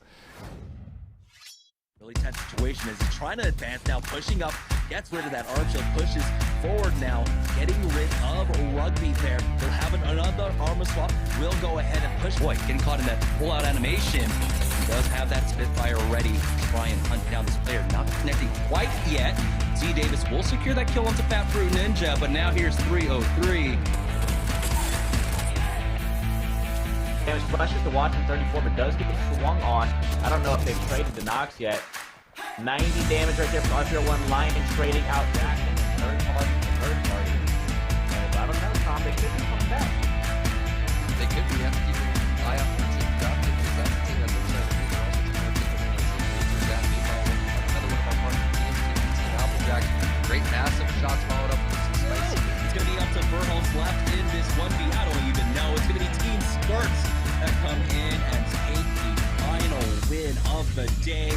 Really tense situation as he's trying to advance now, pushing up, gets rid of that arm shield, pushes forward now, getting rid of Rugby there. He'll have another armor swap, will go ahead and push. Boy, getting caught in that pull-out animation. He does have that Spitfire ready to try and hunt down this player. Not connecting quite yet. Z Davis will secure that kill onto Fat Fruit Ninja, but now here's 303. Damage flushes to watch in 34, but does get swung on. I don't know if they've traded the Nox yet. 90 damage right there from Untitled 1. Lion trading out Jack in the third party. And I don't know, Tom, they could be coming back. They could be. You have to keep an eye out for Team Drafted because that's the team that looks like they're another one of our partner teams, Team Applejack. Great massive shots followed up with some spicy. It's going to be up to Verholz left in this 1v. I don't even know. It's going to be Team Skirts that come in and take the final win of the day.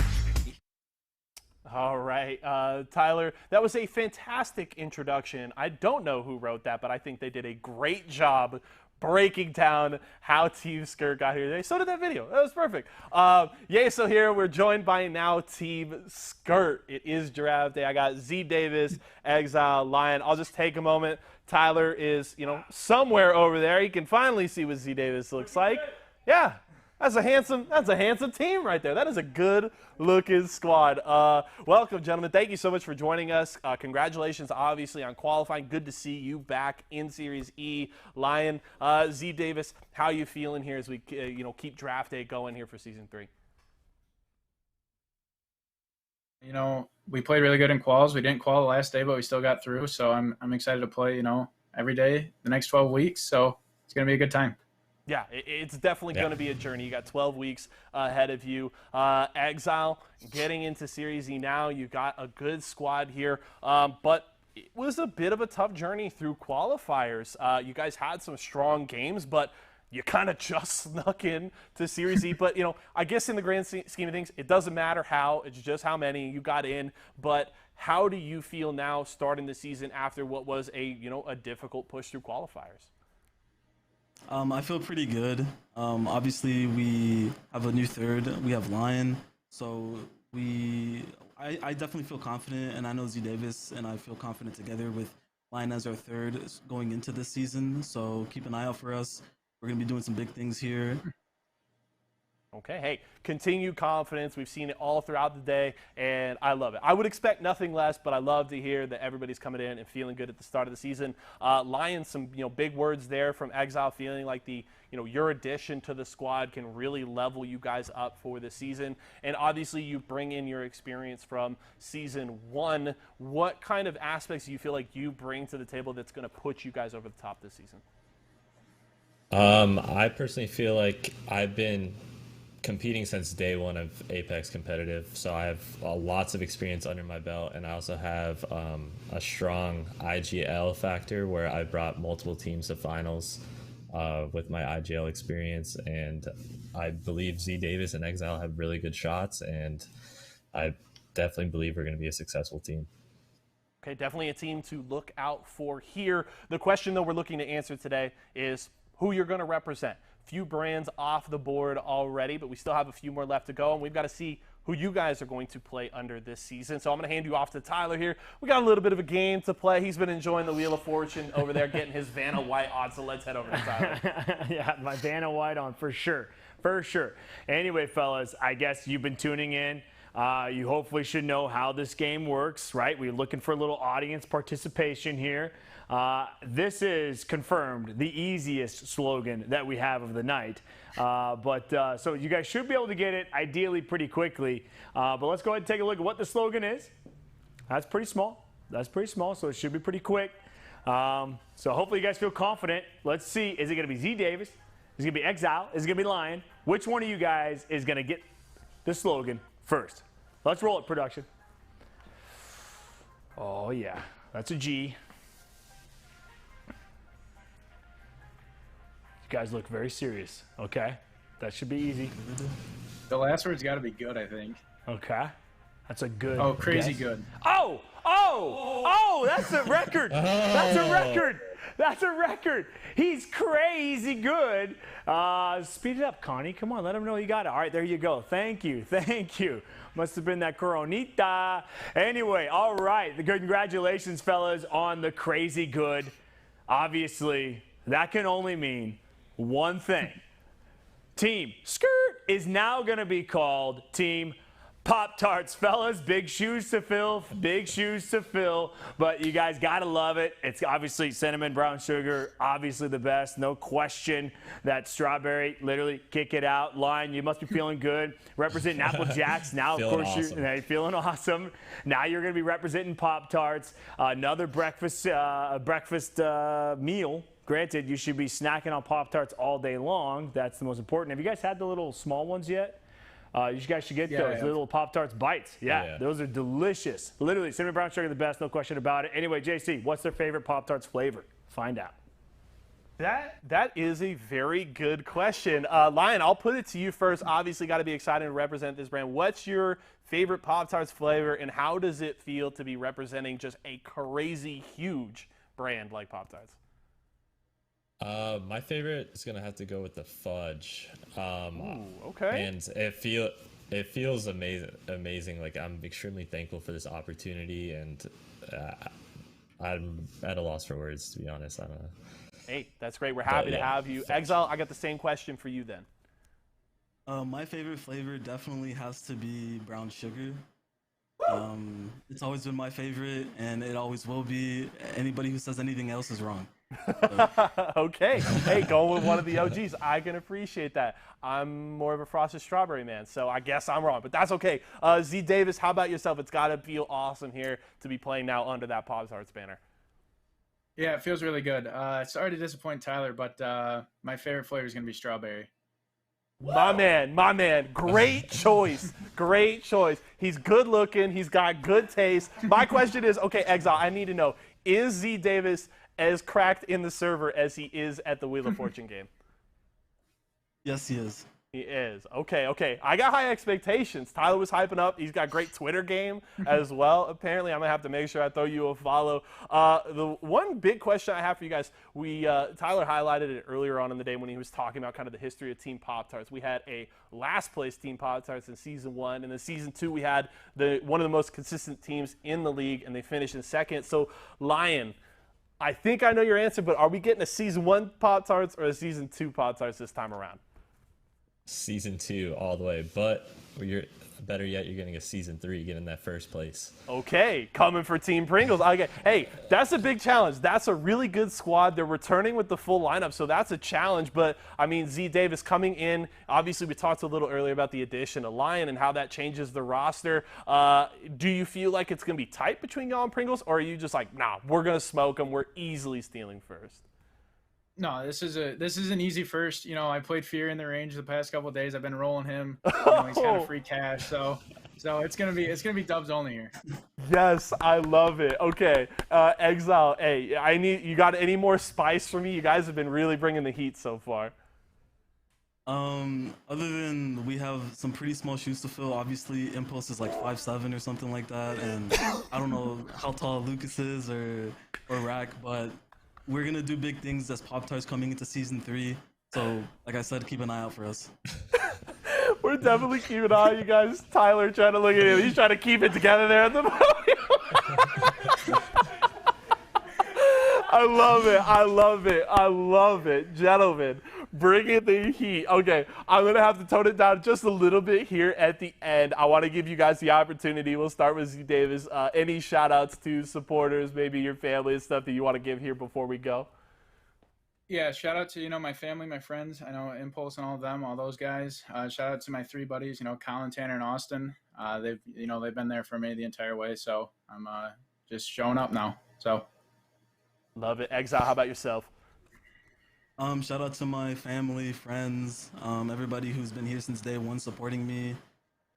All right, Tyler, that was a fantastic introduction. I don't know who wrote that, but I think they did a great job breaking down how Team Skirt got here today. So did that video. That was perfect. So here we're joined by now Team Skirt. It is Giraffe Day. I got Z Davis, Exile, Lion. I'll just take a moment. Tyler is, somewhere over there. He can finally see what Z Davis looks like. Yeah. That's a handsome team right there. That is a good-looking squad. Welcome, gentlemen. Thank you so much for joining us. Congratulations, obviously, on qualifying. Good to see you back in Series E. Lion, Z Davis, how are you feeling here as we, keep Draft Day going here for Season 3? We played really good in quals. We didn't qual the last day, but we still got through. So I'm excited to play, every day the next 12 weeks. So it's going to be a good time. Yeah, it's definitely going to be a journey. You got 12 weeks ahead of you. Exile, getting into Series E now. You got a good squad here, but it was a bit of a tough journey through qualifiers. You guys had some strong games, but you kind of just snuck in to Series E. But, I guess in the grand scheme of things, it doesn't matter how. It's just how many you got in. But how do you feel now starting the season after what was a difficult push through qualifiers? I feel pretty good. Obviously, we have a new third. We have Lion, so I definitely feel confident, and I know Z Davis and I feel confident together with Lion as our third going into this season. So keep an eye out for us. We're gonna be doing some big things here. Okay, hey, continued confidence. We've seen it all throughout the day, and I love it. I would expect nothing less, but I love to hear that everybody's coming in and feeling good at the start of the season. Lion, some big words there from Exile, feeling like your addition to the squad can really level you guys up for the season. And obviously, you bring in your experience from Season 1. What kind of aspects do you feel like you bring to the table that's going to put you guys over the top this season? I personally feel like I've been competing since day one of Apex competitive, so I have lots of experience under my belt, and I also have a strong IGL factor where I brought multiple teams to finals with my IGL experience, and I believe Z Davis and Exile have really good shots, and I definitely believe we're going to be a successful team. Okay, definitely a team to look out for here. The question, though, we're looking to answer today is who you're going to represent. Few brands off the board already, but we still have a few more left to go, and we've got to see who you guys are going to play under this season. So I'm going to hand you off to Tyler here. We got a little bit of a game to play. He's been enjoying the Wheel of Fortune over there, getting his Vanna White on, so let's head over to Tyler. Yeah, my Vanna White on for sure. For sure. Anyway, fellas, I guess you've been tuning in You hopefully should know how this game works, right? We're looking for a little audience participation here. This is confirmed the easiest slogan that we have of the night. So you guys should be able to get it ideally pretty quickly. But let's go ahead and take a look at what the slogan is. That's pretty small. So it should be pretty quick. So hopefully you guys feel confident. Let's see. Is it going to be Z Davis? Is it going to be Exile? Is it going to be Lion? Which one of you guys is going to get the slogan first? Let's roll it, production. Oh, yeah. That's a G. You guys look very serious. Okay. That should be easy. The last word's got to be good, I think. Okay. That's a good Oh, crazy guess. good. Oh! That's a record. That's a record. That's a record. He's crazy good. Speed it up, Connie. Come on, let him know you got it. All right, there you go. Thank you. Must have been that Coronita. Anyway, all right. Congratulations, fellas, on the crazy good. Obviously, that can only mean one thing. Team Skirt is now going to be called Team Pop-Tarts. Fellas, big shoes to fill, but you guys gotta love it. It's obviously cinnamon brown sugar, obviously the best, no question. That strawberry, literally kick it out. Lion, you must be feeling good. Representing Apple Jacks. Now, of course, awesome. you're feeling awesome. Now you're gonna be representing Pop-Tarts. Another breakfast meal. Granted, you should be snacking on Pop-Tarts all day long. That's the most important. Have you guys had the little small ones yet? You guys should get those little Pop-Tarts bites. Yeah, those are delicious. Literally, cinnamon brown sugar, the best, no question about it. Anyway, JC, what's their favorite Pop-Tarts flavor? Find out. That is a very good question. Lion, I'll put it to you first. Obviously, got to be excited to represent this brand. What's your favorite Pop-Tarts flavor, and how does it feel to be representing just a crazy, huge brand like Pop-Tarts? My favorite is gonna have to go with the fudge. Ooh, okay. And it feels amazing. Like, I'm extremely thankful for this opportunity, and I'm at a loss for words, to be honest. I don't know. Hey, that's great. We're happy to have you. Exile, I got the same question for you then. My favorite flavor definitely has to be brown sugar. It's always been my favorite, and it always will be. Anybody who says anything else is wrong. Okay. Hey, going with one of the OGs. I can appreciate that. I'm more of a frosted strawberry man, so I guess I'm wrong, but that's okay. Z Davis, how about yourself? It's got to feel awesome here to be playing now under that Pop-Tarts banner. Yeah, it feels really good. Sorry to disappoint Tyler, but my favorite flavor is going to be strawberry. My man. Great choice. He's good looking. He's got good taste. My question is, okay, Exile, I need to know, is Z Davis as cracked in the server as he is at the Wheel of Fortune game? Yes, he is. He is. Okay. I got high expectations. Tyler was hyping up. He's got great Twitter game as well. Apparently, I'm going to have to make sure I throw you a follow. The one big question I have for you guys, Tyler highlighted it earlier on in the day when he was talking about kind of the history of Team Pop-Tarts. We had a last place Team Pop-Tarts in Season 1. And in Season 2, we had one of the most consistent teams in the league, and they finished in second. So, Lion, I think I know your answer, but are we getting a Season 1 Pop-Tarts or a Season 2 Pop-Tarts this time around? Season 2 all the way, but better yet, you're getting a Season 3, getting that first place. Okay, coming for Team Pringles. Okay, hey, that's a big challenge. That's a really good squad. They're returning with the full lineup, so that's a challenge. But, I mean, Z Davis coming in. Obviously, we talked a little earlier about the addition of Lion and how that changes the roster. Do you feel like it's going to be tight between y'all and Pringles, or are you just like, nah, we're going to smoke them. We're easily stealing first? No, this is an easy first. You know, I played Fear in the range the past couple of days. I've been rolling him. He's kind of free cash, so it's gonna be dubs only here. Yes, I love it. Okay, Exile. Hey, you got any more spice for me? You guys have been really bringing the heat so far. Other than we have some pretty small shoes to fill. Obviously, Impulse is like 5'7" or something like that, and I don't know how tall Lucas is or Rack, but we're going to do big things as Pop-Tarts coming into Season 3. So, like I said, keep an eye out for us. We're definitely keeping an eye on you guys. Tyler trying to look at him. He's trying to keep it together there at the moment. I love it. Gentlemen, Bringing the heat. Okay, I'm going to have to tone it down just a little bit here at the end. I want to give you guys the opportunity. We'll start with Z Davis. Any shout-outs to supporters, maybe your family and stuff that you want to give here before we go? Yeah, shout out to, my family, my friends. I know Impulse and all of them, all those guys. Shout out to my 3 buddies, Colin, Tanner, and Austin. They've been there for me the entire way, so I'm just showing up now. So love it. Exile, how about yourself? Shout out to my family, friends, everybody who's been here since day one supporting me.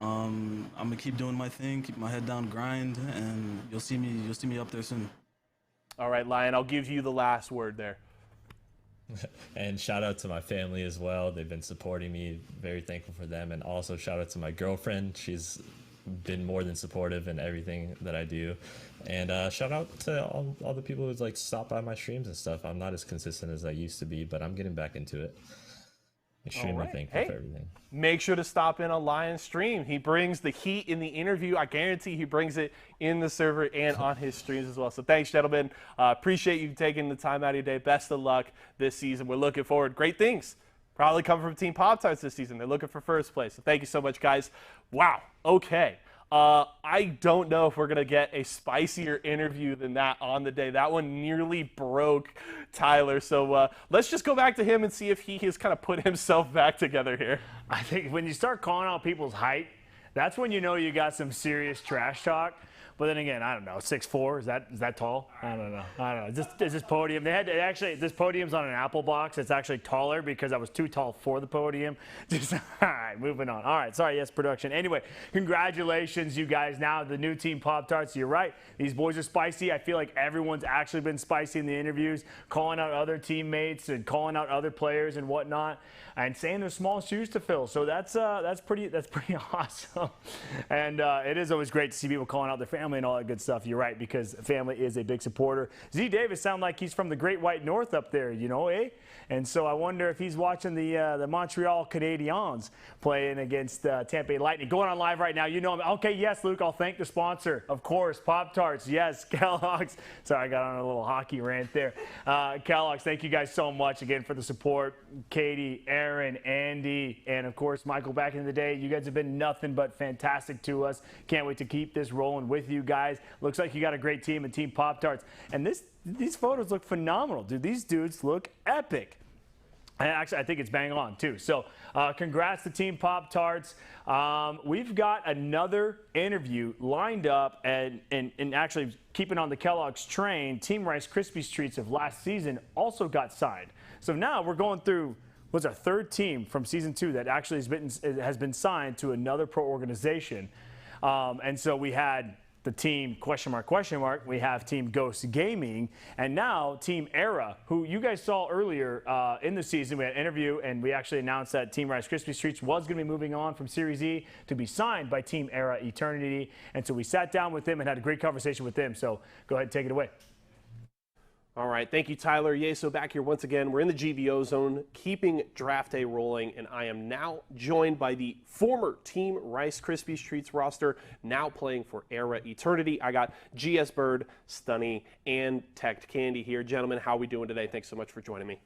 I'm gonna keep doing my thing, keep my head down, grind, and you'll see me up there soon. All right, Lion, I'll give you the last word there. And shout out to my family as well. They've been supporting me. Very thankful for them. And also shout out to my girlfriend. She's been more than supportive in everything that I do. And shout out to all the people who's like stopped by my streams and stuff. I'm not as consistent as I used to be, but I'm getting back into it. Extremely thankful for everything. Make sure to stop in on Lion's stream. He brings the heat in the interview. I guarantee he brings it in the server and on his streams as well. So thanks, gentlemen. Appreciate you taking the time out of your day. Best of luck this season. We're looking forward. Great things probably coming from Team Pop-Tarts this season. They're looking for first place. So thank you so much, guys. Wow. Okay. I don't know if we're going to get a spicier interview than that on the day. That one nearly broke Tyler. So let's just go back to him and see if he has kind of put himself back together here. I think when you start calling out people's height, that's when you know you got some serious trash talk. But then again, I don't know, 6'4", is that tall? I don't know. This podium, this podium's on an Apple box. It's actually taller because I was too tall for the podium. All right, moving on. All right, sorry, yes, production. Anyway, congratulations, you guys. Now the new Team Pop-Tarts, you're right. These boys are spicy. I feel like everyone's actually been spicy in the interviews, calling out other teammates and calling out other players and whatnot, and saying there's small shoes to fill. So that's pretty awesome. And it is always great to see people calling out their family and all that good stuff. You're right, because family is a big supporter. Z Davis sound like he's from the Great White North up there, eh? And so I wonder if he's watching the Montreal Canadiens playing against Tampa Bay Lightning. Going on live right now. You know him. Okay, yes, Luke, I'll thank the sponsor. Of course, Pop-Tarts. Yes, Kellogg's. Sorry, I got on a little hockey rant there. Kellogg's, thank you guys so much again for the support. Katie, Aaron, Andy, and of course, Michael back in the day. You guys have been nothing but fantastic to us. Can't wait to keep this rolling with you guys. Looks like you got a great team and Team Pop-Tarts. And these photos look phenomenal, dude. These dudes look epic. And actually, I think it's bang on, too. So congrats to Team Pop-Tarts. We've got another interview lined up, and actually keeping on the Kellogg's train, Team Rice Krispies Treats of last season also got signed. So now we're going through what's our third team from Season 2 that actually has been signed to another pro organization. And so we had the team question mark, we have Team Ghost Gaming, and now Team Era, who you guys saw earlier in the season. We had an interview, and we actually announced that Team Rice Krispies Treats was going to be moving on from Series E to be signed by Team Era Eternity. And so we sat down with them and had a great conversation with them. So go ahead and take it away. All right, thank you, Tyler. Yeso back here once again. We're in the GVO zone, keeping draft day rolling, and I am now joined by the former Team Rice Krispies Treats roster, now playing for Era Eternity. I got GS Bird, Stunny, and Tech Candy here. Gentlemen, how are we doing today? Thanks so much for joining me.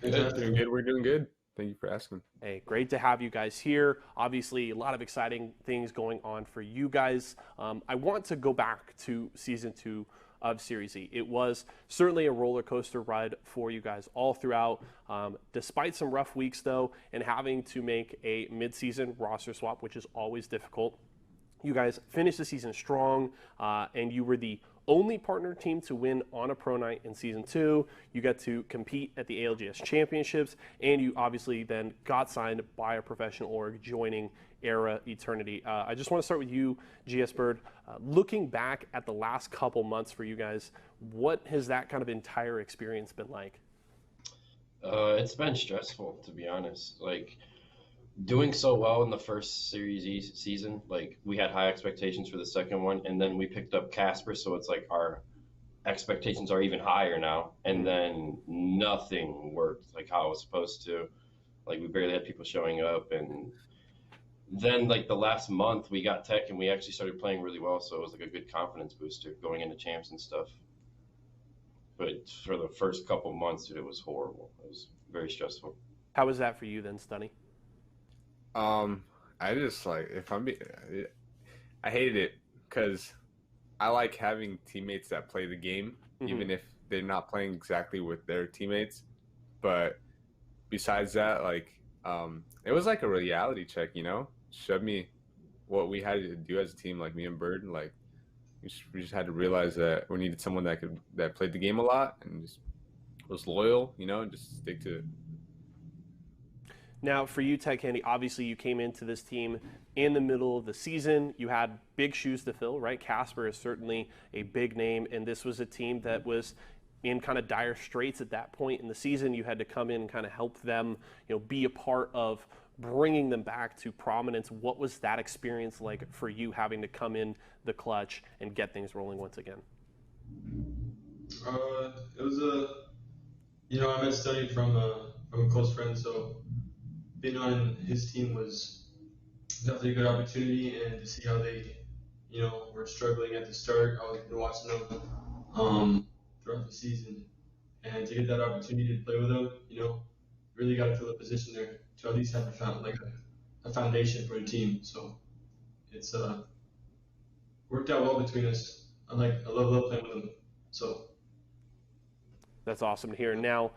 Doing good. We're doing good. Thank you for asking. Hey, great to have you guys here. Obviously, a lot of exciting things going on for you guys. I want to go back to Season 2 of Series E. It was certainly a roller coaster ride for you guys all throughout, despite some rough weeks though, and having to make a mid-season roster swap, which is always difficult. You guys finished the season strong, and you were the only partner team to win on a pro night in Season 2. You got to compete at the ALGS Championships, and you obviously then got signed by a professional org, joining Era Eternity. I just want to start with you, GS Bird. Looking back at the last couple months for you guys, what has that kind of entire experience been like? It's been stressful, to be honest. Like, doing so well in the first Series E season, like, we had high expectations for the second one, and then we picked up Casper, so it's like our expectations are even higher now, and then nothing worked like how it was supposed to. Like, we barely had people showing up, and then like the last month we got Tech and we actually started playing really well, so it was like a good confidence booster going into champs and stuff. But for the first couple months, dude, it was horrible. It was very stressful. How was that for you then, Stunny? I just I hated it because I like having teammates that play the game, even if they're not playing exactly with their teammates. But besides that, it was like a reality check, showed me what we had to do as a team, like me and Bird. Like we just had to realize that we needed someone that played the game a lot and just was loyal, and just stick to it. Now, for you, Ted Candy, obviously you came into this team in the middle of the season. You had big shoes to fill, right? Casper is certainly a big name, and this was a team that was in kind of dire straits at that point in the season. You had to come in and kind of help them, be a part of bringing them back to prominence. What was that experience like for you, having to come in the clutch and get things rolling once again? It was I met Stunny from a close friend, so being on his team was definitely a good opportunity, and to see how they, were struggling at the start. I was watching them throughout the season, and to get that opportunity to play with them, really got to feel the position there to at least have a foundation for a team. So it's worked out well between us. I love playing with them. So that's awesome to hear. Now,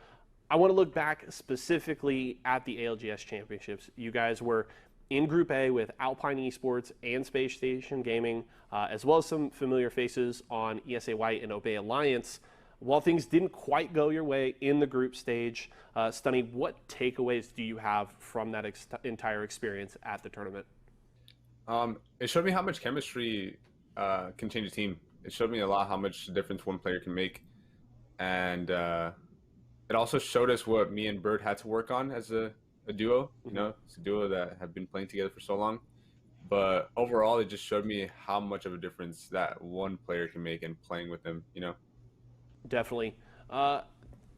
I want to look back specifically at the ALGS Championships. You guys were in Group A with Alpine Esports and Space Station Gaming, as well as some familiar faces on ESA White and Obey Alliance. While things didn't quite go your way in the group stage, Stunny, what takeaways do you have from that entire experience at the tournament? It showed me how much chemistry can change a team. It showed me a lot how much difference one player can make. And it also showed us what me and Bird had to work on as a duo. It's a duo that have been playing together for so long. But overall, it just showed me how much of a difference that one player can make in playing with them, Definitely.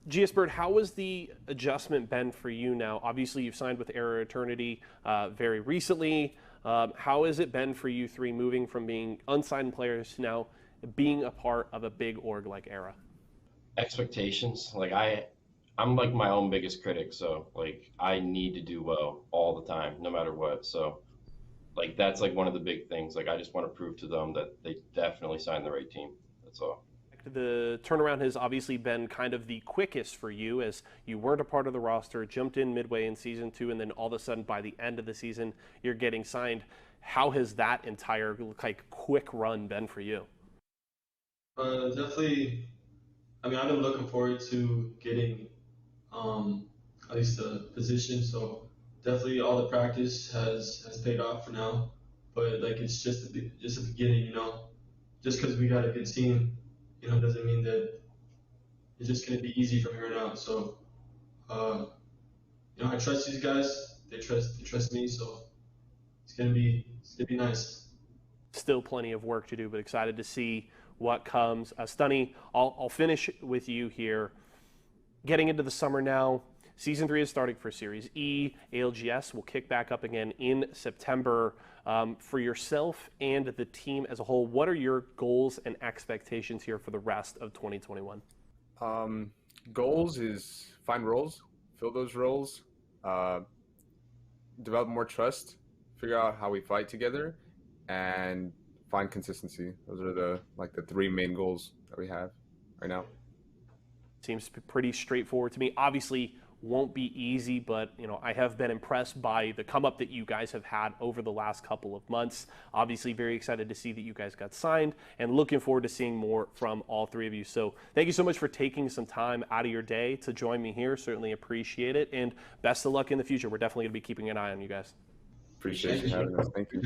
GS Bird, how has the adjustment been for you now? Obviously, you've signed with Era Eternity very recently. How has it been for you three moving from being unsigned players to now being a part of a big org like Era? Expectations. I'm like my own biggest critic, so I need to do well all the time, no matter what. So that's one of the big things. I just want to prove to them that they definitely signed the right team. That's all. The turnaround has obviously been kind of the quickest for you, as you weren't a part of the roster, jumped in midway in Season 2, and then all of a sudden by the end of the season, you're getting signed. How has that entire quick run been for you? Definitely. I've been looking forward to getting at least a position. So definitely all the practice has paid off for now. But it's just the beginning, Just because we got a good team, doesn't mean that it's just gonna be easy from here on out. So I trust these guys. They trust me. So it's gonna be nice. Still plenty of work to do, but excited to see what comes. Stunny, I'll finish with you here. Getting into the summer now, Season 3 is starting for Series E. ALGS will kick back up again in September. For yourself and the team as a whole, what are your goals and expectations here for the rest of 2021? Goals is find roles, fill those roles, develop more trust, figure out how we fight together, and find consistency. Those are the three main goals that we have right now. Seems pretty straightforward to me. Obviously, won't be easy, but I have been impressed by the come up that you guys have had over the last couple of months. Obviously, very excited to see that you guys got signed, and looking forward to seeing more from all three of you. So thank you so much for taking some time out of your day to join me here. Certainly appreciate it, and best of luck in the future. We're definitely going to be keeping an eye on you guys. Appreciate you having us. Thank you.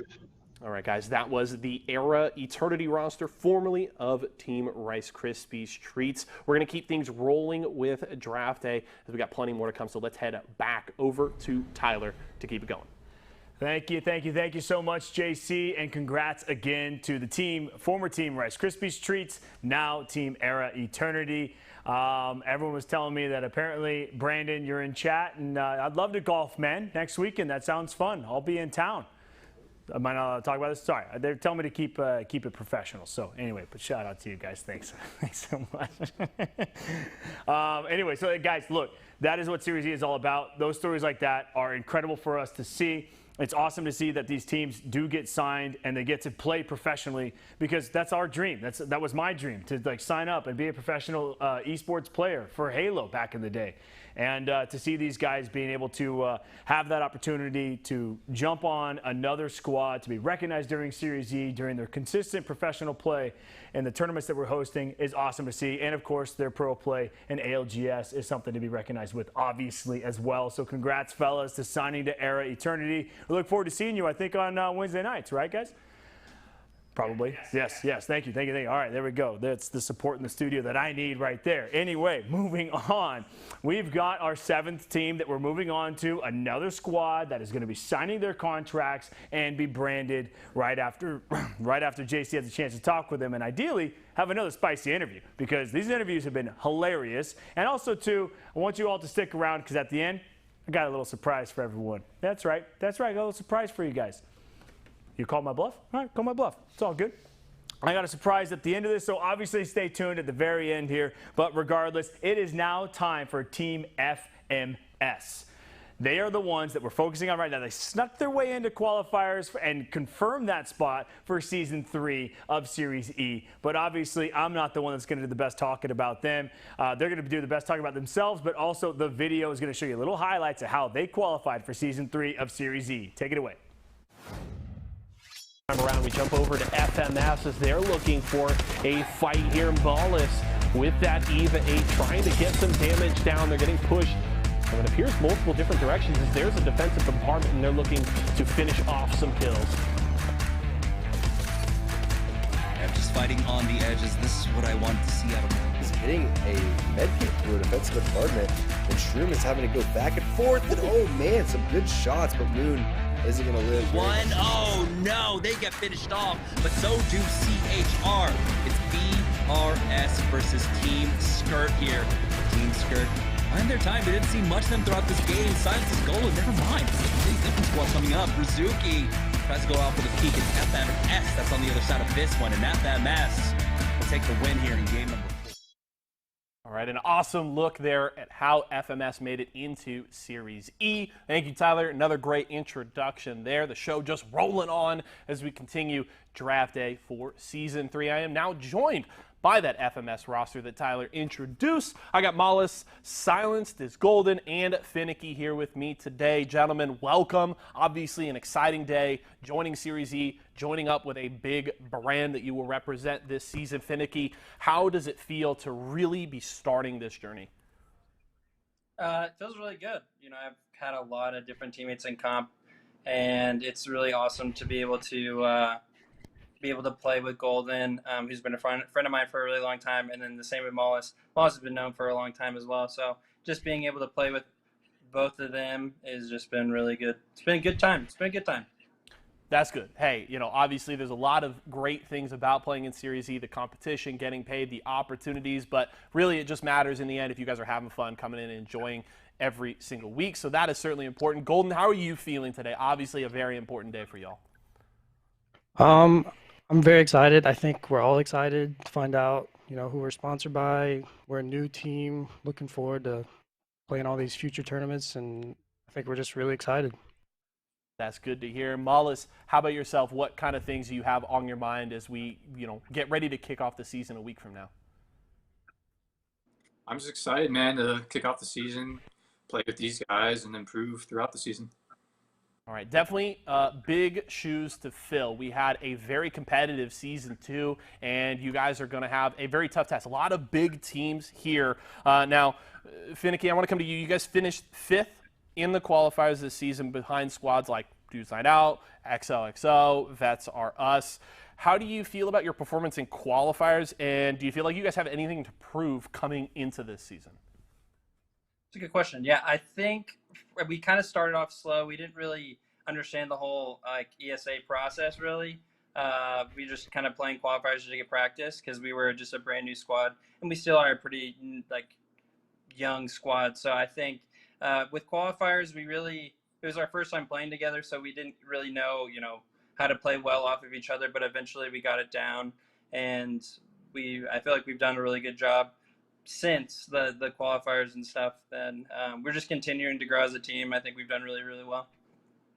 All right, guys, that was the Era Eternity roster, formerly of Team Rice Krispies Treats. We're going to keep things rolling with Draft Day, as we got plenty more to come, so let's head back over to Tyler to keep it going. Thank you so much, JC, and congrats again to the team, former Team Rice Krispies Treats, now Team Era Eternity. Everyone was telling me that apparently, Brandon, you're in chat, and I'd love to golf, man, next weekend. That sounds fun. I'll be in town. Am I not allowed to talk about this? Sorry, they're telling me to keep it professional. So anyway, but shout out to you guys. Thanks, thanks so much. Anyway, so guys, look, that is what Series E is all about. Those stories like that are incredible for us to see. It's awesome to see that these teams do get signed and they get to play professionally, because that's our dream. That was my dream, to like sign up and be a professional esports player for Halo back in the day. And to see these guys being able to have that opportunity to jump on another squad, to be recognized during Series E, during their consistent professional play in the tournaments that we're hosting, is awesome to see. And of course, their pro play in ALGS is something to be recognized with, obviously, as well. So congrats, fellas, to signing to Era Eternity. We look forward to seeing you, I think, on Wednesday nights, right, guys? Probably. Yes. Thank you. All right, there we go. That's the support in the studio that I need right there. Anyway, moving on. We've got our 7th team that we're moving on to, another squad that is going to be signing their contracts and be branded right after JC has a chance to talk with them, and ideally have another spicy interview, because these interviews have been hilarious. And also, too, I want you all to stick around, because at the end, I got a little surprise for everyone. That's right. I got a little surprise for you guys. You call my bluff? All right, call my bluff. It's all good. I got a surprise at the end of this, so obviously stay tuned at the very end here. But regardless, it is now time for Team FMS. They are the ones that we're focusing on right now. They snuck their way into qualifiers and confirmed that spot for Season 3 of Series E. But obviously, I'm not the one that's going to do the best talking about them. They're going to do the best talking about themselves, but also the video is going to show you little highlights of how they qualified for Season 3 of Series E. Take it away. Time around, we jump over to FMS as they're looking for a fight here. Ballas with that EVA 8 trying to get some damage down. They're getting pushed, and it appears multiple different directions as there's a defensive compartment and they're looking to finish off some kills. Yeah, just fighting on the edges. This is what I wanted to see out of him. He's hitting a medkit through a defensive compartment, and Shroom is having to go back and forth. And oh man, some good shots, but Moon isn't going to live. Oh no, they get finished off, but so do CHR. It's BRS versus Team Skirt here. Team Skirt, behind their time, they didn't see much of them throughout this game. Silence is golden, never mind. These different squads coming up. Rizuki tries to go out for the peak. It's FMS that's on the other side of this one, and FMS will take the win here in game number 4. All right, an awesome look there at how FMS made it into Series E. Thank you, Tyler. Another great introduction there. The show just rolling on as we continue draft day for Season 3. I am now joined by that FMS roster that Tyler introduced. I got Mollis, Silenced is Golden, and Finicky here with me today. Gentlemen, welcome. Obviously an exciting day, joining Series E, joining up with a big brand that you will represent this season. Finicky, how does it feel to really be starting this journey? It feels really good. You know, I've had a lot of different teammates in comp, and it's really awesome to be able to play with Golden, who's been a friend of mine for a really long time, and then the same with Mollis. Mollis has been known for a long time as well. So just being able to play with both of them has just been really good. It's been a good time. That's good. Hey, you know, obviously there's a lot of great things about playing in Series E, the competition, getting paid, the opportunities, but really it just matters in the end if you guys are having fun, coming in and enjoying every single week. So that is certainly important. Golden, how are you feeling today? Obviously a very important day for y'all. I'm very excited. I think we're all excited to find out, you know, who we're sponsored by. We're a new team, looking forward to playing all these future tournaments, and I think we're just really excited. That's good to hear. Mollis, how about yourself? What kind of things do you have on your mind as we, you know, get ready to kick off the season a week from now? I'm just excited, man, to kick off the season, play with these guys, and improve throughout the season. All right, definitely big shoes to fill. We had a very competitive Season 2, and you guys are going to have a very tough task. A lot of big teams here. Now, Finicky, I want to come to you. You guys finished 5th in the qualifiers this season behind squads like Dudes Night Out, XOXO, Vets Are Us. How do you feel about your performance in qualifiers, and do you feel like you guys have anything to prove coming into this season? It's a good question. Yeah, I think we kind of started off slow. We didn't really understand the whole ESA process really. We just kind of playing qualifiers to get practice because we were just a brand new squad, and we still are a pretty young squad. So I think with qualifiers, it was our first time playing together, so we didn't really know, how to play well off of each other, but eventually we got it down, and I feel like we've done a really good job since the qualifiers and stuff. And we're just continuing to grow as a team. I think we've done really, really well.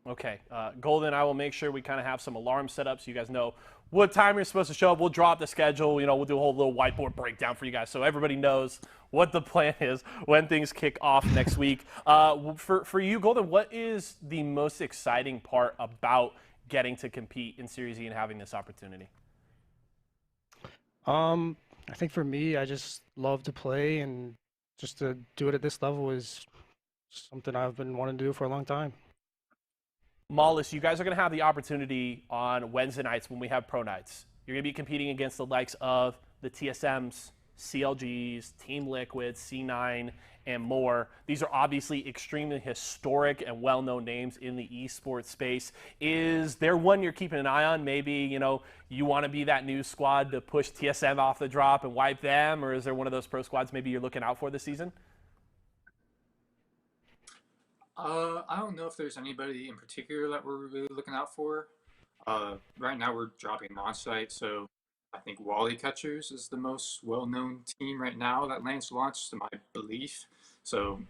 Okay, Golden, I will make sure we kind of have some alarms set up so you guys know what time you're supposed to show up. We'll drop the schedule. You know, we'll do a whole little whiteboard breakdown for you guys so everybody knows what the plan is when things kick off next week. For you, Golden, what is the most exciting part about getting to compete in Series E and having this opportunity? I think for me, I just love to play, and just to do it at this level is something I've been wanting to do for a long time. Mollis, you guys are going to have the opportunity on Wednesday nights when we have pro nights. You're going to be competing against the likes of the TSMs, CLGs, Team Liquid, C9, and more. These are obviously extremely historic and well-known names in the esports space. Is there one you're keeping an eye on? Maybe, you know, you want to be that new squad to push TSM off the drop and wipe them, or is there one of those pro squads maybe you're looking out for this season? I don't know if there's anybody in particular that we're really looking out for. Right now we're dropping on-site, so I think Wally Catchers is the most well-known team right now that lands launched, to my belief. So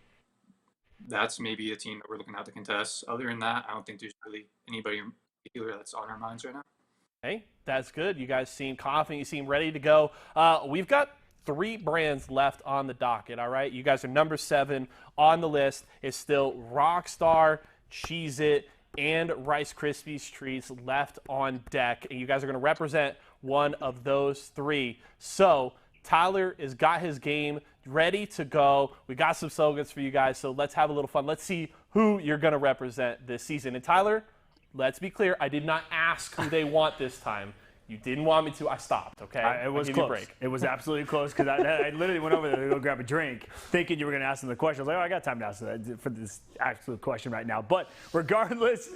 that's maybe a team that we're looking out to contest. Other than that, I don't think there's really anybody in particular that's on our minds right now. Hey, that's good. You guys seem confident. You seem ready to go. We've got 3 brands left on the docket, all right? You guys are number 7 on the list. It's still Rockstar, Cheez-It, and Rice Krispies Treats left on deck, and you guys are going to represent one of those 3. So Tyler has got his game ready to go. We got some slogans for you guys, so let's have a little fun. Let's see who you're going to represent this season. And Tyler, let's be clear, I did not ask who they want this time. You didn't want me to. I stopped, okay? It was close. It was absolutely close because I literally went over there to go grab a drink thinking you were going to ask them the question. I was like, oh, I got time to ask that for this absolute question right now. But regardless,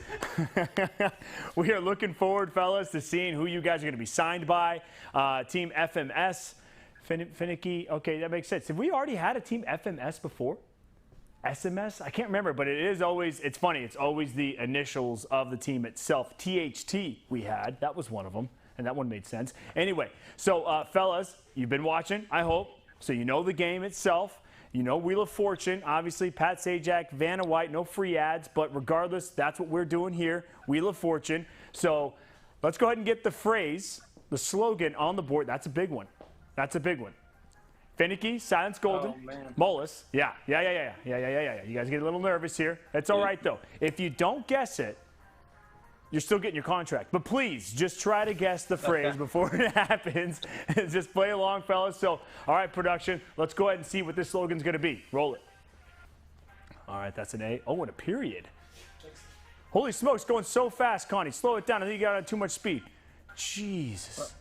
we are looking forward, fellas, to seeing who you guys are going to be signed by. Team FMS, Finicky. Okay, that makes sense. Have we already had a Team FMS before? SMS? I can't remember, but it is always, it's funny, it's always the initials of the team itself. THT we had. That was one of them. And that one made sense. Anyway, so fellas, you've been watching, I hope. So you know the game itself. You know Wheel of Fortune. Obviously, Pat Sajak, Vanna White, no free ads. But regardless, that's what we're doing here, Wheel of Fortune. So let's go ahead and get the phrase, the slogan on the board. That's a big one. That's a big one. Finicky, Silence Golden, Mollis. Yeah. You guys get a little nervous here. That's all right, though. If you don't guess it, you're still getting your contract. But please, just try to guess the phrase before it happens. Just play along, fellas. So, all right, production, let's go ahead and see what this slogan's going to be. Roll it. All right, that's an A. Oh, and a period. Holy smokes, going so fast, Connie. Slow it down. I think you got on too much speed. Jesus.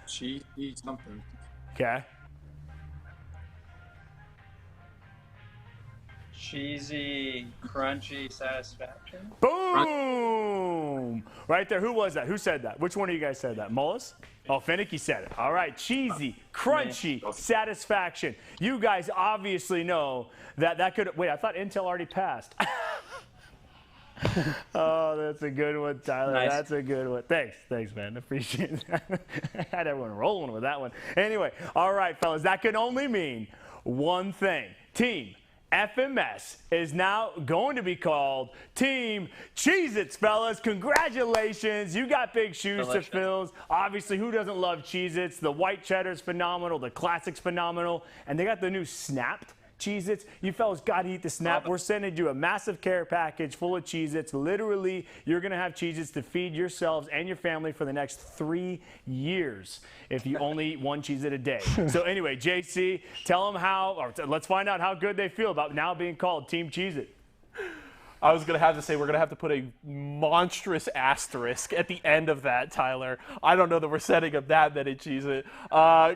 Cheesy something. Okay. Cheesy, crunchy satisfaction. Boom! Right there. Who was that? Who said that? Which one of you guys said that? Mullis? Oh, Finicky said it. All right. Cheesy, crunchy, satisfaction. You guys obviously know that could... Wait, I thought Intel already passed. Oh, that's a good one, Tyler. Nice. That's a good one. Thanks, man. Appreciate that. I had everyone rolling with that one. Anyway, all right, fellas. That can only mean one thing. Team FMS is now going to be called Team Cheez-Its, fellas. Congratulations. You got big shoes to fill. Obviously, who doesn't love Cheez-Its? The white cheddar's phenomenal. The classic's phenomenal. And they got the new snapped Cheez-Its. You fellas got to eat the snap. We're sending you a massive care package full of Cheez-Its. Literally, you're going to have Cheez-Its to feed yourselves and your family for the next 3 years if you only eat one Cheez-It a day. So anyway, JC, tell them how, or let's find out how good they feel about now being called Team Cheez-It. I was going to have to say we're going to have to put a monstrous asterisk at the end of that, Tyler. I don't know that we're setting up that many Cheez-It.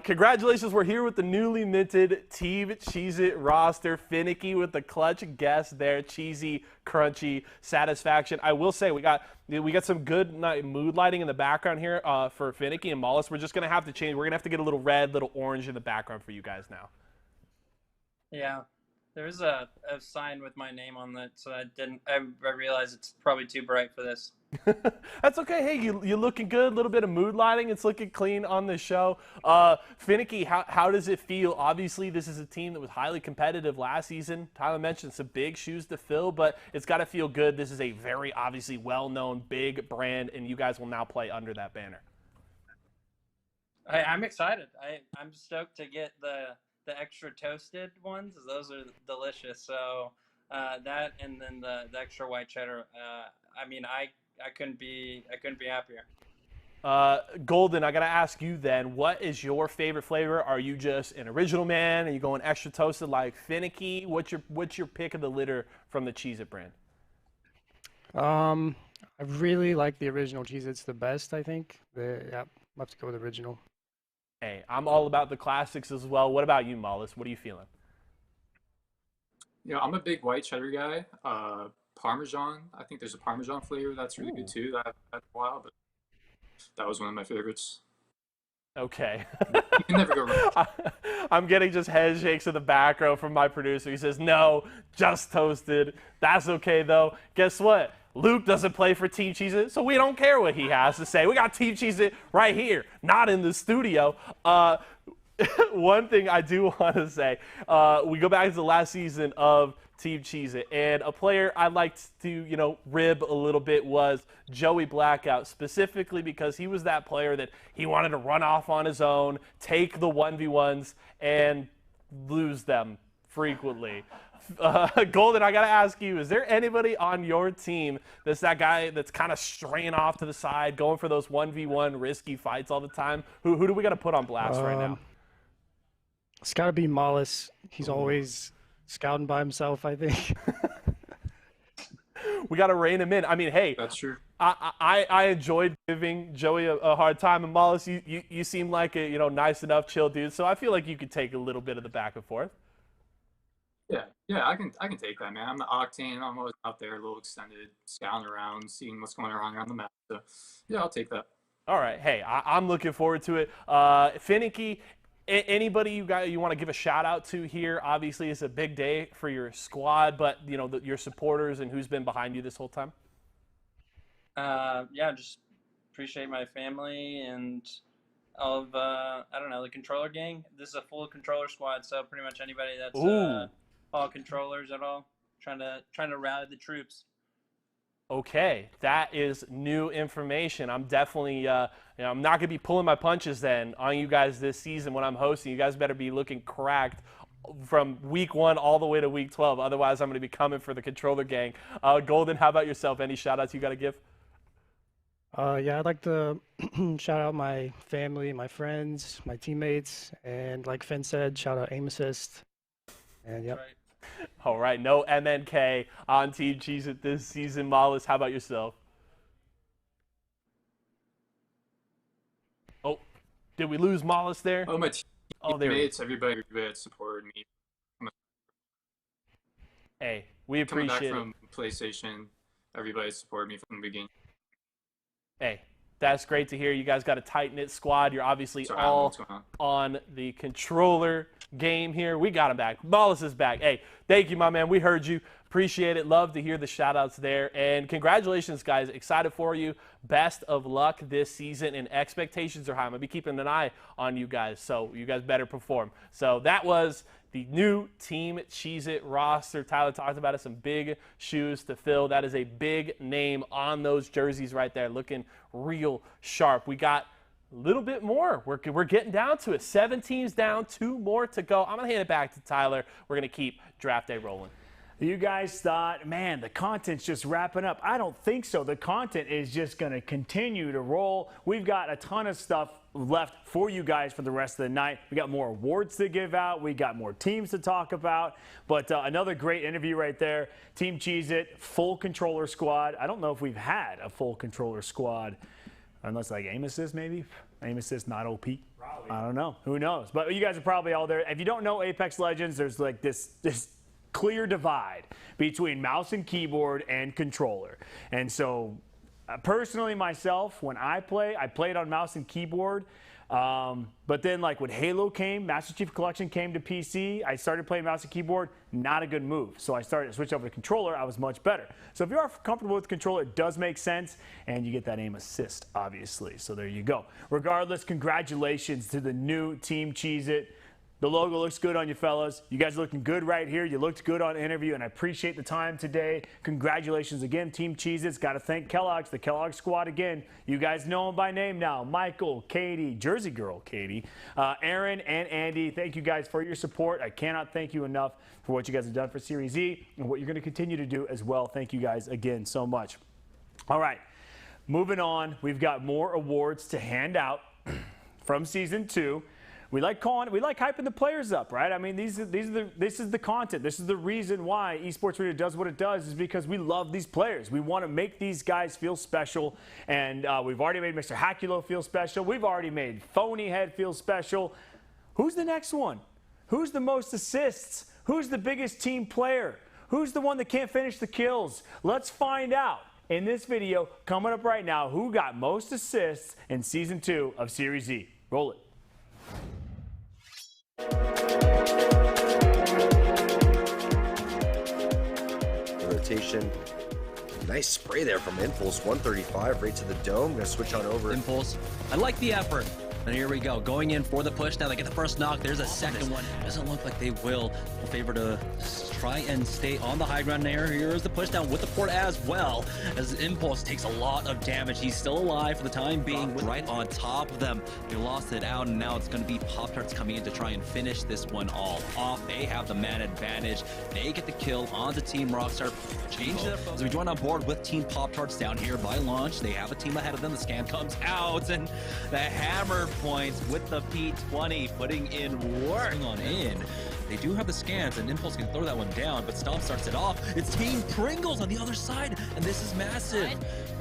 Congratulations, we're here with the newly minted Team Cheez-It roster. Finicky with the clutch guess there. Cheesy, crunchy, satisfaction. I will say we got some good mood lighting in the background here for Finicky and Mollis. We're just going to have to change. We're going to have to get a little red, little orange in the background for you guys now. Yeah. There's a sign with my name on that, so I realized it's probably too bright for this. That's okay. Hey, you're looking good. A little bit of mood lighting. It's looking clean on the show. Finicky, how does it feel? Obviously, this is a team that was highly competitive last season. Tyler mentioned some big shoes to fill, but it's got to feel good. This is a very obviously well-known big brand, and you guys will now play under that banner. I'm excited. I'm stoked to get the extra toasted ones. Those are delicious. So that and then the extra white cheddar. I mean, I couldn't be happier. Golden, I gotta ask you then, what is your favorite flavor? Are you just an original man? Are you going extra toasted like Finicky? What's your pick of the litter from the Cheez-It brand? I really like the original Cheez-It's the best, I think. Yeah, I'll have to go with original. Hey, I'm all about the classics as well. What about you, Mollis? What are you feeling? You know, I'm a big white cheddar guy. Parmesan. I think there's a Parmesan flavor that's really good too. That I've had a while, but that was one of my favorites. Okay. You can never go wrong. I'm getting just head shakes in the back row from my producer. He says, no, just toasted. That's okay, though. Guess what? Luke doesn't play for Team Cheez-It, so we don't care what he has to say. We got Team Cheez-It right here, not in the studio. One thing I do want to say, we go back to the last season of Team Cheez-It, and a player I liked to, rib a little bit was Joey Blackout, specifically because he was that player that he wanted to run off on his own, take the 1v1s, and lose them frequently. Golden, I got to ask you, is there anybody on your team that's that guy that's kind of straying off to the side, going for those 1v1 risky fights all the time? Who do we got to put on blast right now? It's got to be Mollis. He's always scouting by himself, I think. We got to rein him in. I mean, hey. That's true. I enjoyed giving Joey a hard time. And Mollis, you seem like a nice enough, chill dude. So I feel like you could take a little bit of the back and forth. Yeah, I can take that, man. I'm the Octane. I'm always out there, a little extended, scouting around, seeing what's going on around the map. So, yeah, I'll take that. All right. Hey, I'm looking forward to it. Finicky, anybody you want to give a shout out to here? Obviously, it's a big day for your squad, but your supporters and who's been behind you this whole time. Yeah, just appreciate my family and all of the controller gang. This is a full controller squad, so pretty much anybody that's all controllers at all, trying to rally the troops. Okay, that is new information. I'm definitely, I'm not gonna be pulling my punches then on you guys this season when I'm hosting. You guys better be looking cracked from week 1 all the way to week 12. Otherwise, I'm gonna be coming for the controller gang. Golden, how about yourself? Any shout outs you gotta give? Yeah, I'd like to shout out my family, my friends, my teammates, and like Finn said, shout out aim assist. And yep. Right. All right, no MNK on Team Cheez-It this season. Mollis, how about yourself? Oh, did we lose Mollis there? Oh, my teammates, everybody that supported me. Hey, we appreciate it. Coming back from PlayStation, everybody supported me from the beginning. Hey, that's great to hear. You guys got a tight-knit squad. You're obviously all on the controller game here. We got him back. Mollis is back. Hey, thank you, my man. We heard you. Appreciate it. Love to hear the shout-outs there. And congratulations, guys. Excited for you. Best of luck this season, and expectations are high. I'm going to be keeping an eye on you guys, so you guys better perform. So that was the new Team Cheez-It roster. Tyler talked about it, some big shoes to fill. That is a big name on those jerseys right there, looking real sharp. We got a little bit more. We're getting down to it. 7 teams down, 2 more to go. I'm going to hand it back to Tyler. We're going to keep draft day rolling. You guys thought, man, the content's just wrapping up. I don't think so. The content is just going to continue to roll. We've got a ton of stuff left for you guys for the rest of the night. We got more awards to give out. We got more teams to talk about. But another great interview right there. Team Cheez-It, full controller squad. I don't know if we've had a full controller squad, unless like aim assist maybe. Aim assist not OP. Probably. I don't know. Who knows? But you guys are probably all there. If you don't know Apex Legends, there's like this clear divide between mouse and keyboard and controller. And so personally myself, when I played on mouse and keyboard. But then, like, when Halo came, Master Chief Collection came to PC, I started playing mouse and keyboard. Not a good move. So I started to switch over to controller. I was much better. So if you are comfortable with the controller, it does make sense. And you get that aim assist, obviously. So there you go. Regardless, congratulations to the new Team Cheez-It. The logo looks good on you fellas. You guys are looking good right here. You looked good on interview, and I appreciate the time today. Congratulations again, Team Cheez-It's. Got to thank Kellogg's, the Kellogg squad again. You guys know them by name now. Michael, Katie, Jersey Girl, Katie, Aaron, and Andy. Thank you guys for your support. I cannot thank you enough for what you guys have done for Series E and what you're going to continue to do as well. Thank you guys again so much. All right, moving on. We've got more awards to hand out from Season 2. We like hyping the players up, right? I mean, this is the content. This is the reason why Esports Radio does what it does, is because we love these players. We want to make these guys feel special, and we've already made Mr. Haculo feel special. We've already made Phony Head feel special. Who's the next one? Who's the most assists? Who's the biggest team player? Who's the one that can't finish the kills? Let's find out in this video coming up right now who got most assists in Season 2 of Series E. Roll it. Rotation. Nice spray there from Impulse. 135 right to the dome. Gonna switch on over. Impulse. I like the effort. And here we go, going in for the push. Now they get the first knock. There's a second one. Doesn't look like they will. In favor to try and stay on the high ground there. Here's the push down with the port as well, as Impulse takes a lot of damage. He's still alive for the time being, right on top of them. They lost it out, and now it's going to be Pop-Tarts coming in to try and finish this one all off. They have the man advantage. They get the kill onto Team Rockstar. Change their focus. As we join on board with Team Pop-Tarts down here by launch. They have a team ahead of them. The scan comes out, and the hammer points with the P20 putting in work on in. They do have the scans, and Impulse can throw that one down, but Stomp starts it off. It's Team Pringles on the other side, and this is massive.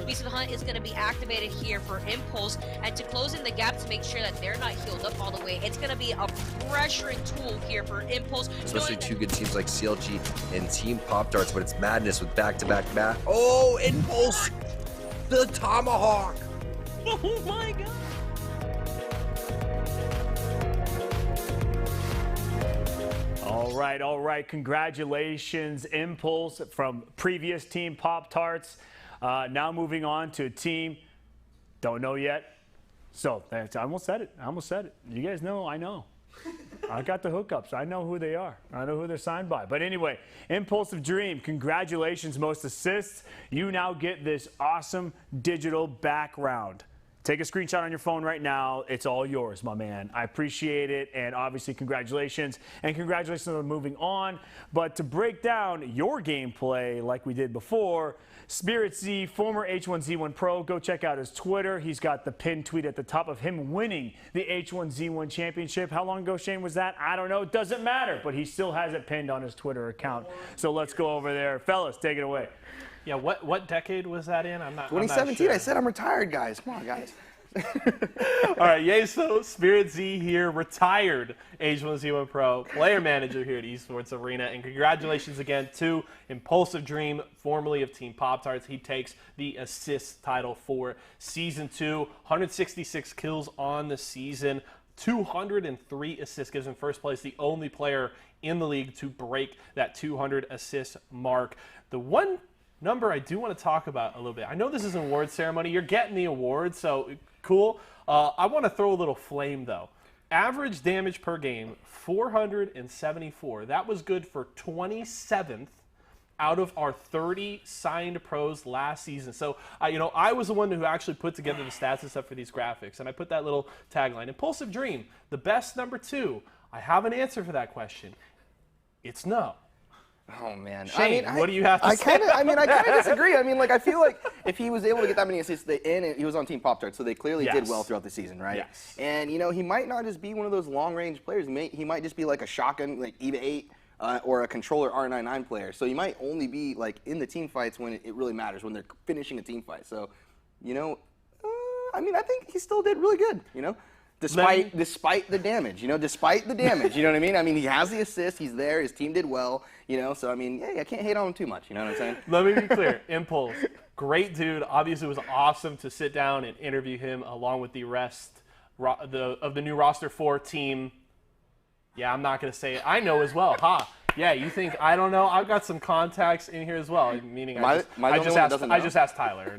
Beast of the Hunt is going to be activated here for Impulse, and to close in the gap to make sure that they're not healed up all the way. It's going to be a pressuring tool here for Impulse. Especially two good teams like CLG and Team Pop-Tarts, but it's madness with back-to-back bat. Oh, Impulse! The Tomahawk! Oh my god! All right. Congratulations, Impulse from previous Team Pop-Tarts. Now moving on to Team Don't Know Yet. So, I almost said it. You guys know, I know. I got the hookups. I know who they are. I know who they're signed by. But anyway, Impulsive Dream, congratulations, most assists. You now get this awesome digital background. Take a screenshot on your phone right now. It's all yours, my man. I appreciate it, and obviously congratulations. And congratulations on moving on. But to break down your gameplay like we did before, Spirit Z, former H1Z1 Pro, go check out his Twitter. He's got the pinned tweet at the top of him winning the H1Z1 championship. How long ago, Shane, was that? I don't know. It doesn't matter, but he still has it pinned on his Twitter account. So let's go over there. Fellas, take it away. Yeah, what decade was that in? I'm not 2017. Sure. I said I'm retired, guys. Come on, guys. All right, Yeso, Spirit Z here, retired H1Z1 Pro, player manager here at Esports Arena, and congratulations again to Impulsive Dream, formerly of Team Pop-Tarts. He takes the assist title for Season 2, 166 kills on the season, 203 assists, gives him first place, the only player in the league to break that 200 assist mark. The one number I do want to talk about a little bit. I know this is an award ceremony. You're getting the award, so cool. I want to throw a little flame, though. Average damage per game, 474. That was good for 27th out of our 30 signed pros last season. So, I was the one who actually put together the stats and stuff for these graphics, and I put that little tagline. Impulsive Dream, the best number 2. I have an answer for that question. It's no. Oh man, Shane, what do you have to say? I kind of disagree. I feel like if he was able to get that many assists, he was on Team Pop-Tarts, so they clearly did well throughout the season, right? Yes. And he might not just be one of those long-range players. He might just be like a shotgun, like EVA 8, or a controller R99 player. So he might only be like in the team fights when it really matters, when they're finishing a team fight. So, I think he still did really good. Despite the damage, despite the damage, you know what I mean? He has the assist, he's there, his team did well, so I can't hate on him too much, you know what I'm saying? Let me be clear, Impulse, great dude. Obviously, it was awesome to sit down and interview him along with the rest of the new roster 4 team. Yeah, I'm not going to say it. I know as well. Ha. Yeah, you think I don't know? I've got some contacts in here as well. Meaning I just asked Tyler.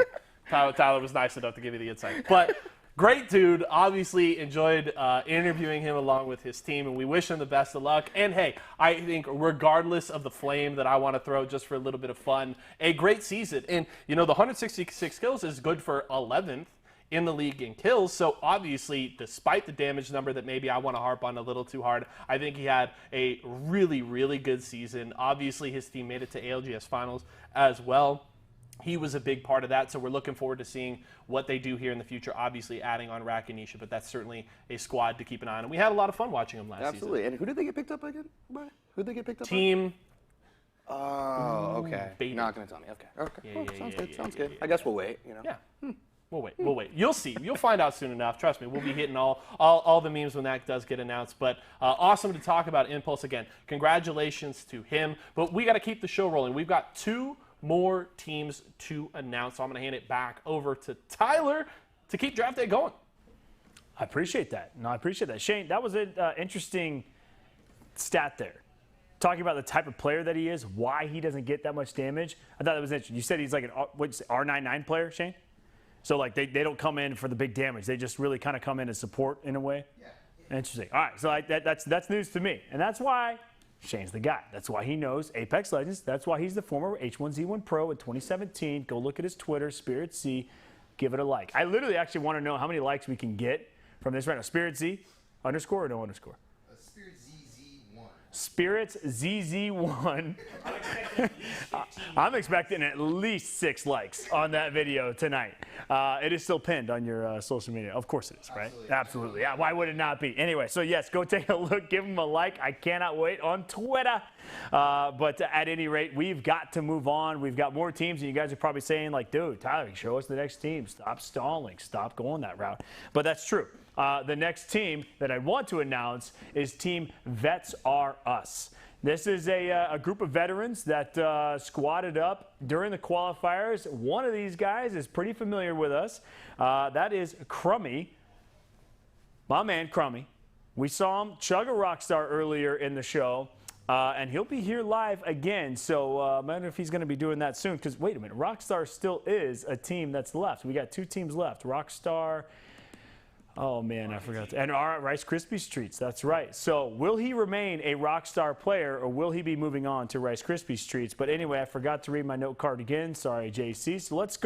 And Tyler was nice enough to give me the insight. But great dude. Obviously enjoyed interviewing him along with his team, and we wish him the best of luck. And hey, I think regardless of the flame that I want to throw just for a little bit of fun, a great season. And the 166 kills is good for 11th in the league in kills. So obviously, despite the damage number that maybe I want to harp on a little too hard, I think he had a really, really good season. Obviously, his team made it to ALGS finals as well. He was a big part of that, so we're looking forward to seeing what they do here in the future, obviously adding on Rakinisha, but that's certainly a squad to keep an eye on. And we had a lot of fun watching him last season. Absolutely. And who did they get picked up again? Who did they get picked up Team. Oh, okay. Baby. Not going to tell me. Okay. Yeah, Sounds good. I guess we'll wait. Yeah. We'll wait. You'll see. You'll find out soon enough. Trust me. We'll be hitting all the memes when that does get announced. But awesome to talk about Impulse again. Congratulations to him. But we got to keep the show rolling. We've got 2 more teams to announce. So I'm going to hand it back over to Tyler to keep draft day going. I appreciate that. No, I appreciate that. Shane, that was an interesting stat there. Talking about the type of player that he is, why he doesn't get that much damage. I thought that was interesting. You said he's like an R99 player, Shane? So like they don't come in for the big damage. They just really kind of come in as support in a way. Yeah. Interesting. All right. So like that's news to me, and that's why Shane's the guy. That's why he knows Apex Legends. That's why he's the former H1Z1 Pro in 2017. Go look at his Twitter, Spirit Z. Give it a like. I literally actually want to know how many likes we can get from this right now. Spirit Z underscore or no underscore? Spirits ZZ1. I'm expecting at least 6 likes on that video tonight. It is still pinned on your social media. Of course it is, right? Absolutely. Yeah, why would it not be? Anyway, so yes, go take a look. Give him a like. I cannot wait on Twitter. But at any rate, we've got to move on. We've got more teams, and you guys are probably saying, like, dude, Tyler, show us the next team. Stop stalling. Stop going that route. But that's true. The next team that I want to announce is Team Vets Are Us. This is a group of veterans that squatted up during the qualifiers. One of these guys is pretty familiar with us. That is Crummy, my man Crummy. We saw him chug a Rockstar earlier in the show, and he'll be here live again. So I wonder if he's going to be doing that soon. Because wait a minute, Rockstar still is a team that's left. We got 2 teams left, Rockstar. Oh, man, I forgot. And Rice Krispies Treats, that's right. So will he remain a Rockstar player, or will he be moving on to Rice Krispies Treats? But anyway, I forgot to read my note card again. Sorry, JC. So let's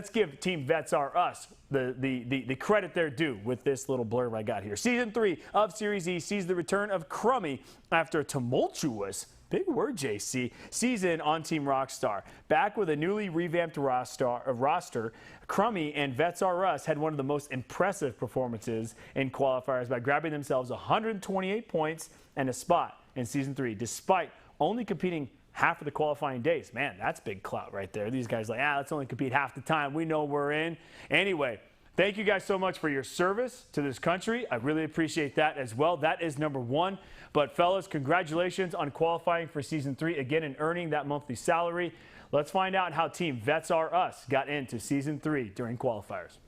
give Team Vets Are Us the credit they're due with this little blurb I got here. Season 3 of Series E sees the return of Crummy after a tumultuous, big word, JC, season on Team Rockstar. Back with a newly revamped roster, Crummy and Vets Are Us had one of the most impressive performances in qualifiers by grabbing themselves 128 points and a spot in Season 3, despite only competing half of the qualifying days. Man, that's big clout right there. These guys like, let's only compete half the time. We know we're in. Anyway, thank you guys so much for your service to this country. I really appreciate that as well. That is number 1. But fellas, congratulations on qualifying for Season 3 again and earning that monthly salary. Let's find out how Team Vets Are Us got into Season 3 during qualifiers.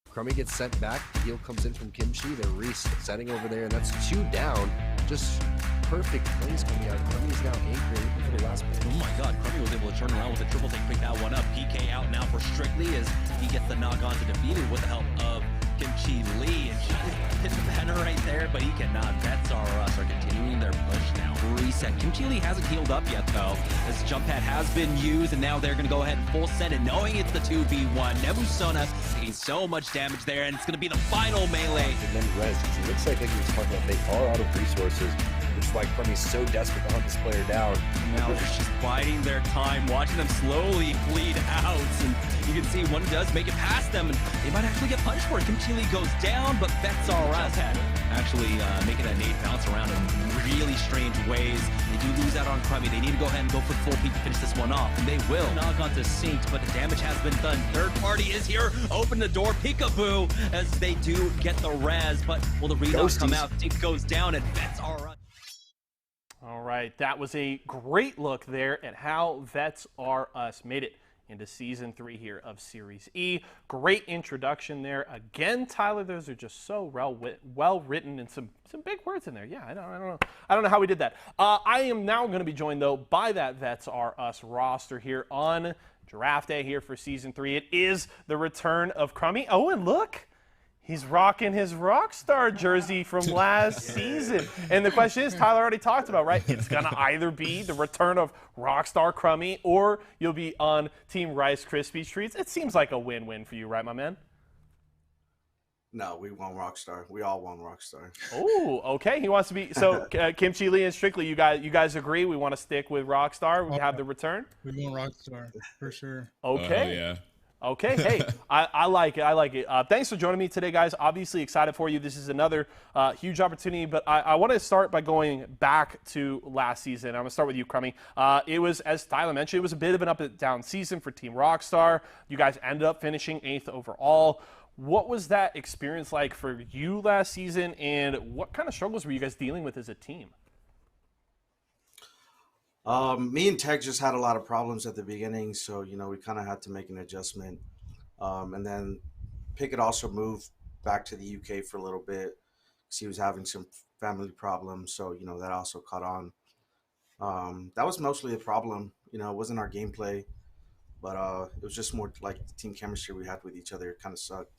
Crummy gets sent back. Heal comes in from Kimchi. They're resetting over there, and that's 2 down. Just perfect plays coming out. Crummy is now anchoring for the last pitch. Oh my God, Crummy was able to turn around with a triple take, pick that one up. PK out now for Strictly as he gets the knock on to defeat it with the help of Kimchi Lee, and she hit the banner right there, but he cannot. Vets Are Us are continuing their push now. Reset. Kimchi Lee hasn't healed up yet, though, as jump pad has been used, and now they're going to go ahead and full send it, knowing it's the 2v1. Nebusona taking so much damage there, and it's going to be the final melee. And then Rez, it looks like he was talking about they are out of resources, which is why Crummy's so desperate to hunt this player down. Now they're just biding their time, watching them slowly bleed out, and you can see one does make it past them, and they might actually get punished for it. Kimchi Lee goes down, but Vets Are Us actually making that nade bounce around in really strange ways. They do lose out on Crummy. They need to go ahead and go for the full peak to finish this one off, and they will. Knock onto Synced, but the damage has been done. Third party is here. Open the door. Peekaboo as they do get the res, but will the reknock come out? Synced goes down, and Vets Are Us. All right, that was a great look there at how Vets Are Us made it into Season 3 here of Series E. Great introduction there. Again, Tyler, those are just so well written and some big words in there. Yeah, I don't know how we did that. I am now going to be joined, though, by that Vets Are Us roster here on Draft Day here for Season 3. It is the return of Crummy. Oh, and look. He's rocking his Rockstar jersey from last season. And the question is, Tyler already talked about, right? It's going to either be the return of Rockstar Crummy or you'll be on Team Rice Krispies Treats. It seems like a win-win for you, right, my man? No, we want Rockstar. We all want Rockstar. Oh, okay. He wants to be – so Kimchi Lee and Strictly, you guys agree? We want to stick with Rockstar? We have the return? We want Rockstar, for sure. Okay. Yeah. Okay, hey, I like it. Thanks for joining me today, guys. Obviously excited for you. This is another huge opportunity, but I want to start by going back to last season. I'm going to start with you, Crummy. It was, as Tyler mentioned, it was a bit of an up-and-down season for Team Rockstar. You guys ended up finishing 8th overall. What was that experience like for you last season, and what kind of struggles were you guys dealing with as a team? Me and Tech just had a lot of problems at the beginning, so we kind of had to make an adjustment. And then Pickett also moved back to the UK for a little bit because he was having some family problems, so that also caught on. That was mostly a problem. It wasn't our gameplay, but it was just more like the team chemistry we had with each other. It kind of sucked.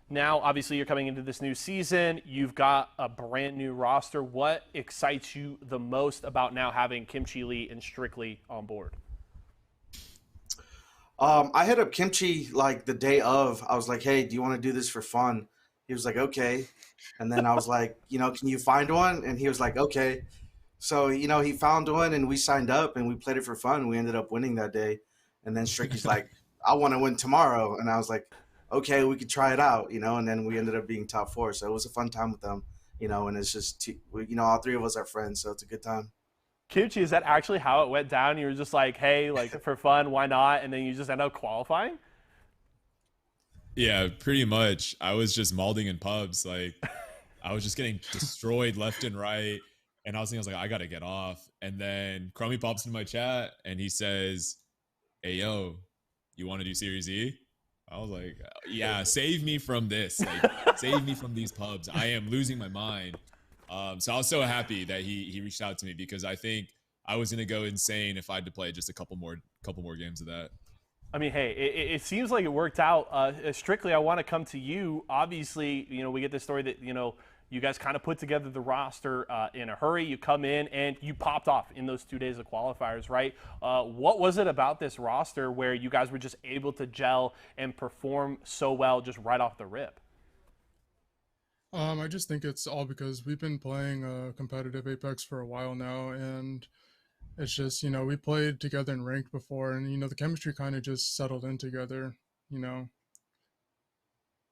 Now, obviously, you're coming into this new season. You've got a brand new roster. What excites you the most about now having Kimchi Lee and Strictly on board? I hit up Kimchi like the day of. I was like, hey, do you want to do this for fun? He was like, okay. And then I was like, can you find one? And he was like, okay. So, he found one and we signed up and we played it for fun. We ended up winning that day. And then Stricky's like, I want to win tomorrow. And I was like, okay, we could try it out, and then we ended up being top 4. So it was a fun time with them, and it's just, all 3 of us are friends. So it's a good time. Kimchi, is that actually how it went down? You were just like, hey, like for fun, why not? And then you just end up qualifying? Yeah, pretty much. I was just malding in pubs. Like I was just getting destroyed left and right. And I was like, I got to get off. And then Crummy pops into my chat and he says, hey, yo, you want to do Series E? I was like, yeah, save me from this. Like, save me from these pubs. I am losing my mind. So I was so happy that he reached out to me because I think I was going to go insane if I had to play just a couple more games of that. I mean, hey, it seems like it worked out. Strictly, I want to come to you. Obviously, we get this story that, you guys kind of put together the roster in a hurry. You come in and you popped off in those 2 days of qualifiers, right? What was it about this roster where you guys were just able to gel and perform so well just right off the rip? I just think it's all because we've been playing competitive Apex for a while now, and it's just, we played together in ranked before, and, the chemistry kind of just settled in together,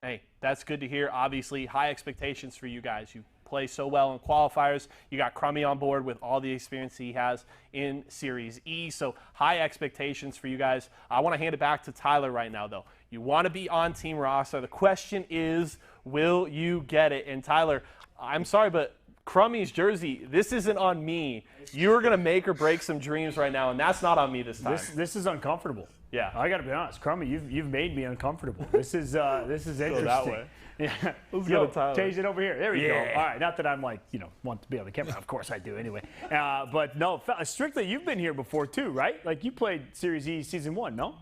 Hey, that's good to hear. Obviously, high expectations for you guys. You play so well in qualifiers. You got Crummy on board with all the experience he has in Series E. So high expectations for you guys. I want to hand it back to Tyler right now, though. You want to be on Team Rockstar. The question is, will you get it? And Tyler, I'm sorry, but Crummy's jersey, this isn't on me. You're going to make or break some dreams right now, and that's not on me this time. This is uncomfortable. Yeah, I got to be honest, Crummy, you've made me uncomfortable. This is interesting. Go that way. Yeah, let's go to Tyler. Change it over here. There we go. All right, not that I'm like want to be on the camera. Of course I do anyway. But no, Strictly, you've been here before too, right? Like you played Series E Season 1, no?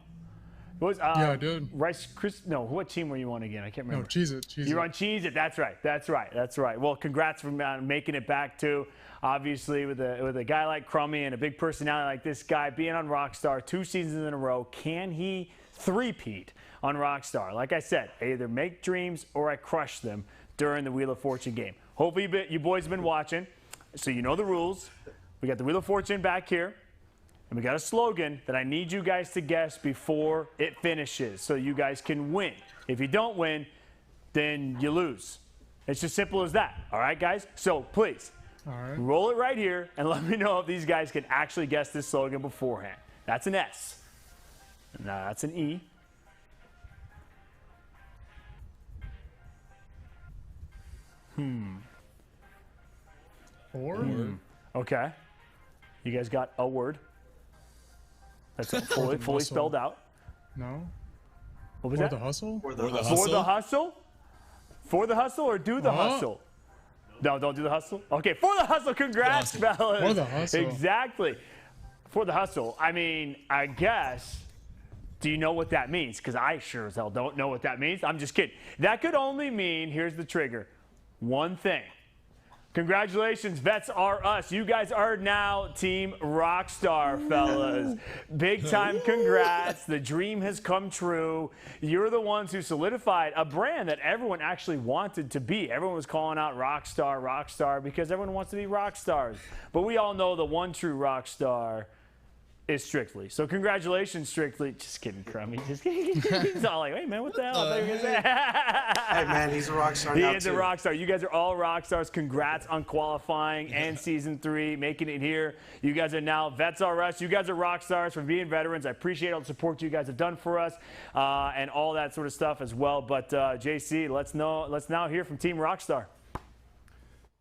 Was, yeah, I did. No, what team were you on again? I can't remember. No, Cheez-It. You're on Cheez-It. That's right. Well, congrats for making it back too. Obviously, with a guy like Crummy and a big personality like this guy being on Rockstar 2 seasons in a row, can he three-peat on Rockstar? Like I said, I either make dreams or I crush them during the Wheel of Fortune game. Hopefully, you boys have been watching, so you know the rules. We got the Wheel of Fortune back here. And we got a slogan that I need you guys to guess before it finishes so you guys can win. If you don't win, then you lose. It's as simple as that. All right, guys? So please, roll it right here and let me know if these guys can actually guess this slogan beforehand. That's an S. And that's an E. Or? Okay. You guys got a word. That's fully spelled out. No. What was For that? the hustle? For the hustle? For the hustle or do the hustle? No, don't do the hustle. Okay, for the hustle. Congrats, fellas. For the hustle. Exactly. For the hustle. I mean, I guess. Do you know what that means? Because I sure as hell don't know what that means. I'm just kidding. That could only mean, here's the trigger, one thing. Congratulations, Vets Are Us. You guys are now Team Rockstar, fellas. Big time congrats. The dream has come true. You're the ones who solidified a brand that everyone actually wanted to be. Everyone was calling out Rockstar, Rockstar, because everyone wants to be rock stars. But we all know the one true rock star is Strictly. So congratulations, Strictly. Just kidding, Crummy. Just kidding. He's all like, hey, man, what the hell? Hey, man, he's a rock star now, He is a rock star. You guys are all rock stars. Congrats on qualifying and Season 3, making it here. You guys are now Vets Are Us. You guys are rock stars for being veterans. I appreciate all the support you guys have done for us and all that sort of stuff as well. But, JC, let's now hear from Team Rockstar.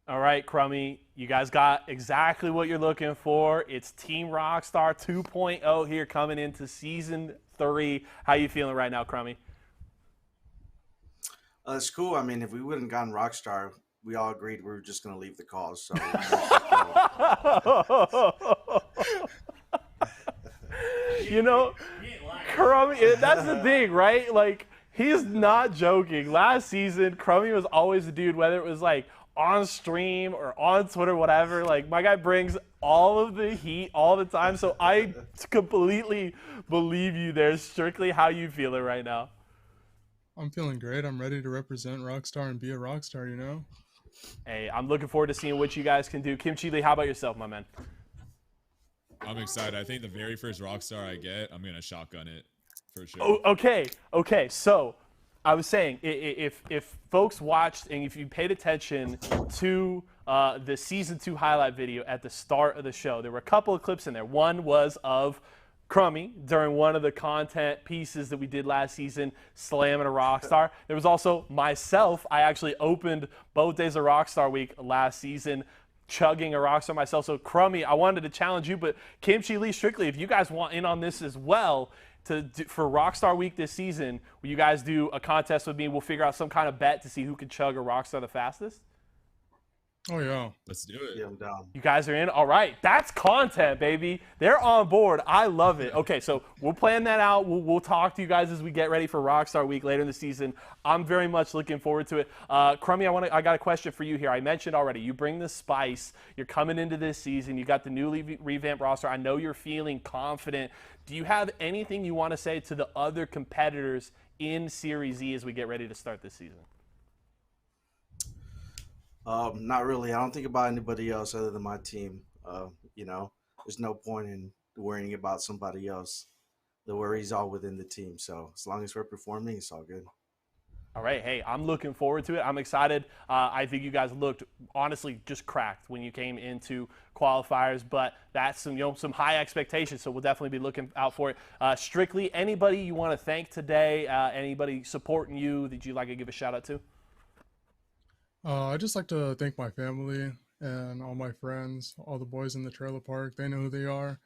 All right, Crummy, you guys got exactly what you're looking for. It's Team Rockstar 2.0 here coming into Season 3. How you feeling right now, Crummy? It's cool. I mean, if we wouldn't gotten Rockstar, we all agreed we were just going to leave the cause. So, you know, Crummy, that's the thing, right? Like, he's not joking. Last season, Crummy was always the dude, whether it was like on stream or on Twitter, whatever. Like, my guy brings all of the heat all the time. So I completely believe you there. Strictly, how you feeling right now? I'm feeling great. I'm ready to represent Rockstar and be a Rockstar, you know? Hey, I'm looking forward to seeing what you guys can do. Kim Chi Lee, how about yourself, my man? I'm excited. I think the very first Rockstar I get, I'm going to shotgun it for sure. Oh, okay. So I was saying, if folks watched and if you paid attention to the Season 2 highlight video at the start of the show, there were a couple of clips in there. One was of Crummy during one of the content pieces that we did last season, slamming a Rockstar. There was also myself. I actually opened both days of Rockstar Week last season, chugging a Rockstar myself. So Crummy, I wanted to challenge you, but Kim Chi Lee, Strictly, if you guys want in on this as well, for Rockstar Week this season, will you guys do a contest with me? We'll figure out some kind of bet to see who can chug a Rockstar the fastest. Oh, yeah. Let's do it. Yeah, I'm down. You guys are in? All right. That's content, baby. They're on board. I love it. Okay, so we'll plan that out. We'll talk to you guys as we get ready for Rockstar Week later in the season. I'm very much looking forward to it. Crummy, I got a question for you here. I mentioned already, you bring the spice. You're coming into this season. You got the newly revamped roster. I know you're feeling confident. Do you have anything you want to say to the other competitors in Series E as we get ready to start this season? Not really. I don't think about anybody else other than my team. You know, there's no point in worrying about somebody else. The worry's all within the team. So as long as we're performing, it's all good. All right. Hey, I'm looking forward to it. I'm excited. I think you guys looked honestly just cracked when you came into qualifiers, but that's some high expectations. So we'll definitely be looking out for it. Strictly, anybody you want to thank today? Anybody supporting you that you'd like to give a shout out to? I'd just like to thank my family and all my friends, all the boys in the trailer park. They know who they are.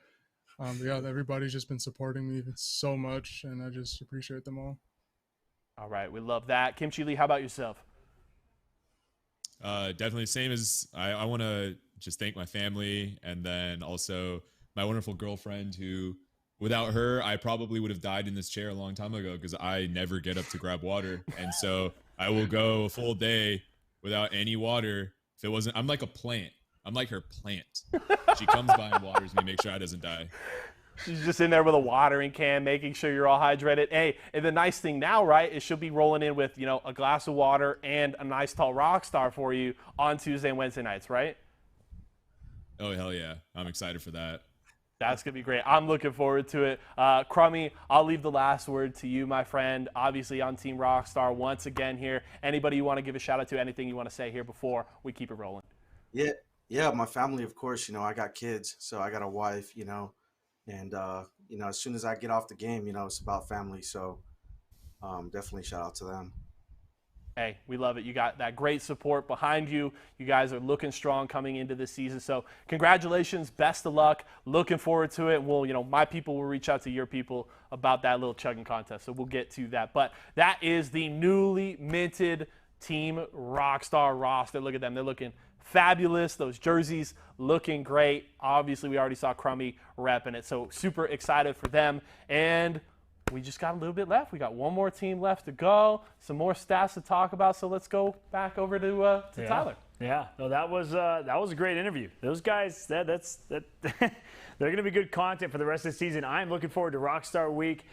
Yeah, everybody's just been supporting me so much, and I just appreciate them all. All right, we love that. Kim Chi Lee, how about yourself? Definitely the same as I want to just thank my family and then also my wonderful girlfriend who, without her, I probably would have died in this chair a long time ago because I never get up to grab water. And so I will go a full day without any water. If it wasn't, I'm like a plant. I'm like her plant. She comes by and waters me, make sure I doesn't die. She's just in there with a watering can, making sure you're all hydrated. Hey, and the nice thing now, right, is she'll be rolling in with, a glass of water and a nice tall Rockstar for you on Tuesday and Wednesday nights, right? Oh, hell yeah. I'm excited for that. That's going to be great. I'm looking forward to it. Crummy, I'll leave the last word to you, my friend. Obviously on Team Rockstar once again here. Anybody you want to give a shout out to, anything you want to say here before we keep it rolling? Yeah, my family, of course. I got kids, so I got a wife, and, as soon as I get off the game, it's about family. So definitely shout out to them. Hey, we love it. You got that great support behind you. You guys are looking strong coming into this season. So congratulations, best of luck. Looking forward to it. Well, my people will reach out to your people about that little chugging contest. So we'll get to that. But that is the newly minted Team Rockstar roster. Look at them. They're looking fabulous. Those jerseys looking great. Obviously, we already saw Crummy repping it. So super excited for them. And we just got a little bit left. We got one more team left to go. Some more stats to talk about. So let's go back over to Tyler. Yeah, no, that was a great interview. Those guys, that's they're going to be good content for the rest of the season. I'm looking forward to Rockstar Week.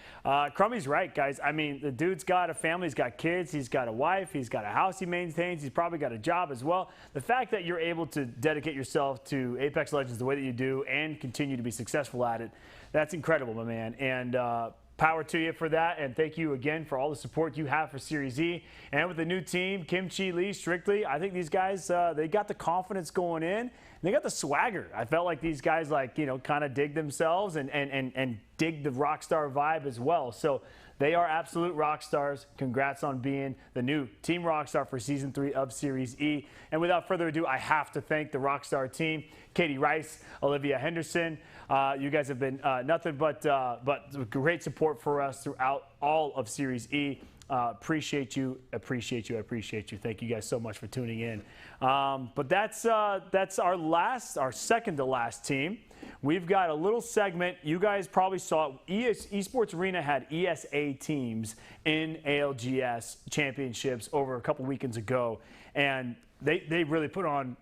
Crummy's right, guys. I mean, the dude's got a family, he's got kids, he's got a wife, he's got a house he maintains, he's probably got a job as well. The fact that you're able to dedicate yourself to Apex Legends the way that you do and continue to be successful at it, that's incredible, my man. And power to you for that, and thank you again for all the support you have for Series E. And with the new team, Kimchi, Lee, Strictly, I think these guys, they got the confidence going in, and they got the swagger. I felt like these guys, kind of dig themselves and dig the Rockstar vibe as well. So they are absolute rock stars. Congrats on being the new Team Rockstar for Season 3 of Series E. And without further ado, I have to thank the Rockstar team, Katie Rice, Olivia Henderson. You guys have been nothing but great support for us throughout all of Series E. Appreciate you. Thank you guys so much for tuning in. But that's our second to last team. We've got a little segment. You guys probably saw Esports Arena had ESA teams in ALGS championships over a couple weekends ago, and they really put on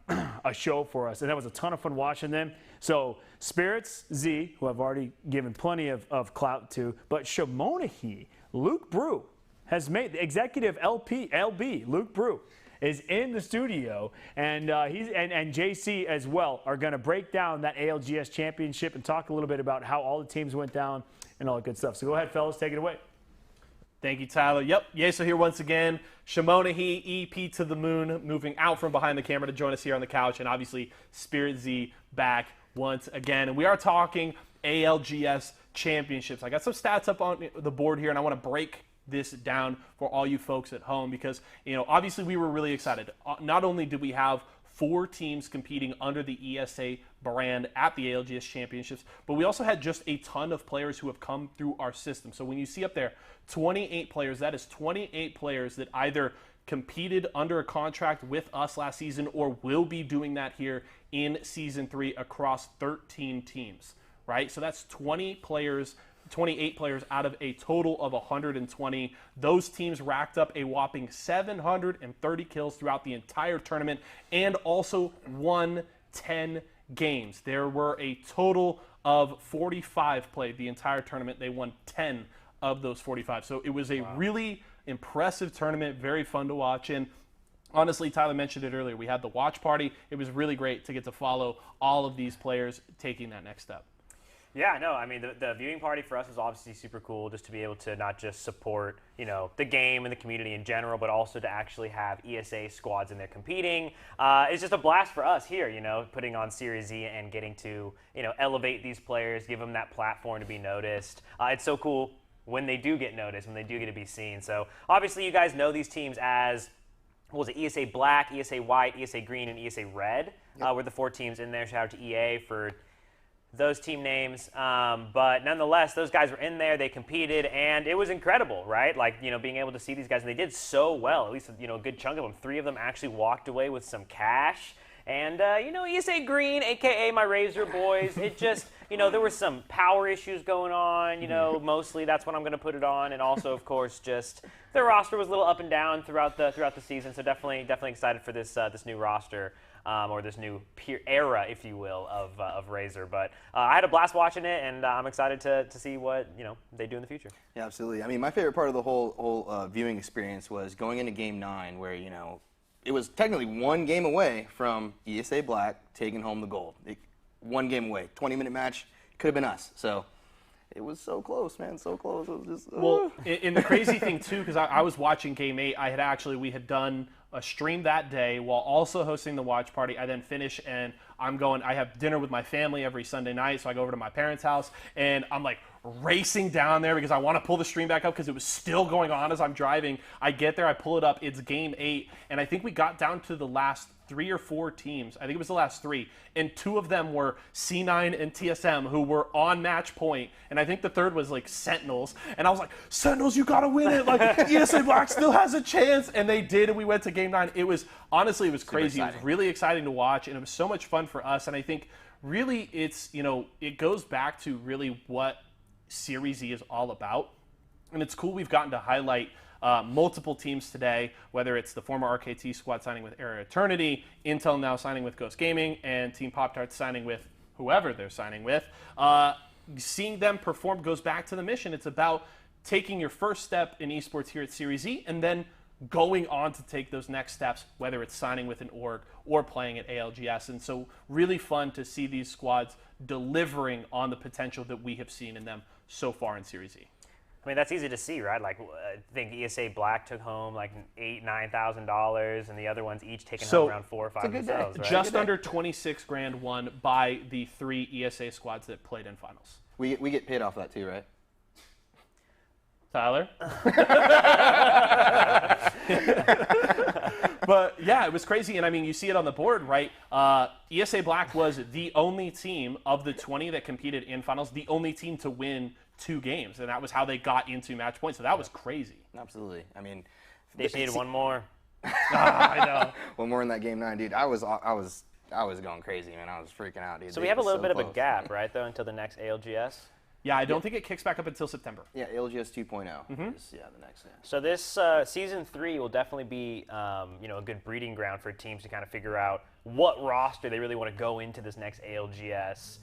a show for us, and that was a ton of fun watching them. So Spirits Z, who I've already given plenty of clout to, but Shamonahi, Luke Brew, has made the executive LB, Luke Brew, is in the studio, and and JC as well are going to break down that ALGS championship and talk a little bit about how all the teams went down and all that good stuff. So go ahead, fellas, take it away. Thank you, Tyler. Yep, Yeso here once again. Shamonahi, EP to the moon, moving out from behind the camera to join us here on the couch, and obviously Spirit Z back once again. And we are talking ALGS championships. I got some stats up on the board here, and I want to break this down for all you folks at home because, obviously we were really excited. Not only did we have 4 teams competing under the ESA brand at the ALGS championships, but we also had just a ton of players who have come through our system. So when you see up there 28 players, that is 28 players that either competed under a contract with us last season or will be doing that here in Season 3 across 13 teams, right? So that's 28 players out of a total of 120. Those teams racked up a whopping 730 kills throughout the entire tournament and also won 10 games. There were a total of 45 played the entire tournament. They won 10 of those 45. So it was a really impressive tournament, very fun to watch. And honestly, Tyler mentioned it earlier. We had the watch party. It was really great to get to follow all of these players taking that next step. Yeah, no, I mean, the viewing party for us was obviously super cool just to be able to not just support, the game and the community in general, but also to actually have ESA squads in there competing. It's just a blast for us here, putting on Series E and getting to, elevate these players, give them that platform to be noticed. It's so cool when they do get noticed, when they do get to be seen. So obviously you guys know these teams as, what was it, ESA Black, ESA White, ESA Green, and ESA Red were the 4 teams in there. Shout out to EA for those team names, but nonetheless, those guys were in there, they competed, and it was incredible, right? Being able to see these guys, and they did so well, at least, a good chunk of them. 3 of them actually walked away with some cash, and, ESA Green, a.k.a. my Razer boys, it just, there were some power issues going on, mostly that's what I'm going to put it on, and also, of course, just the roster was a little up and down throughout the season, so definitely excited for this new roster. Or this new era, if you will, of Razer. But I had a blast watching it, and I'm excited to see what they do in the future. Yeah, absolutely. I mean, my favorite part of the whole viewing experience was going into Game 9, where it was technically 1 game away from ESA Black taking home the gold. 1 game away, 20-minute match, could have been us. So it was so close, man, so close. It was just well, and the crazy thing too, because I was watching Game 8, we had done a stream that day while also hosting the watch party. I then finished and I have dinner with my family every Sunday night, so I go over to my parents' house, and I'm like racing down there because I want to pull the stream back up because it was still going on as I'm driving. I get there, I pull it up, it's game 8, and I think we got down to the last 3 or 4 teams. I think it was the last 3, and 2 of them were C9 and TSM, who were on match point, and I think the third was like Sentinels, and I was like, Sentinels, you gotta win it, like ESA Black still has a chance, and they did, and we went to game 9. It was, honestly, it was crazy. It was really exciting to watch, and it was so much fun for us, and I think really it's, you know, it goes back to really what Series E is all about, and it's cool we've gotten to highlight multiple teams today, whether it's the former RKT squad signing with Era Eternity, Intel now signing with Ghost Gaming, and Team Pop-Tarts signing with whoever they're signing with. Seeing them perform goes back to the mission. It's about taking your first step in esports here at Series E and then going on to take those next steps, whether it's signing with an org or playing at ALGS. And so really fun to see these squads delivering on the potential that we have seen in them so far in Series E. I mean, that's easy to see, right? Like, I think ESA Black took home like $8,000-9,000, and the other ones each taking home around 4 or 5 themselves, right? Just under 26 grand won by the 3 ESA squads that played in finals. We get paid off that too, right? Tyler? But yeah, it was crazy, and I mean, you see it on the board, right? ESA Black was the only team of the 20 that competed in finals, the only team to win 2 games, and that was how they got into match point. So that was crazy. Absolutely. I mean, they needed one more. I know. One more in that game 9, dude. I was going crazy, man. I was freaking out, dude. So we have a little bit of a gap, right, though, until the next ALGS. Yeah, I don't think it kicks back up until September. Yeah, ALGS 2.0 Mm-hmm. is the next. Yeah. So this season 3 will definitely be, you know, a good breeding ground for teams to kind of figure out what roster they really want to go into this next ALGS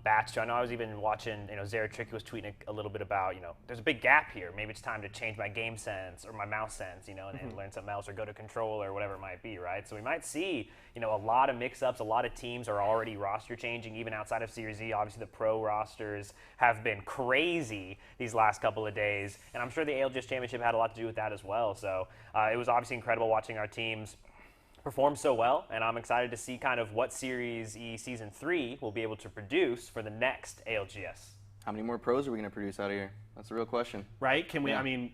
batch. So I know I was even watching, you know, Zara Tricky was tweeting a little bit about, you know, there's a big gap here. Maybe it's time to change my game sense or my mouse sense, you know, and learn something else or go to control or whatever it might be, right? So we might see, you know, a lot of mix-ups. A lot of teams are already roster changing, even outside of Series E. Obviously, the pro rosters have been crazy these last couple of days, and I'm sure the ALGS Championship had a lot to do with that as well. So it was obviously incredible watching our teams perform so well, and I'm excited to see kind of what Series E Season 3 will be able to produce for the next ALGS. How many more pros are we going to produce out of here? That's the real question. Right? Can we, Yeah. I mean,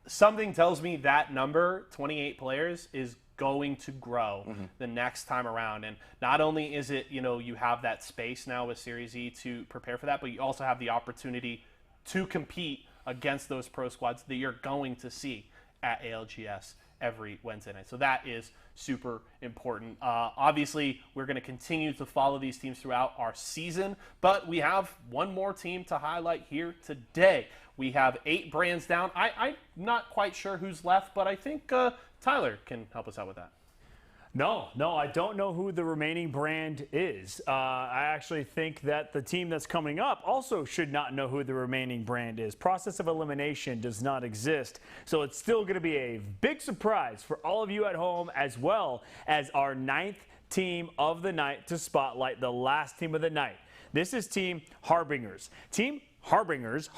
something tells me that number, 28 players, is going to grow the next time around. And not only is it, you know, you have that space now with Series E to prepare for that, but you also have the opportunity to compete against those pro squads that you're going to see at ALGS every Wednesday night. So that is super important. Obviously, we're going to continue to follow these teams throughout our season, but we have one more team to highlight here today. We have 8 brands down. I'm not quite sure who's left, but I think Tyler can help us out with that. No, I don't know who the remaining brand is. I actually think that the team that's coming up also should not know who the remaining brand is. Process of elimination does not exist, so it's still going to be a big surprise for all of you at home, as well as our 9th team of the night to spotlight the last team of the night. This is Team Harbingers. Team Harbingers.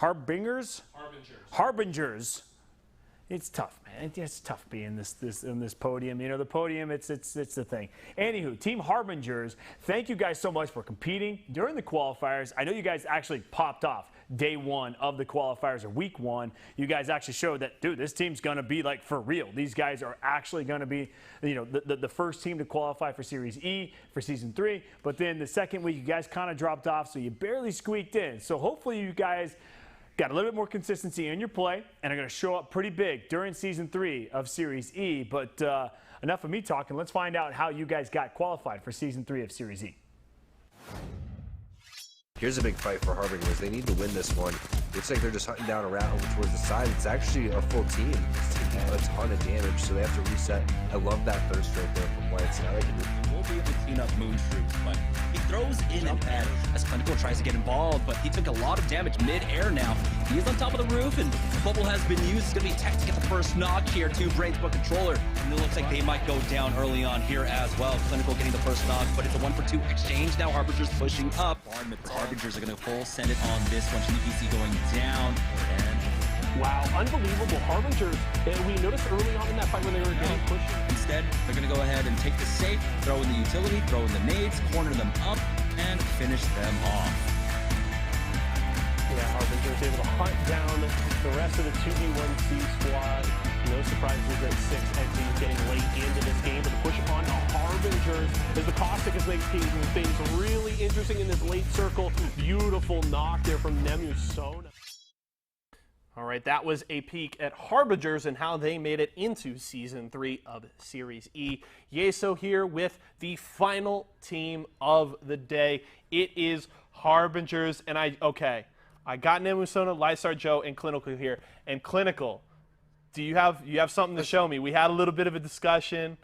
It's tough, man. It's tough being in this podium. You know, the podium, it's the thing. Anywho, Team Harbingers, thank you guys so much for competing during the qualifiers. I know you guys actually popped off day 1 of the qualifiers, or week 1. You guys actually showed that, dude, this team's going to be like for real. These guys are actually going to be, you know, the first team to qualify for Series E for Season 3. But then the second week, you guys kind of dropped off, so you barely squeaked in. So hopefully you guys got a little bit more consistency in your play and are going to show up pretty big during Season 3 of Series E. But enough of me talking. Let's find out how you guys got qualified for Season 3 of Series E. Here's a big fight for Harbingers. They need to win this one. Looks like they're just hunting down a rat over towards the side. It's actually a full team. It's taking a ton of damage, so they have to reset. I love that thirst right there from Whites. Now they can We'll be able to clean up Moonstrupe, but he throws in an ad as Clinical tries to get involved, but he took a lot of damage mid-air now. He is on top of the roof, and Bubble has been used. It's going to be Tech to get the first knock here. 2 Brains, but Controller, and it looks like they might go down early on here as well. Clinical getting the first knock, but it's a 1-for-2 exchange. Now Harbingers pushing up. Harbingers are going to full send it on this one. EPC going down, and Wow, unbelievable. Harbingers, we noticed early on in that fight when they were getting pushed. Instead, they're going to go ahead and take the safe, throw in the utility, throw in the nades, corner them up, and finish them off. Yeah, Harbingers able to hunt down the rest of the 2v1C squad. No surprises that 6 XE getting late into this game, but the push on the Harbingers as the Caustic is making things really interesting in this late circle. Beautiful knock there from Nemusona. All right, that was a peek at Harbingers and how they made it into Season 3 of Series E. Yeso here with the final team of the day. It is Harbingers, and I got Nemusona, Lysar Joe, and Clinical here. And Clinical, do you have something to show me? We had a little bit of a discussion.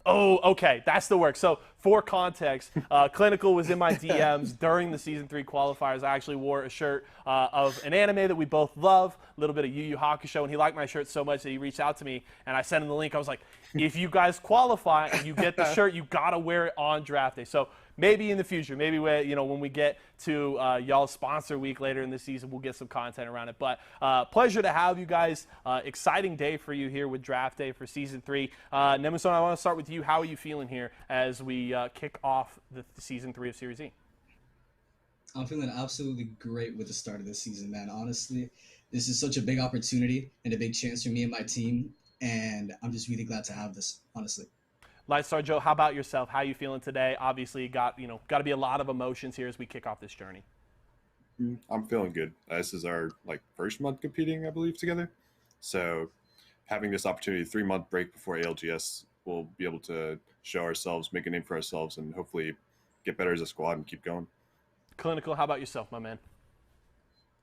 Oh, okay, that's the work. So for context, Clinical was in my DMs during the Season 3 qualifiers. I actually wore a shirt of an anime that we both love, a little bit of Yu Yu Hakusho, and he liked my shirt so much that he reached out to me, and I sent him the link. I was like, if you guys qualify and you get the shirt, you got to wear it on draft day. So maybe in the future, maybe when we get to y'all's sponsor week later in the season, we'll get some content around it. But pleasure to have you guys. Exciting day for you here with draft day for Season 3. Nemusona, I want to start with you. How are you feeling here as we kick off the Season 3 of Series E? I'm feeling absolutely great with the start of this season, man. Honestly, this is such a big opportunity and a big chance for me and my team, and I'm just really glad to have this, honestly. Lysar Joe, how about yourself? How are you feeling today? Obviously, got to be a lot of emotions here as we kick off this journey. I'm feeling good. This is our first month competing, I believe, together. So having this opportunity, 3-month break before ALGS, we'll be able to show ourselves, make a name for ourselves, and hopefully get better as a squad and keep going. Clinical, how about yourself, my man?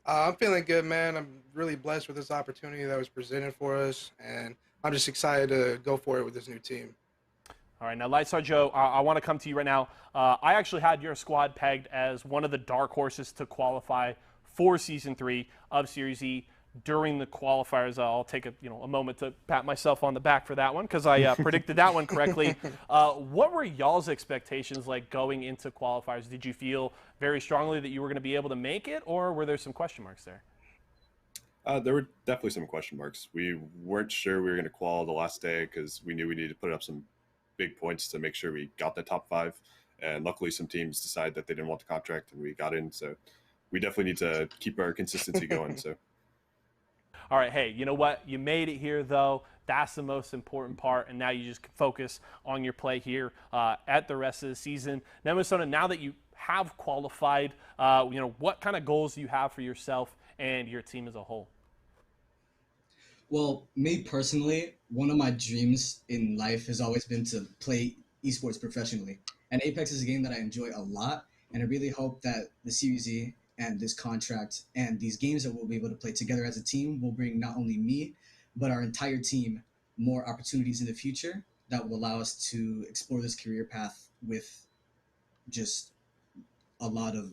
I'm feeling good, man. I'm really blessed with this opportunity that was presented for us, and I'm just excited to go for it with this new team. All right, now, Lysar Joe, I want to come to you right now. I actually had your squad pegged as one of the dark horses to qualify for Season 3 of Series E. During the qualifiers, I'll take a moment to pat myself on the back for that one because I predicted that one correctly. What were y'all's expectations like going into qualifiers? Did you feel very strongly that you were going to be able to make it, or were there some question marks there? There were definitely some question marks. We weren't sure we were going to qual the last day because we knew we needed to put up some big points to make sure we got the top 5. And luckily, some teams decided that they didn't want the contract, and we got in. So we definitely need to keep our consistency going. So. All right, hey, you know what? You made it here, though. That's the most important part, and now you just focus on your play here at the rest of the season. Nemusona, now that you have qualified, what kind of goals do you have for yourself and your team as a whole? Well, me personally, one of my dreams in life has always been to play esports professionally. And Apex is a game that I enjoy a lot, and I really hope that the Series E and this contract and these games that we'll be able to play together as a team will bring not only me, but our entire team more opportunities in the future that will allow us to explore this career path with just a lot of,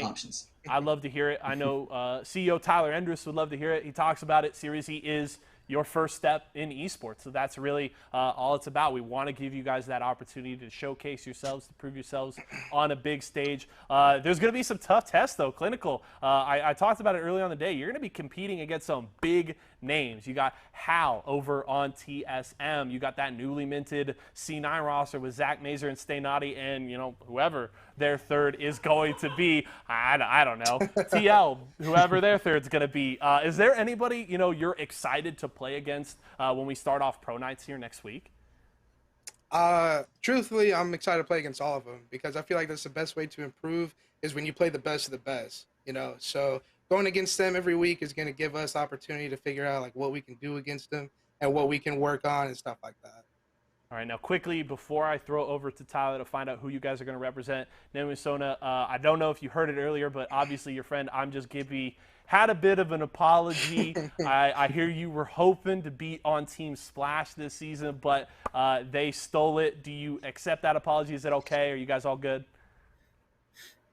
options. I'd love to hear it. I know CEO Tyler Endress would love to hear it. He talks about it. Series E is your first step in esports. So that's really all it's about. We want to give you guys that opportunity to showcase yourselves, to prove yourselves on a big stage. There's going to be some tough tests, though. Clinical. I talked about it earlier on the day. You're going to be competing against some big names. You got Hal over on TSM. You got that newly minted C9 roster with Zach Mazer and Stay Naughty and, whoever their third is going to be. I don't know. TL, whoever their third's going to be. Is there anybody, you're excited to play against when we start off Pro Nights here next week? Truthfully, I'm excited to play against all of them because I feel like that's the best way to improve is when you play the best of the best, So going against them every week is going to give us opportunity to figure out what we can do against them and what we can work on and stuff like that. All right, now quickly, before I throw over to Tyler to find out who you guys are going to represent, Nemusona, I don't know if you heard it earlier, but obviously your friend I'm Just Gibby had a bit of an apology. I hear you were hoping to be on Team Splash this season, but they stole it. Do you accept that apology? Is it okay? Are you guys all good?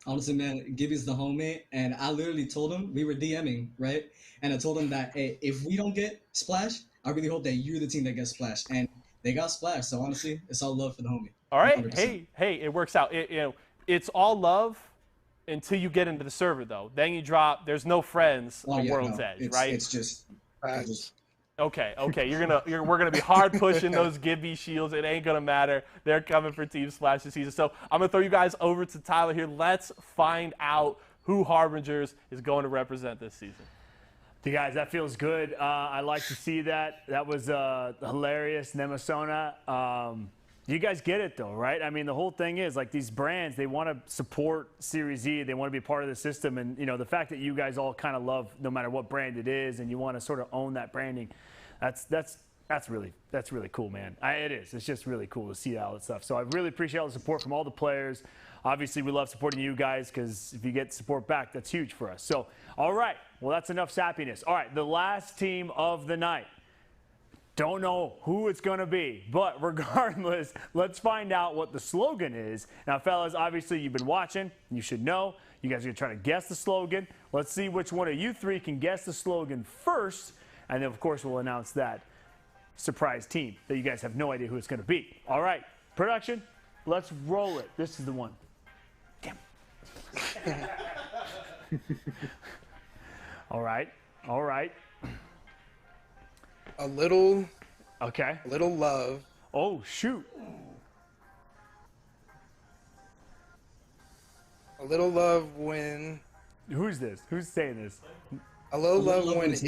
Honestly, man, Gibby's the homie, and I literally told him, we were DMing, right? And I told him that, hey, if we don't get Splash, I really hope that you're the team that gets Splash. And they got Splash, so honestly, it's all love for the homie. All right, 100%. hey, it works out. It's all love until you get into the server, though. Then you drop. There's no friends on World's Edge, right? It's just Okay. We're gonna be hard pushing those Gibby shields. It ain't gonna matter. They're coming for Team Splash this season. So I'm gonna throw you guys over to Tyler here. Let's find out who Harbingers is going to represent this season. You guys, that feels good. I like to see that. That was hilarious, Nemasona. You guys get it though, right? I mean, the whole thing is like these brands, they want to support Series E. They want to be part of the system. And, you know, the fact that you guys all kind of love no matter what brand it is and you want to sort of own that branding, that's really cool, man. It is. It's just really cool to see all that stuff. So I really appreciate all the support from all the players. Obviously, we love supporting you guys because if you get support back, that's huge for us. So, all right. Well, that's enough sappiness. All right, the last team of the night. Don't know who it's going to be, but regardless, let's find out what the slogan is. Now, fellas, obviously you've been watching. You should know. You guys are going to try to guess the slogan. Let's see which one of you three can guess the slogan first, and then, of course, we'll announce that surprise team that you guys have no idea who it's going to be. All right, production, let's roll it. This is the one. Damn. All right. A little love. Oh, shoot. A little love when. Who's this? Who's saying this? A little love when it's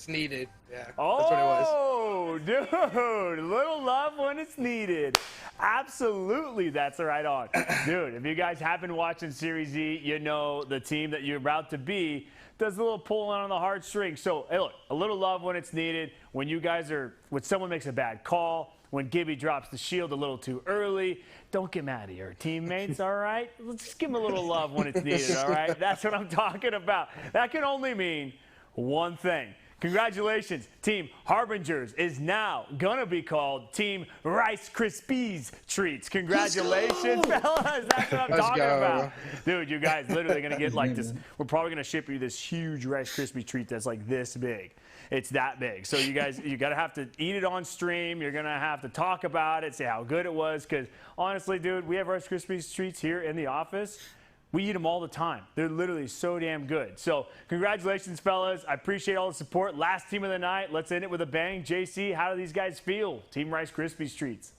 needed. Yeah. Oh, that's what it was. Dude, little love when it's needed. Absolutely, that's right on. Dude, if you guys have been watching Series E, you know the team that you're about to be does a little pulling on the heartstrings. So, hey, look, a little love when it's needed. When someone makes a bad call, when Gibby drops the shield a little too early, don't get mad at your teammates, all right? Let's just give them a little love when it's needed, all right? That's what I'm talking about. That can only mean one thing. Congratulations, Team Harbingers is now going to be called Team Rice Krispies Treats. Congratulations, fellas. That's what I'm talking about. Dude, you guys literally going to get like this. We're probably going to ship you this huge Rice Krispie treat that's like this big. It's that big. So you guys, you got to have to eat it on stream. You're going to have to talk about it, say how good it was. Because honestly, dude, we have Rice Krispies treats here in the office. We eat them all the time. They're literally so damn good. So congratulations, fellas. I appreciate all the support. Last team of the night. Let's end it with a bang. JC, how do these guys feel? Team Rice Krispies Treats.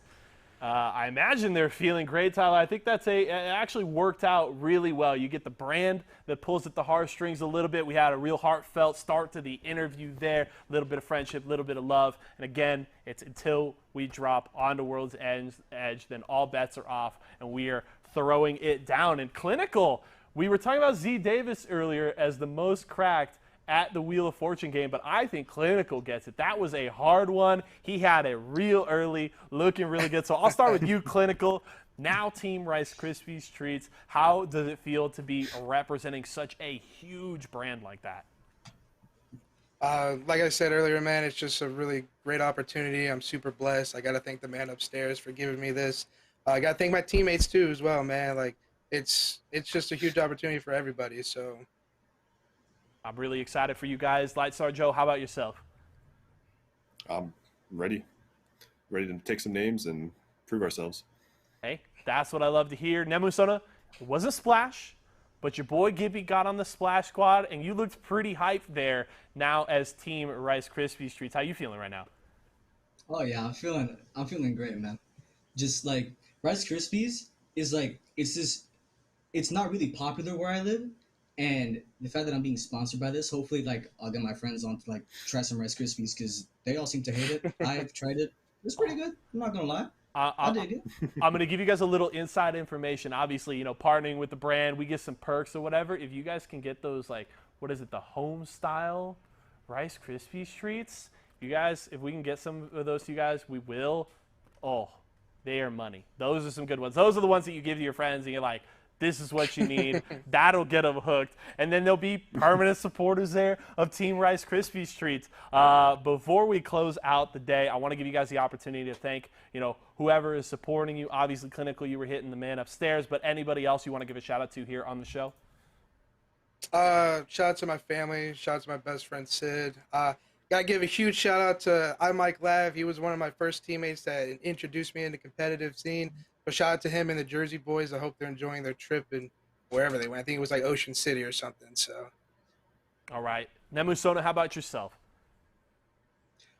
I imagine they're feeling great, Tyler. I think it actually worked out really well. You get the brand that pulls at the heartstrings a little bit. We had a real heartfelt start to the interview there. A little bit of friendship, a little bit of love. And again, it's until we drop onto World's Edge, then all bets are off, and we are throwing it down. And Clinical, we were talking about Z Davis earlier as the most cracked at the Wheel of Fortune game, but I think Clinical gets it. That was a hard one. He had it real early, looking really good. So I'll start with you, Clinical. Now Team Rice Krispies Treats. How does it feel to be representing such a huge brand like that? Like I said earlier, man, it's just a really great opportunity. I'm super blessed. I got to thank the man upstairs for giving me this. I got to thank my teammates too as well, man. Like it's just a huge opportunity for everybody. So I'm really excited for you guys. Lightstar Joe, how about yourself? I'm ready to take some names and prove ourselves. Hey, that's what I love to hear. Nemusona, it was a splash, but your boy Gibby got on the splash squad, and you looked pretty hyped there now as Team Rice Krispies Treats. How you feeling right now? Oh yeah, I'm feeling great, man. Just like Rice Krispies is like it's not really popular where I live, and the fact that I'm being sponsored by this, hopefully like I'll get my friends on to like try some Rice Krispies because they all seem to hate it. I've tried it. It's pretty good. I'm not gonna lie. I dig it. I'm going to give you guys a little inside information. Obviously, you know, partnering with the brand, we get some perks or whatever. If you guys can get those, like, what is it, the home style Rice Krispies treats, you guys, if we can get some of those to you guys, we will. Oh, they are money. Those are some good ones. Those are the ones that you give to your friends and you're like, this is what you need. That'll get them hooked. And then there'll be permanent supporters there of Team Rice Krispies Treats. Before we close out the day, I want to give you guys the opportunity to thank, you know, whoever is supporting you. Obviously, Clinical, you were hitting the man upstairs, but anybody else you want to give a shout out to here on the show? Shout out to my family. Shout out to my best friend Sid. Gotta give a huge shout out to Mike Lav. He was one of my first teammates that introduced me in the competitive scene. So shout out to him and the Jersey boys. I hope they're enjoying their trip in wherever they went. I think it was like Ocean City or something. So. All right. Nemusona, how about yourself?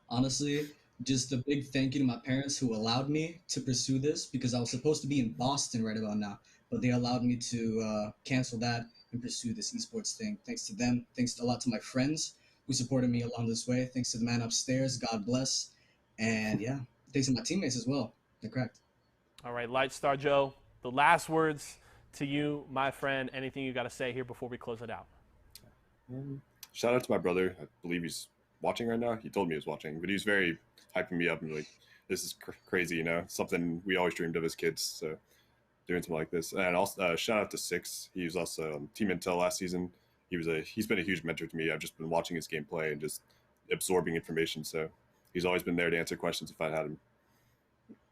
Honestly, just a big thank you to my parents who allowed me to pursue this, because I was supposed to be in Boston right about now, but they allowed me to cancel that and pursue this esports thing. Thanks to them. Thanks a lot to my friends who supported me along this way. Thanks to the man upstairs. God bless. And yeah, thanks to my teammates as well. They're correct. All right, Lightstar Joe, the last words to you, my friend. Anything you got to say here before we close it out? Shout out to my brother. I believe he's watching right now. He told me he was watching, but he was very hyping me up and like, this is crazy, you know, something we always dreamed of as kids. So doing something like this. And also shout out to Six. He was also on Team Intel last season. He's been a huge mentor to me. I've just been watching his gameplay and just absorbing information. So he's always been there to answer questions if I had him.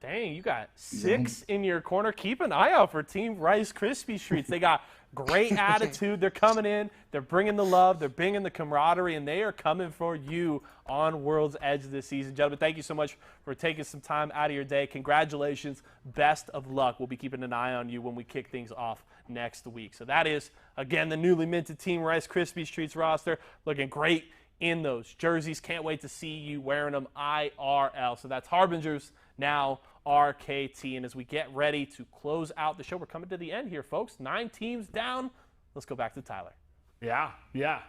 Dang, you got 6 in your corner. Keep an eye out for Team Rice Krispies Treats. They got great attitude. They're coming in. They're bringing the love. They're bringing the camaraderie, and they are coming for you on World's Edge this season. Gentlemen, thank you so much for taking some time out of your day. Congratulations. Best of luck. We'll be keeping an eye on you when we kick things off next week. So that is, again, the newly minted Team Rice Krispies Treats roster. Looking great in those jerseys. Can't wait to see you wearing them IRL. So that's Harbingers, now RKT. And as we get ready to close out the show, we're coming to the end here, folks. 9 teams down. Let's go back to Tyler. Yeah,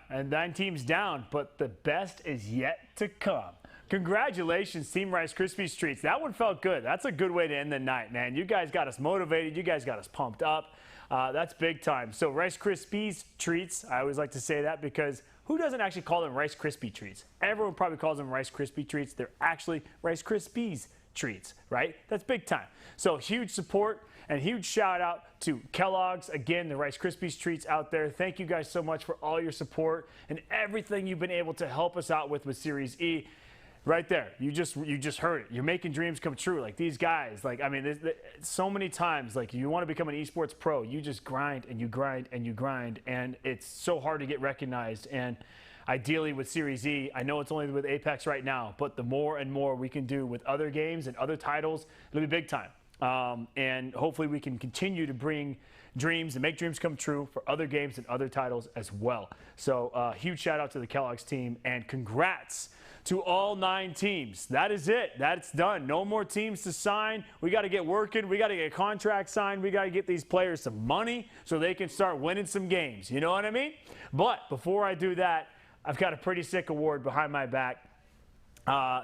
and 9 teams down, but the best is yet to come. Congratulations, Team Rice Krispies Treats. That one felt good. That's a good way to end the night, man. You guys got us motivated. You guys got us pumped up. That's big time. So Rice Krispies Treats, I always like to say that because who doesn't actually call them Rice Krispie Treats? Everyone probably calls them Rice Krispie Treats. They're actually Rice Krispies Treats, right? That's big time. So huge support and huge shout out to Kellogg's. Again, the Rice Krispies Treats out there. Thank you guys so much for all your support and everything you've been able to help us out with Series E. Right there, you just heard it. You're making dreams come true. Like these guys, like I mean, there's so many times. Like you want to become an esports pro, you just grind and you grind and you grind, and it's so hard to get recognized. And ideally with Series E, I know it's only with Apex right now, but the more and more we can do with other games and other titles, it'll be big time. And hopefully we can continue to bring dreams and make dreams come true for other games and other titles as well. So huge shout out to the Kellogg's team and congrats to all 9 teams. That is it. That's done. No more teams to sign. We got to get working. We got to get contracts signed. We got to get these players some money so they can start winning some games. You know what I mean? But before I do that, I've got a pretty sick award behind my back.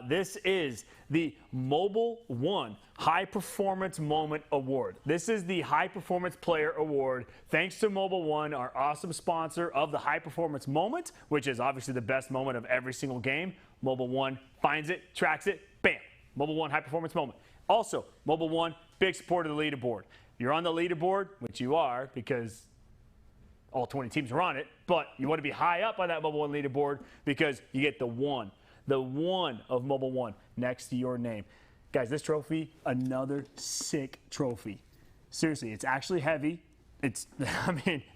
This is the Mobile One High Performance Moment Award. This is the High Performance Player Award. Thanks to Mobile One, our awesome sponsor of the High Performance Moment, which is obviously the best moment of every single game. Mobile One finds it, tracks it, bam. Mobile One High Performance Moment. Also, Mobile One, big supporter of the leaderboard. You're on the leaderboard, which you are because all 20 teams are on it, but you want to be high up on that Mobile One leaderboard because you get the one of Mobile One next to your name. Guys, this trophy, another sick trophy. Seriously, it's actually heavy. And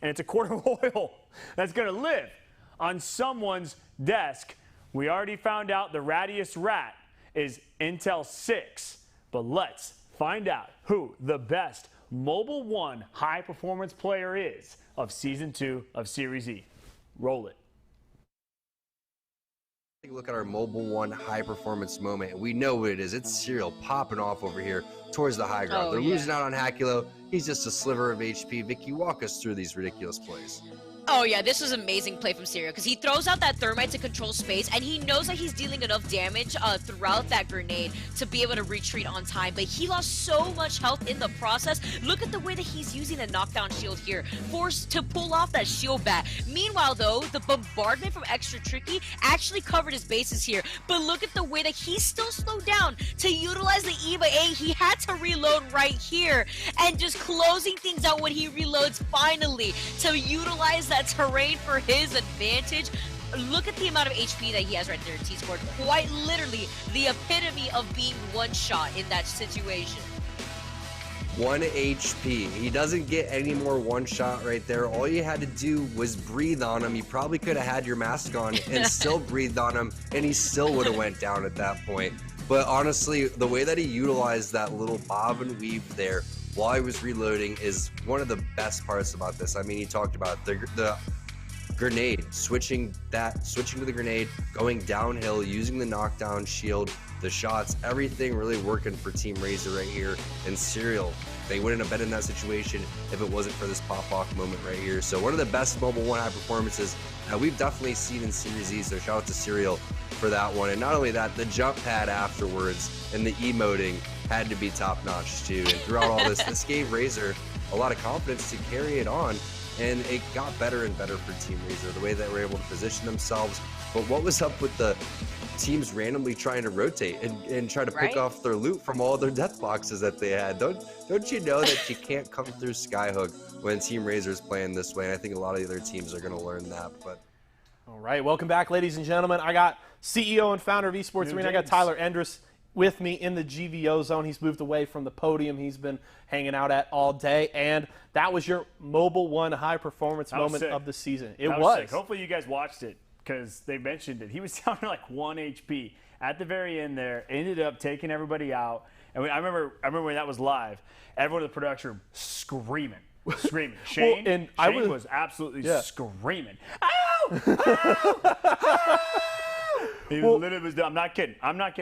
it's a quart of oil that's going to live on someone's desk. We already found out the rattiest rat is Intel 6, but let's find out who the best Mobile One high-performance player is of Season 2 of Series E. Roll it. Take a look at our Mobile One high performance moment. We know what it is. It's Serial popping off over here towards the high ground. They're losing out on Hakulo. He's just a sliver of HP. Vicky, walk us through these ridiculous plays. Oh yeah, this was an amazing play from Serial because he throws out that thermite to control space, and he knows that he's dealing enough damage throughout that grenade to be able to retreat on time, but he lost so much health in the process. Look at the way that he's using the knockdown shield here, forced to pull off that shield bat. Meanwhile though, the bombardment from Extra Tricky actually covered his bases here, but look at the way that he's still slowed down to utilize the EVA 8. He had to reload right here, and just closing things out when he reloads finally to utilize that terrain for his advantage. Look at the amount of HP that he has right there in T-Squad. Quite literally the epitome of being one shot in that situation. 1 HP. He doesn't get any more one shot right there. All you had to do was breathe on him. You probably could have had your mask on and still breathed on him, and he still would have went down at that point. But honestly, the way that he utilized that little bob and weave there while I was reloading is one of the best parts about this. I mean, he talked about the grenade, switching to the grenade, going downhill, using the knockdown shield, the shots, everything really working for Team Razer right here. And Serial, they wouldn't have been in that situation if it wasn't for this pop-off moment right here. So one of the best Mobile 1 high performances that we've definitely seen in Series E, so shout out to Serial for that one. And not only that, the jump pad afterwards and the emoting had to be top-notch too. And throughout all this gave Razer a lot of confidence to carry it on. And it got better and better for Team Razer, the way that we're able to position themselves. But what was up with the teams randomly trying to rotate and try to pick off their loot from all their death boxes that they had? Don't you know that you can't come through Skyhook when Team Razer is playing this way? And I think a lot of the other teams are going to learn that. But all right, welcome back, ladies and gentlemen. I got CEO and founder of Esports Arena. I got Tyler Endress with me in the GVO zone. He's moved away from the podium he's been hanging out at all day. And that was your Mobile 1 high performance moment of the season. It was. Sick. Hopefully you guys watched it because they mentioned it. He was down to like 1 HP at the very end there, ended up taking everybody out. And I remember when that was live, everyone in the production room screaming. Shane, Shane was absolutely screaming. Ow! He literally was. I'm not kidding.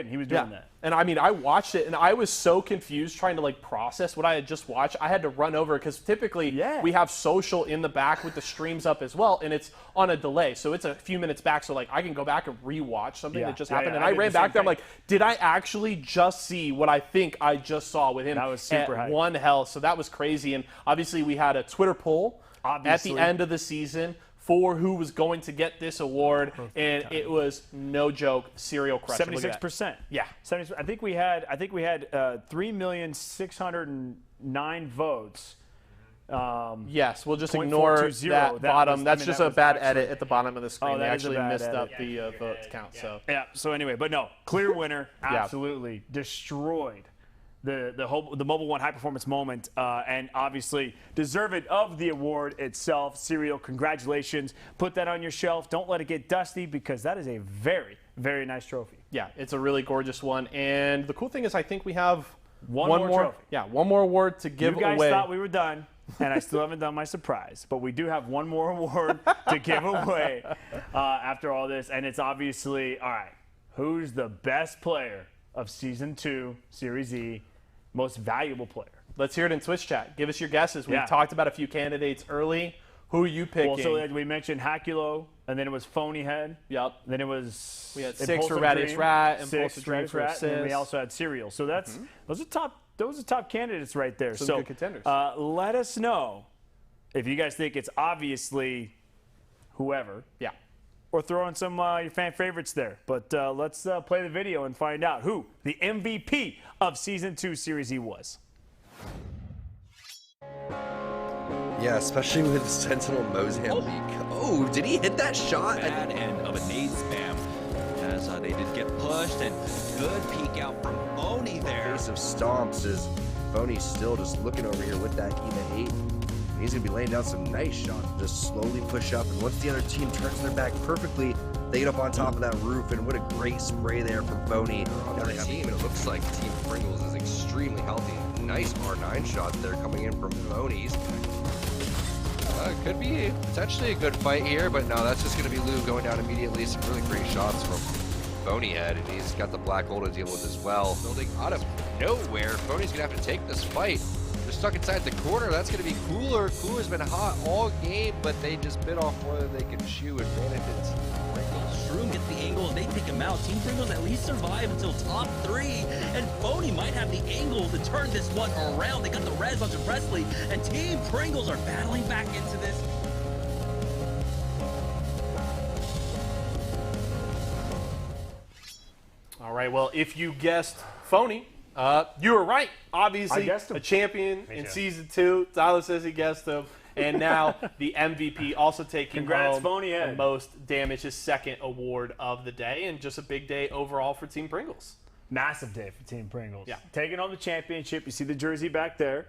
He was doing that. And I mean, I watched it, and I was so confused trying to like process what I had just watched. I had to run over because typically we have social in the back with the streams up as well, and it's on a delay, so it's a few minutes back. So like I can go back and rewatch something that just happened. And I ran back there. I'm like, did I actually just see what I think I just saw with him? That was super at 1 health. So that was crazy. And obviously we had a Twitter poll at the end of the season for who was going to get this award, and it was no joke. Serial crushed. 76%. Yeah, 70%. I think we had 3,609,000 votes. Yes, we'll just ignore that bottom. That's just a bad edit at the bottom of the screen. They actually missed up the vote count. So So anyway, but no, clear winner. Absolutely destroyed the Mobile 1 high performance moment, and obviously deserved of the award itself. Serial, congratulations. Put that on your shelf. Don't let it get dusty because that is a very, very nice trophy. Yeah, it's a really gorgeous one. And the cool thing is I think we have one more trophy. Yeah, one more award to give away. You guys thought we were done, and I still haven't done my surprise. But we do have one more award to give away after all this. And it's obviously, all right, who's the best player of Season 2, Series E, most valuable player? Let's hear it in Twitch chat. Give us your guesses. We talked about a few candidates early. Who are you picking? Well, so we mentioned Hackulo, and then it was Phony Head. Yep. Then it was we had Six for Radius Rat, Impulsive Dream for Assist. And then we also had Serial. So that's those are top candidates right there. Some good contenders. Let us know if you guys think it's obviously whoever. Yeah. Or throw in some your fan favorites there. But let's play the video and find out who the MVP of Season 2 Series E was. Yeah, especially with Sentinel Mozambique. Oh, did he hit that shot? Bad end of a nade spam as they did get pushed, and good peek out from Phony there. Face of stomps is Phony's still just looking over here with that even 8. He's going to be laying down some nice shots, just slowly push up. And once the other team turns their back perfectly, they get up on top of that roof. And what a great spray there from Phony. The other team, it looks like Team Pringles is extremely healthy. Nice R9 shot there coming in from Phony's. Could be potentially a good fight here, but no, that's just going to be Lou going down immediately. Some really great shots from Phony Head, and he's got the black hole to deal with as well. Building out of nowhere, Phony's going to have to take this fight. They're stuck inside the corner. That's going to be Cooler. Cooler's been hot all game, but they just bit off more than they can chew and managed it. Shroom gets the angle and they take him out. Team Pringles at least survive until top 3, and Phony might have the angle to turn this one around. They got the res onto Presley, and Team Pringles are battling back into this. All right, well, if you guessed Phony, you were right. Obviously, a champion in Season 2. Tyler says he guessed him. And now the MVP also taking home the most damage, his second award of the day, and just a big day overall for Team Pringles. Massive day for Team Pringles. Yeah. Taking home the championship. You see the jersey back there.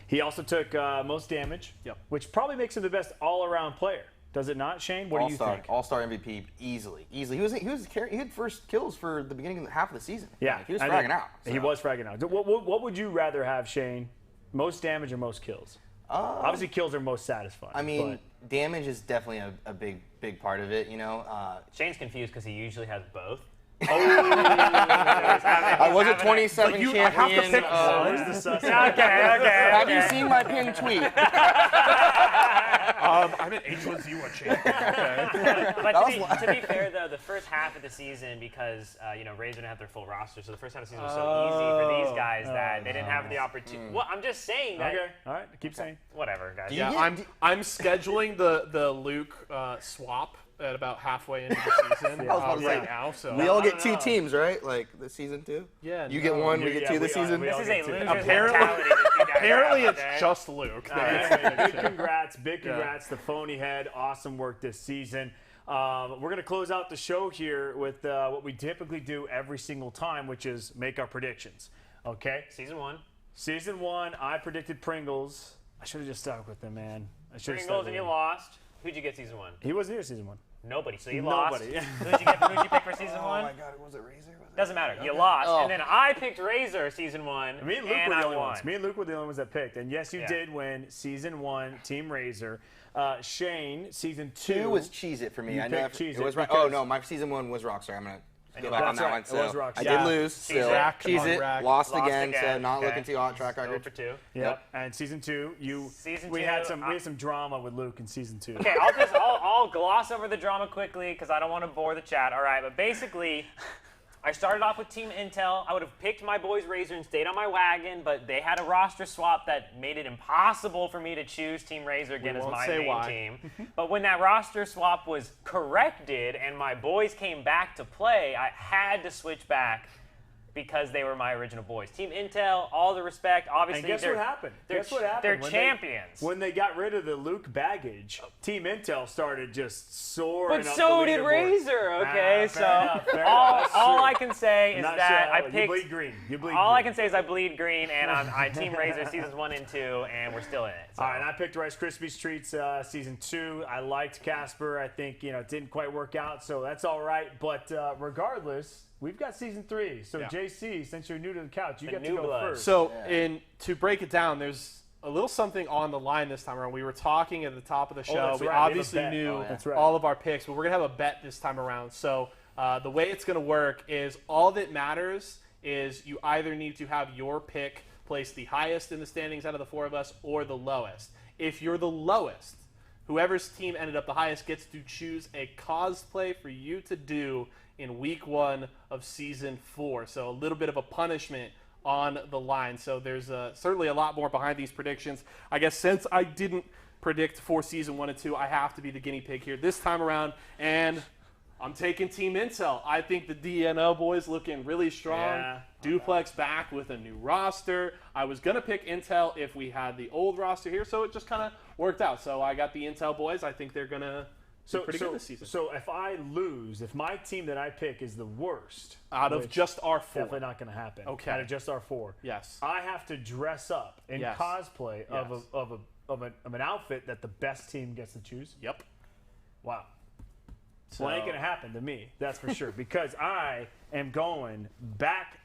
He also took most damage, which probably makes him the best all-around player. Does it not, Shane? What do you think? All-Star MVP, easily. He had first kills for the beginning half of the season. Yeah, he was fragging out. So. He was fragging out. What would you rather have, Shane? Most damage or most kills? Obviously, kills are most satisfying. I mean, damage is definitely a big part of it. You know. Shane's confused because he usually has both. I was a 27 champion. I have to pick one. Okay. Have you seen my pinned tweet? I'm an H1Z1 champion. Okay. But to be fair, though, the first half of the season, because Razer didn't have their full roster, so the first half of the season was so easy for these guys that they didn't have the opportunity. Well, I'm just saying that. Okay, all right, keep saying. Whatever, guys. Yeah, I'm scheduling the Luke swap at about halfway into the season right now. So we all get 2 teams, right? Like the season 2. Yeah. You get 1, we get 2 this season. This is a loser's Apparently, it's just Luke. Big congrats to Phony Head. Awesome work this season. We're going to close out the show here with what we typically do every single time, which is make our predictions. Okay? Season 1. Season 1, I predicted Pringles. I should have just stuck with them, man. Pringles, and you lost. Who'd you get season 1? He wasn't here season 1. Nobody. So you Nobody. lost. Who'd you pick for season 1? Oh my God, was it Razer? Doesn't matter. You lost. And then I picked Razer season 1. Me and Luke and were the I only won. ones. Me and Luke were the only ones that picked. And yes, you did win season 1, Team Razer. Shane, season 2 was Cheez-It for me. You I know picked Cheez-It it was right. Oh no, my season 1 was Rockstar. I'm gonna go back on that one. So it was Rockstar. I did lose. Still, Cheez-It lost again. So not Okay. looking too hot track record. 0 for 2. Yep. And season 2, we had some drama with Luke in season 2. Okay, I'll gloss over the drama quickly because I don't want to bore the chat. All right, but basically, I started off with Team Intel. I would have picked my boys Razer and stayed on my wagon, but they had a roster swap that made it impossible for me to choose Team Razer again as my main team. But when that roster swap was corrected and my boys came back to play, I had to switch back because they were my original boys. Team Intel, all the respect. Obviously, and guess what happened? They're champions. When they got rid of the Luke baggage, Team Intel started just soaring. But up so the did leaderboard. Razer. Okay, Fair enough. all I can say is Not that sure. I picked. You bleed green. You bleed all green. I can say is I bleed green, and I'm Team Razer seasons 1 and 2, and we're still in it. So. All right, and I picked Rice Krispies Treats season 2. I liked Casper. I think it didn't quite work out, so that's all right. But regardless, we've got season 3. So JC, since you're new to the couch, you get to go first. So to break it down, there's a little something on the line this time around. We were talking at the top of the show. That's We right. obviously We have a bet. knew That's right. all of our picks, but we're gonna have a bet this time around. So the way it's gonna work is all that matters is you either need to have your pick placed the highest in the standings out of the 4 of us or the lowest. If you're the lowest, whoever's team ended up the highest gets to choose a cosplay for you to do in week 1 of season 4. So a little bit of a punishment on the line. So there's certainly a lot more behind these predictions. I guess since I didn't predict for season 1 and 2, I have to be the guinea pig here this time around. And I'm taking Team Intel. I think the DNO boys looking really strong. Yeah. Duplex back with a new roster. I was going to pick Intel if we had the old roster here, so it just kind of worked out. So I got the Intel boys. I think they're going to do pretty good this season. So if I lose, if my team that I pick is the worst out of just our 4, definitely not going to happen. Okay. Out of just our 4, yes, I have to dress up in cosplay of an outfit that the best team gets to choose. Yep. Wow. Well, it ain't gonna happen to me, that's for sure, because I am going back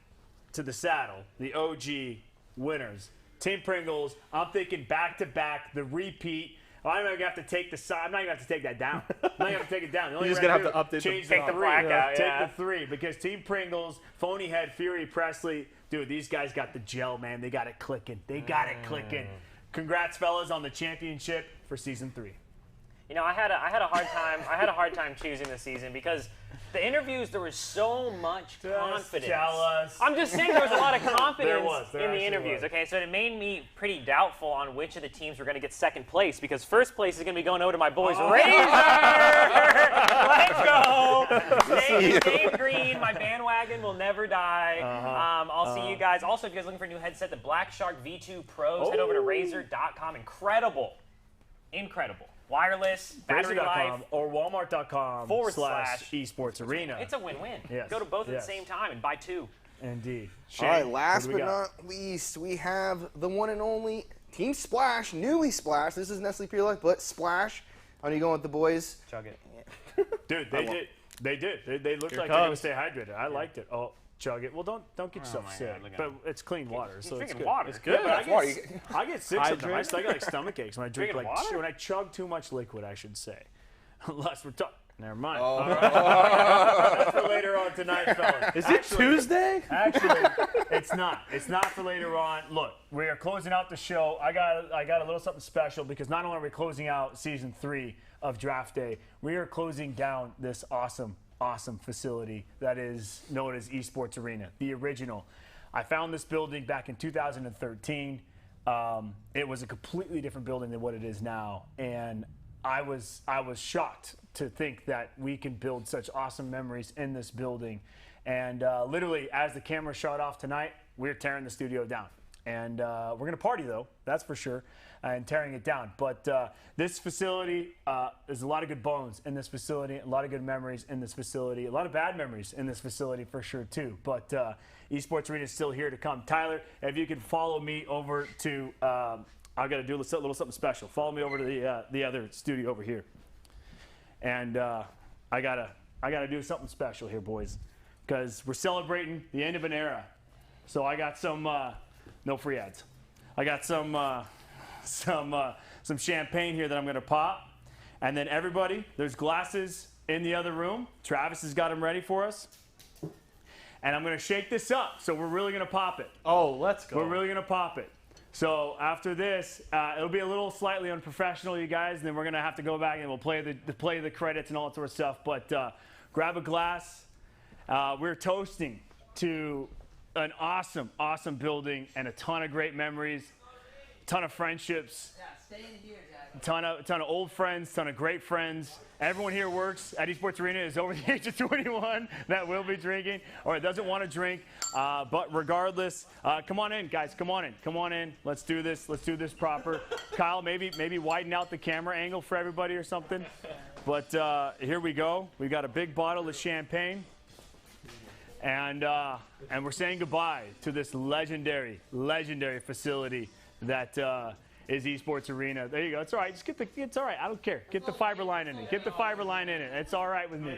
to the saddle, the OG winners. Team Pringles, I'm thinking back-to-back, the repeat. I'm not gonna have to take the side. I'm not gonna have to take that down. I'm not gonna have to take it down. You're just gonna have to update change the the 3. Take the 3 because Team Pringles, Phony Head, Fury Presley, dude, these guys got the gel, man. They got it clicking. They got it clicking. Congrats, fellas, on the championship for season 3. I had a hard time choosing this season because the interviews there was so much confidence. Tell us. I'm just saying there was a lot of confidence There in the interviews. Okay, so it made me pretty doubtful on which of the teams were going to get second place because first place is going to be going over to my boys Razer. Let's go. Stay green. My bandwagon will never die. I'll see you guys. Also, if you guys are looking for a new headset, the Black Shark V2 Pros, head over to Razer.com. Incredible. Wireless, battery life, or Walmart.com/esports arena. It's a win-win. Yes. Go to both at the same time and buy 2. Indeed. All right, last but not least, we have the one and only Team Splash, newly Splash. This is Nestle Pure Life, but Splash. How are you going with the boys? Chug it. Dude, they did. They looked like they were going to stay hydrated. I liked it. Oh, chug it. Well, don't get yourself my sick. God, look at but him. it's clean water, so it's drinking good. water. It's good. Yeah, but water. I get sick sometimes. I Hydrate. still got like stomach aches when I drink Drinking like water? when I chug too much liquid. I should say, unless we're talking. Never mind. Oh. All right. That's for later on tonight, fellas. Is it Tuesday? Actually, it's not. It's not for later on. Look, we are closing out the show. I got a little something special because not only are we closing out season 3 of Draft Day, we are closing down this awesome facility that is known as Esports Arena, the original. I found this building back in 2013. It was a completely different building than what it is now, and I was shocked to think that we can build such awesome memories in this building. And literally, as the camera shot off tonight, we're tearing the studio down. And we're going to party, though, that's for sure, and tearing it down. But this facility, there's a lot of good bones in this facility, a lot of good memories in this facility, a lot of bad memories in this facility for sure, too. But Esports Arena is still here to come. Tyler, if you could follow me over to I got to do a little something special. Follow me over to the other studio over here, and I gotta do something special here, boys, because we're celebrating the end of an era. So I got some no free ads. I got some champagne here that I'm gonna pop, and then everybody, there's glasses in the other room. Travis has got them ready for us. And I'm gonna shake this up, so we're really gonna pop it. Oh, let's go. We're really gonna pop it. So after this, it'll be a little slightly unprofessional, you guys, and then we're gonna have to go back and we'll play the credits and all that sort of stuff. But grab a glass. We're toasting to an awesome building and a ton of great memories, a ton of friendships. A ton of old friends, ton of great friends. Everyone here works at Esports Arena is over the age of 21 that will be drinking or doesn't want to drink. But regardless, come on in, guys. Come on in. Let's do this. Let's do this proper. Kyle, maybe widen out the camera angle for everybody or something. But here we go. We've got a big bottle of champagne. And we're saying goodbye to this legendary facility that is Esports Arena. There you go. It's all right. It's all right. I don't care. Get the fiber line in it. Get the fiber line in it. It's all right with me.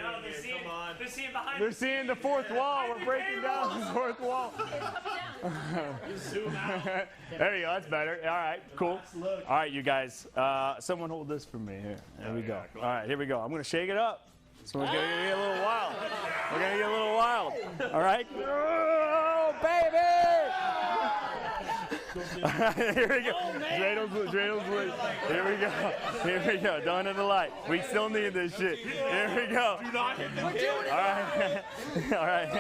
They're seeing the fourth wall. We're breaking down the fourth wall. Zoom out. There you go. That's better. All right. Cool. All right, you guys. Someone hold this for me here. There we go. All right. Here we go. I'm going to shake it up. Someone's going to get a little wild. We're going to get a little wild. All right. Oh, baby! Here we go. Dreidels. Here we go. Don't hit the light. We still need this shit. Here we go. All right.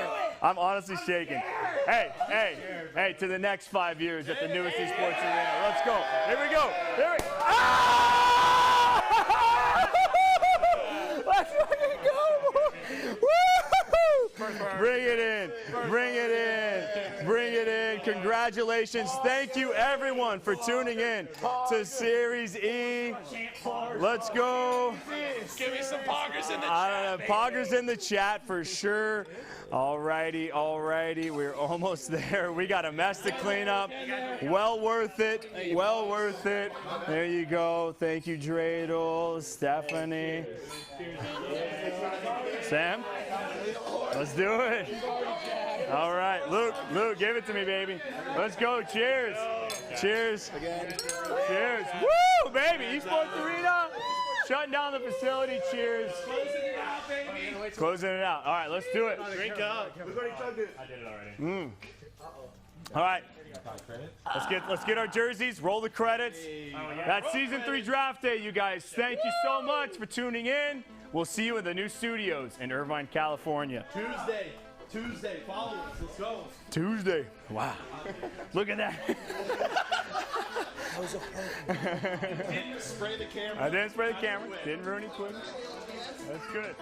I'm honestly shaking. Hey, to the next 5 years at the newest Esports Arena. Let's go. Here we go. Let's fucking go. Woo! Bring it in. Congratulations. Thank you, everyone, for tuning in to Series E. Let's go. Give me some poggers in the chat. Poggers in the chat for sure. Alrighty. We're almost there. We got a mess to clean up. Well worth it. There you go. Thank you, Dreidel, Stephanie. Sam, let's do it. All right, Luke, give it to me, baby. Let's go. Cheers. Cheers. Woo, baby. Esports Arena. Shutting down the facility. Cheers. Closing it out. All right, let's do it. Drink up. I did it already. All right. Let's get our jerseys. Roll the credits. That's season 3 draft day, you guys. Thank you so much for tuning in. We'll see you in the new studios in Irvine, California. Tuesday, follow us. Let's go. Tuesday. Wow. Look at that. Didn't spray the camera. I didn't spray the camera. Didn't ruin any Twitter. That's good.